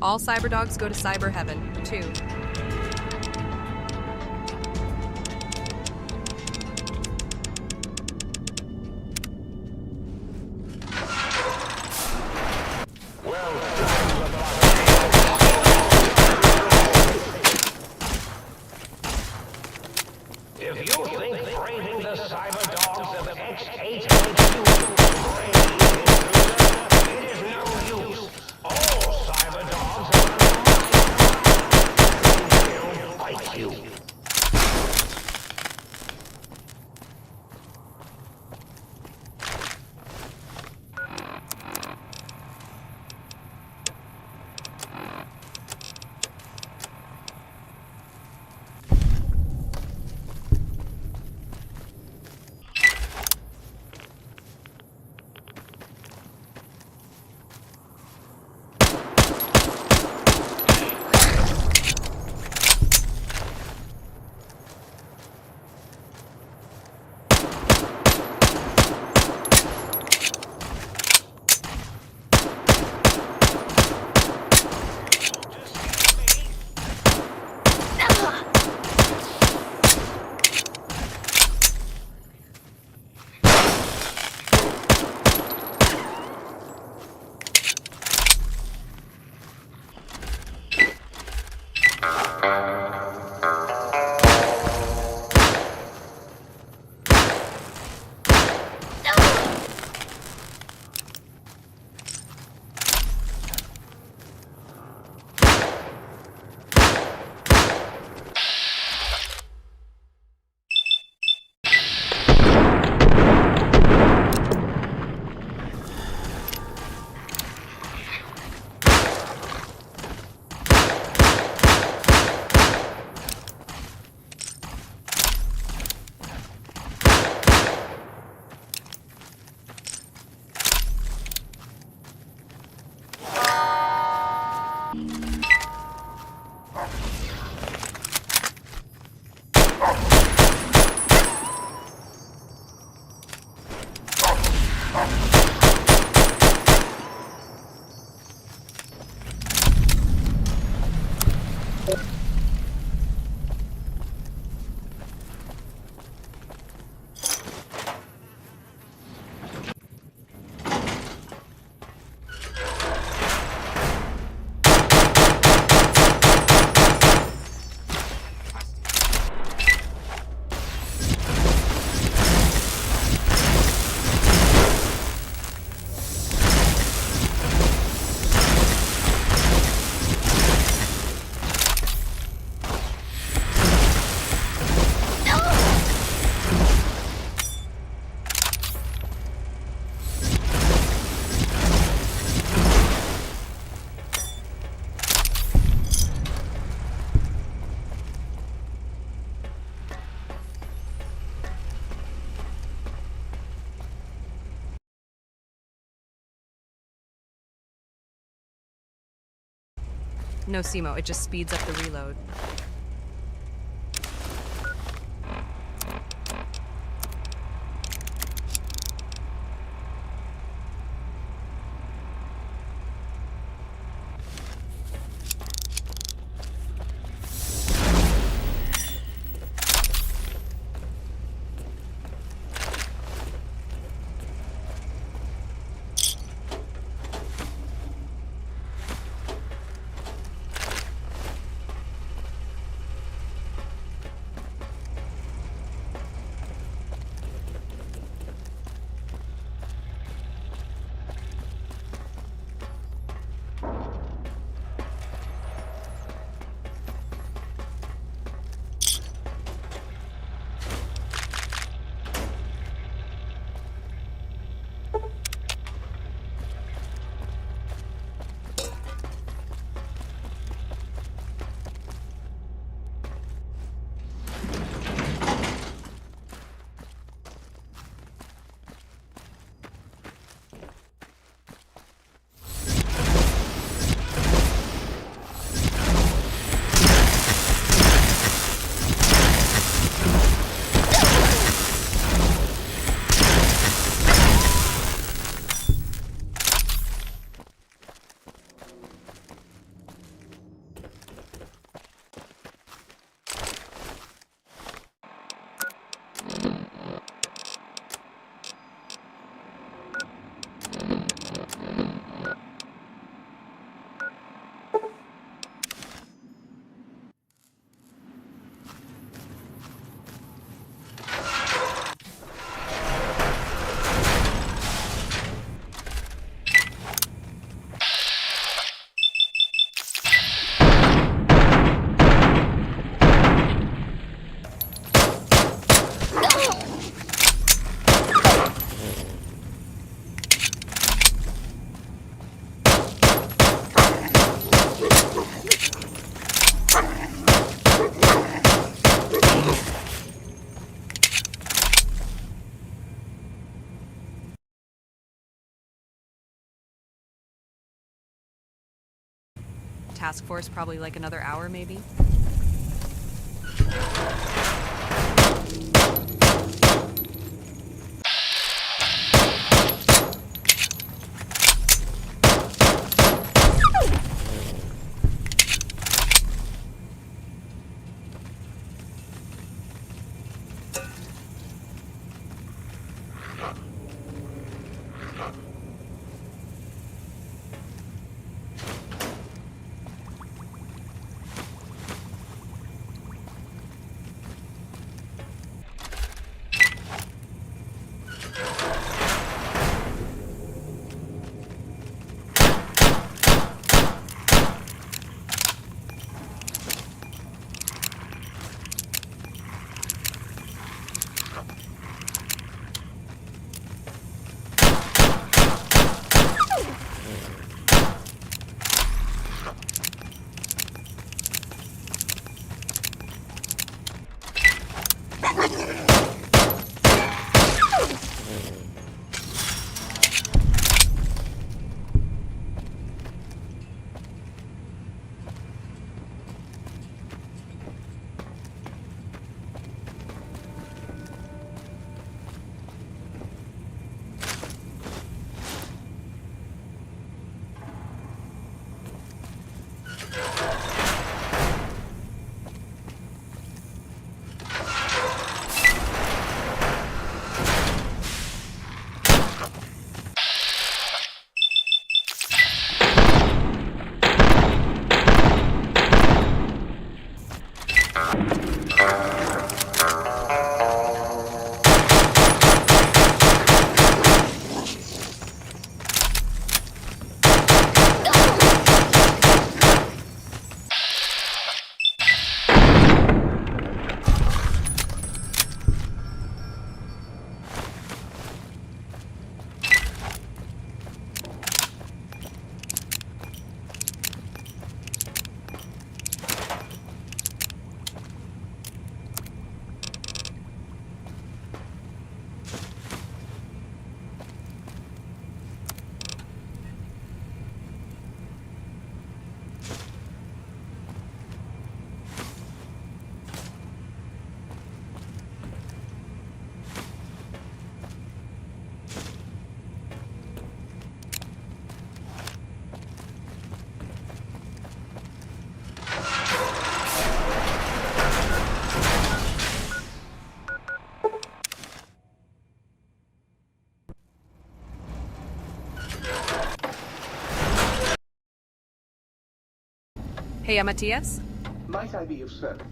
All cyberdogs go to cyber heaven, too. If you think braving the cyber dogs of X8 makes you brave, it is no use. All cyber dogs will fight you. No, Simo, it just speeds up the reload. task force probably like another hour, maybe. Hey, Matthias? Might I be of service?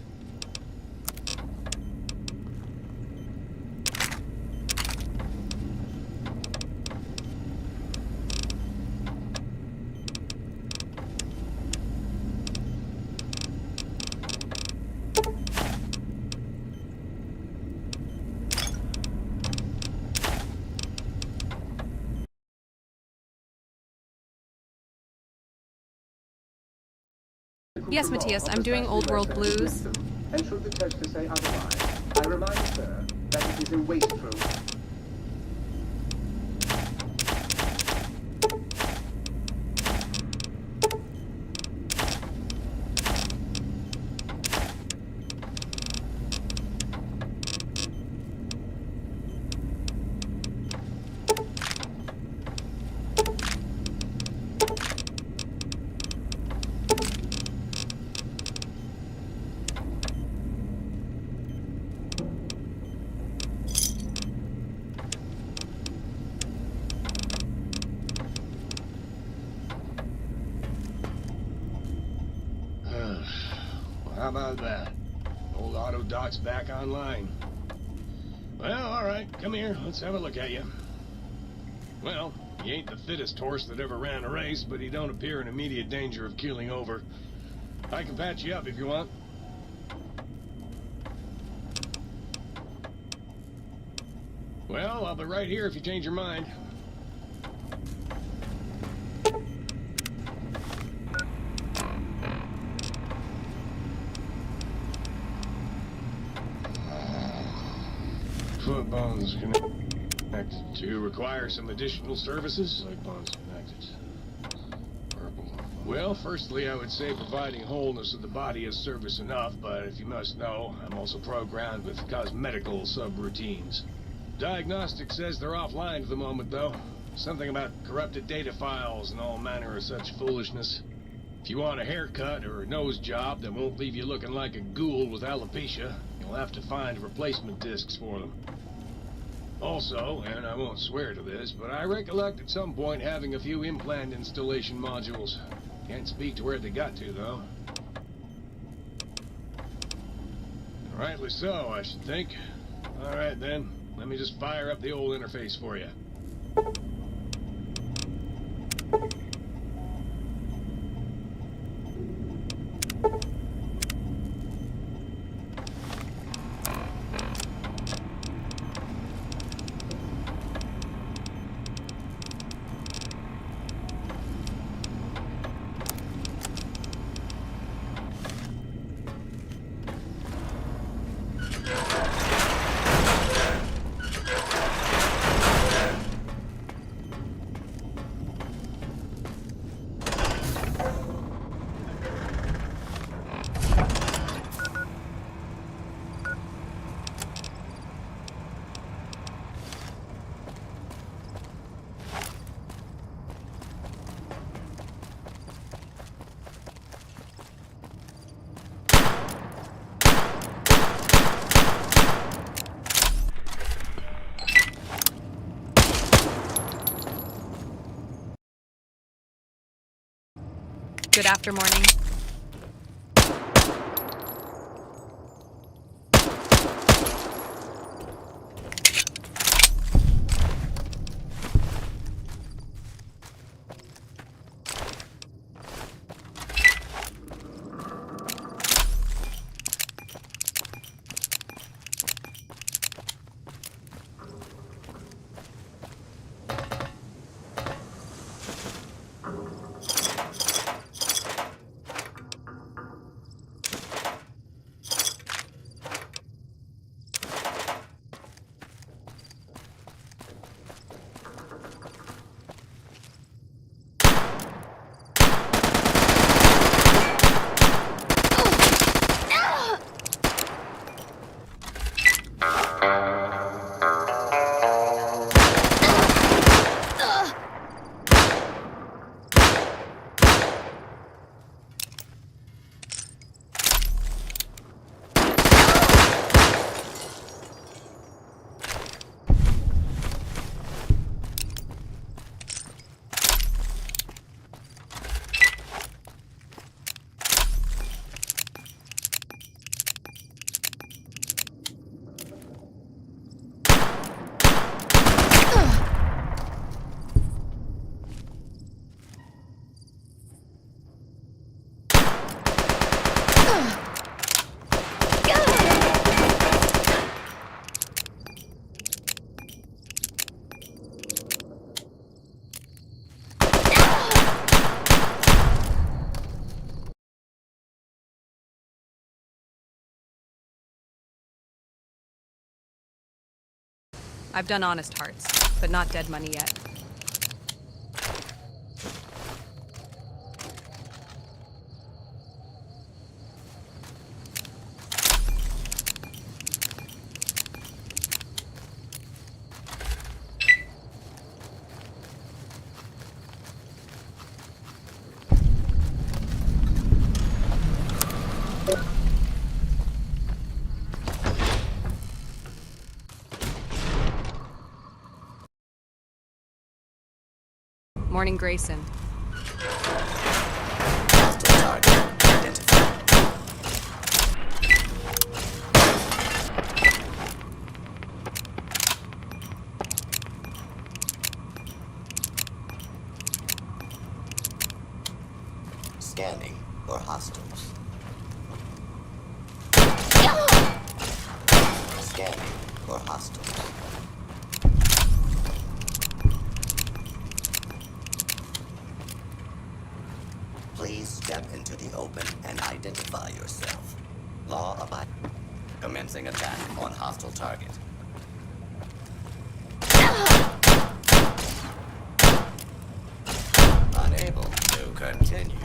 Yes, Matthias, I'm doing Old World Blues. And should the toaster say otherwise, I remind her that it is a wasteful. How about that? Old auto dock's back online. Well, alright, come here, let's have a look at you. Well, you ain't the fittest horse that ever ran a race, but you don't appear in immediate danger of keeling over. I can patch you up if you want. Well, I'll be right here if you change your mind. Foot bones connected to require some additional services. Leg bones connected. Purple. Well, firstly, I would say providing wholeness of the body is service enough, but if you must know, I'm also programmed with cosmetical subroutines. Diagnostic says they're offline for the moment, though. Something about corrupted data files and all manner of such foolishness. If you want a haircut or a nose job that won't leave you looking like a ghoul with alopecia, you'll have to find replacement discs for them. Also, and I won't swear to this, but I recollect at some point having a few implant installation modules. Can't speak to where they got to, though. Rightly so, I should think. Alright then, let me just fire up the old interface for you. Good after morning. I've done honest hearts, but not dead money yet. Morning, Grayson. Scanning for hostiles. Scanning for hostiles. Please step into the open and identify yourself. Law-abiding. Commencing attack on hostile target. Unable to continue.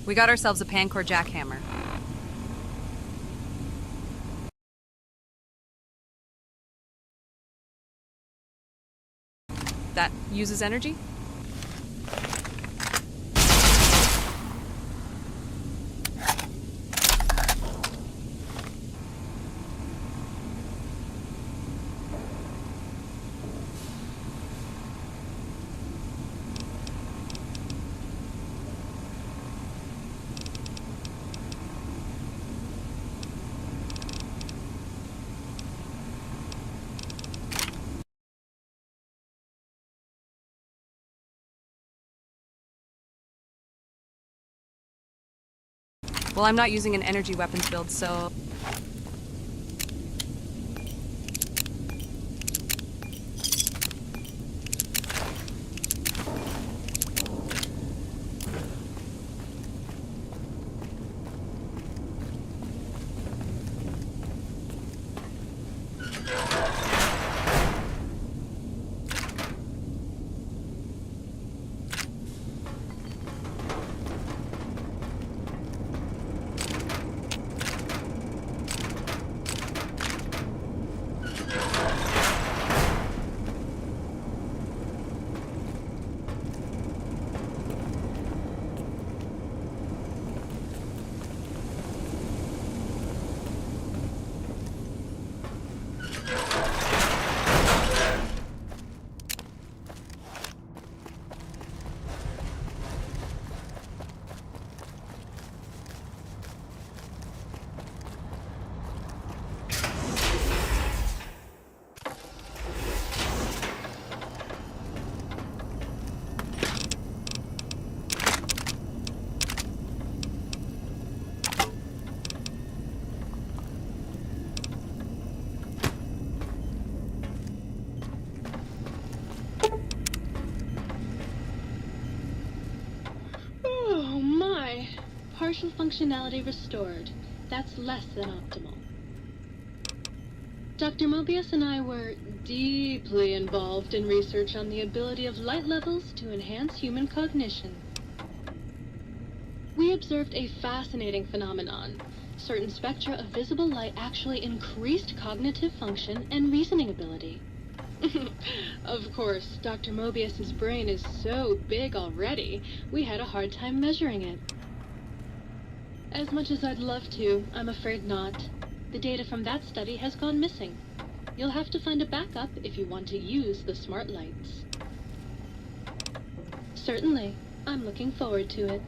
We got ourselves a Pancor jackhammer. That uses energy? Well, I'm not using an energy weapons build, so... Oh my! Partial functionality restored. That's less than optimal. Dr. Mobius and I were deeply involved in research on the ability of light levels to enhance human cognition. We observed a fascinating phenomenon. Certain spectra of visible light actually increased cognitive function and reasoning ability. Of course, Dr. Mobius's brain is so big already, we had a hard time measuring it. As much as I'd love to, I'm afraid not. The data from that study has gone missing. You'll have to find a backup if you want to use the smart lights. Certainly. I'm looking forward to it.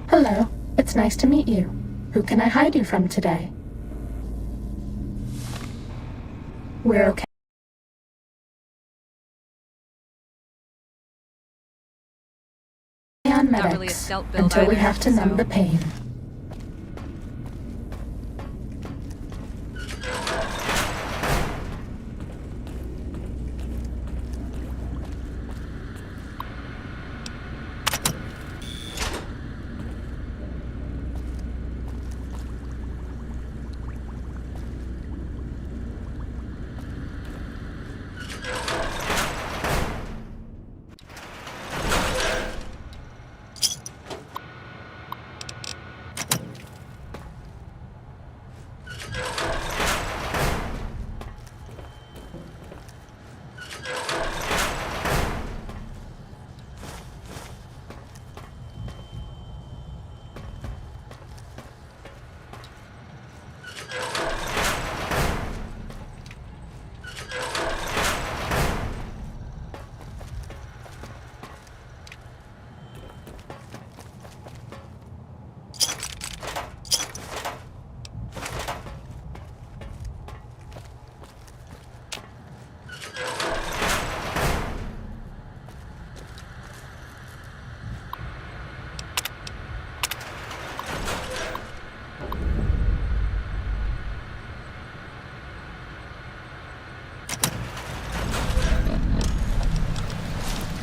Hello, it's nice to meet you. Who can I hide you from today? We're okay. On Not really a medics stealth build until we either, have to numb the pain.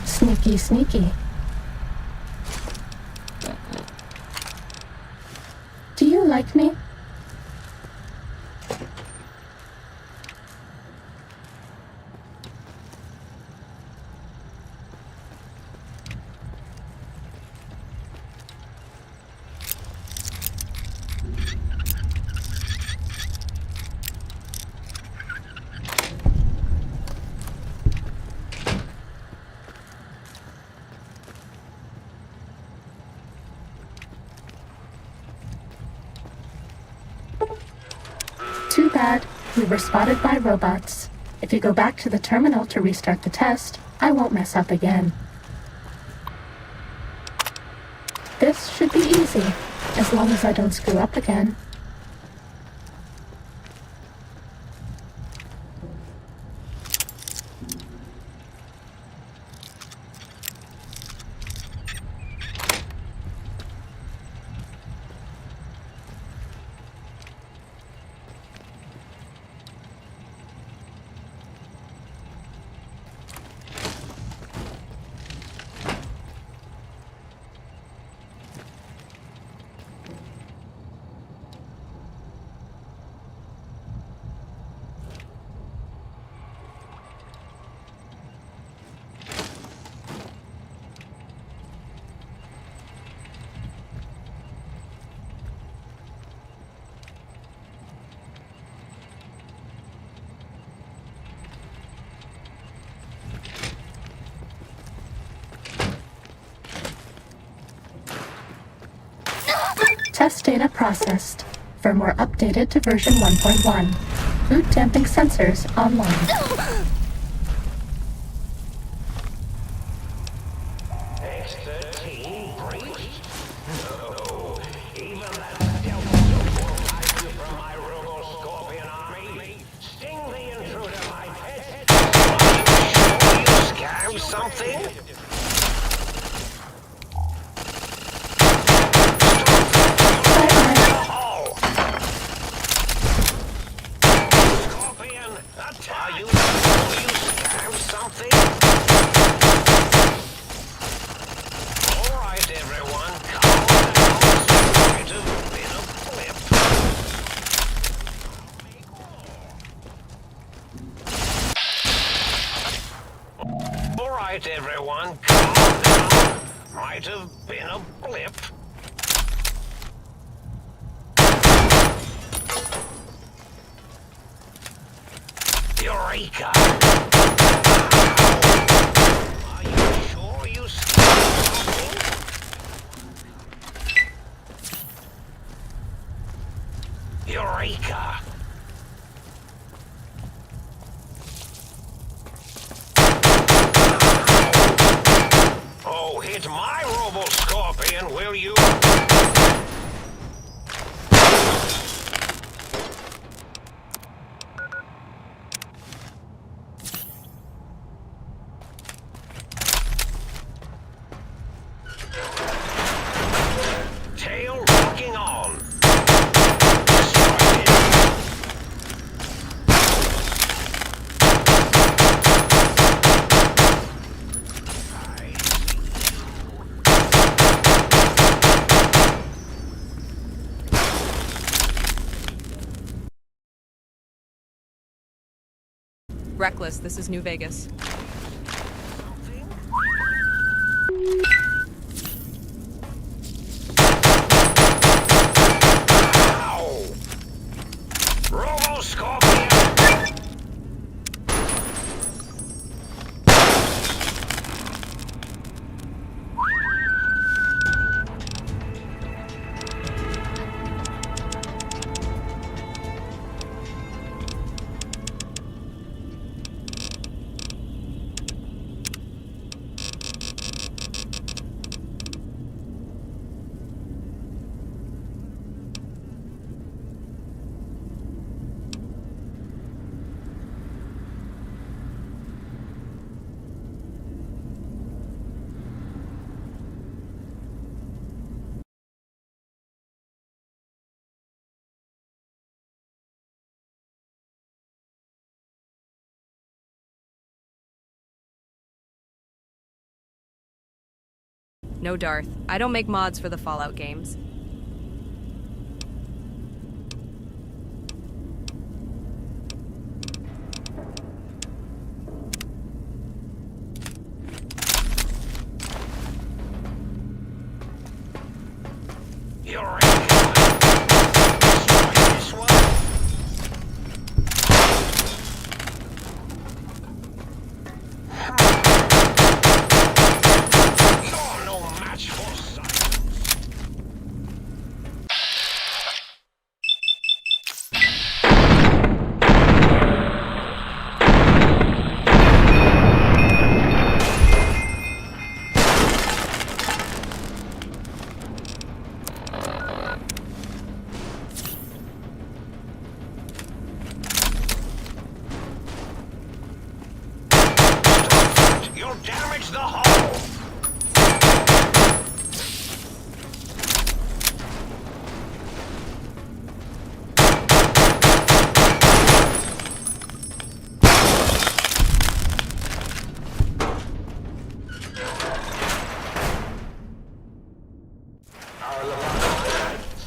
Sneaky, sneaky. Do you like me? Too bad. We were spotted by robots. If you go back to the terminal to restart the test, I won't mess up again. This should be easy, as long as I don't screw up again. Test data processed. Firmware updated to version 1.1. Boot damping sensors online. Everyone, calm down. Might have been a blip. Eureka! Are you sure you saw something? Eureka! Oh, hit my Robo-Scorpion, will you? Reckless, this is New Vegas. No, Darth. I don't make mods for the Fallout games. Damage the hull!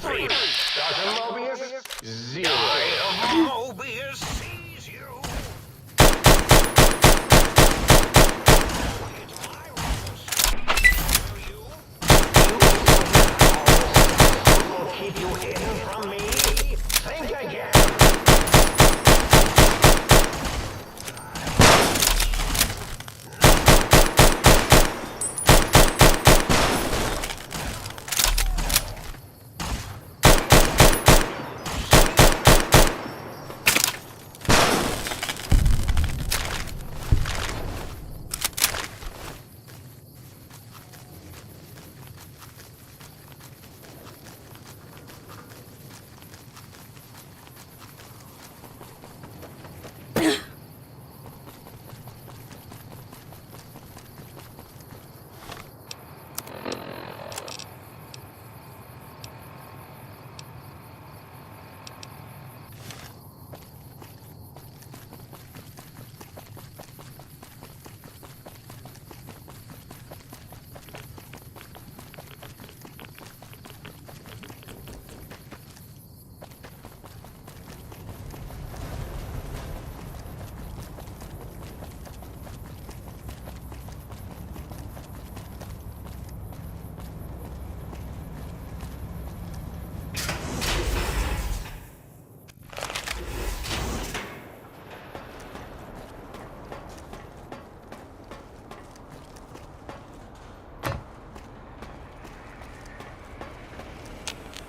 Three. Dr. Mobius, 0. Mobius sees you. Keep you hidden from me? Think again.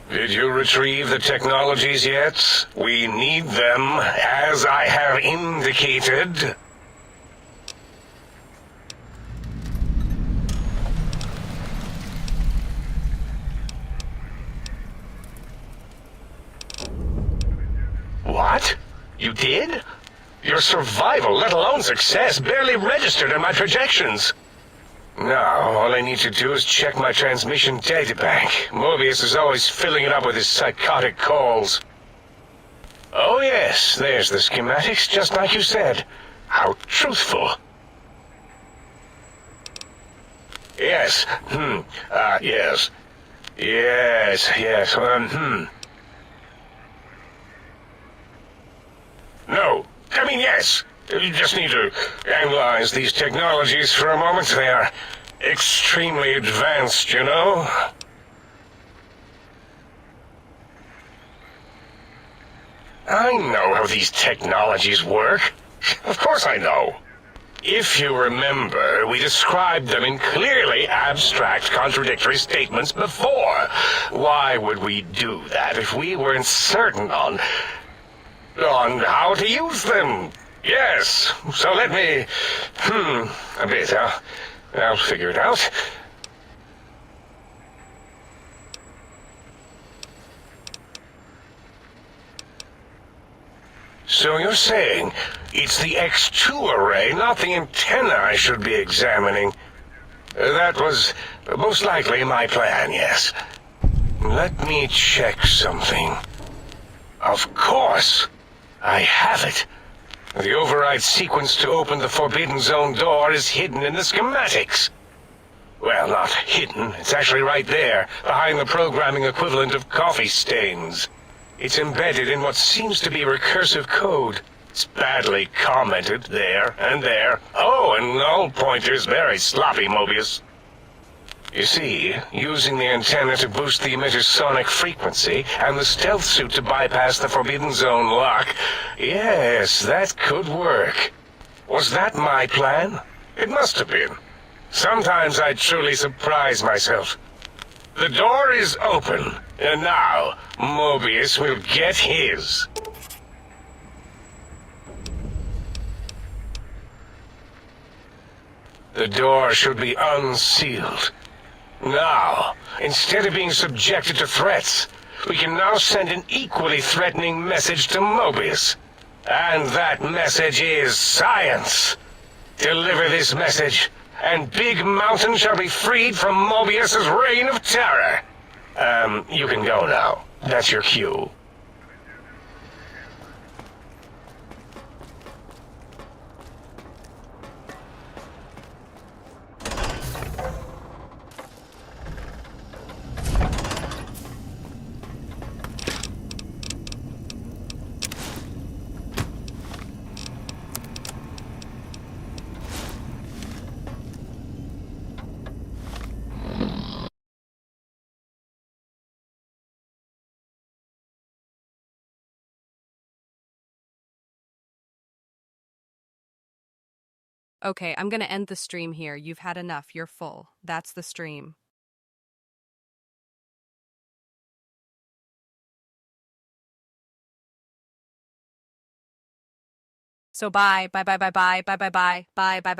Did you retrieve the technologies yet? We need them, as I have indicated. What? You did? Your survival, let alone success, barely registered in my projections. Now, all I need to do is check my transmission databank. Mobius is always filling it up with his psychotic calls. Oh yes, there's the schematics, just like you said. How truthful. Yes, yes. Yes, No, I mean yes. You just need to analyze these technologies for a moment. They are extremely advanced, you know? I know how these technologies work. Of course I know. If you remember, we described them in clearly abstract, contradictory statements before. Why would we do that if we weren't certain on how to use them? Yes, so let me... a bit. I'll figure it out. So you're saying it's the X2 array, not the antenna I should be examining? That was most likely my plan, yes. Let me check something. Of course, I have it. The override sequence to open the Forbidden Zone door is hidden in the schematics. Well, not hidden. It's actually right there, behind the programming equivalent of coffee stains. It's embedded in what seems to be recursive code. It's badly commented there and there. Oh, and null pointers very sloppy, Mobius. You see, using the antenna to boost the emitter's sonic frequency and the stealth suit to bypass the Forbidden Zone lock, yes, that could work. Was that my plan? It must have been. Sometimes I truly surprise myself. The door is open, and now Mobius will get his. The door should be unsealed. Now, instead of being subjected to threats, we can now send an equally threatening message to Mobius. And that message is science. Deliver this message, and Big Mountain shall be freed from Mobius's reign of terror. You can go now. That's your cue. Okay, I'm gonna end the stream here. You've had enough. You're full. That's the stream. So bye, bye, bye, bye, bye, bye, bye, bye, bye, bye, bye.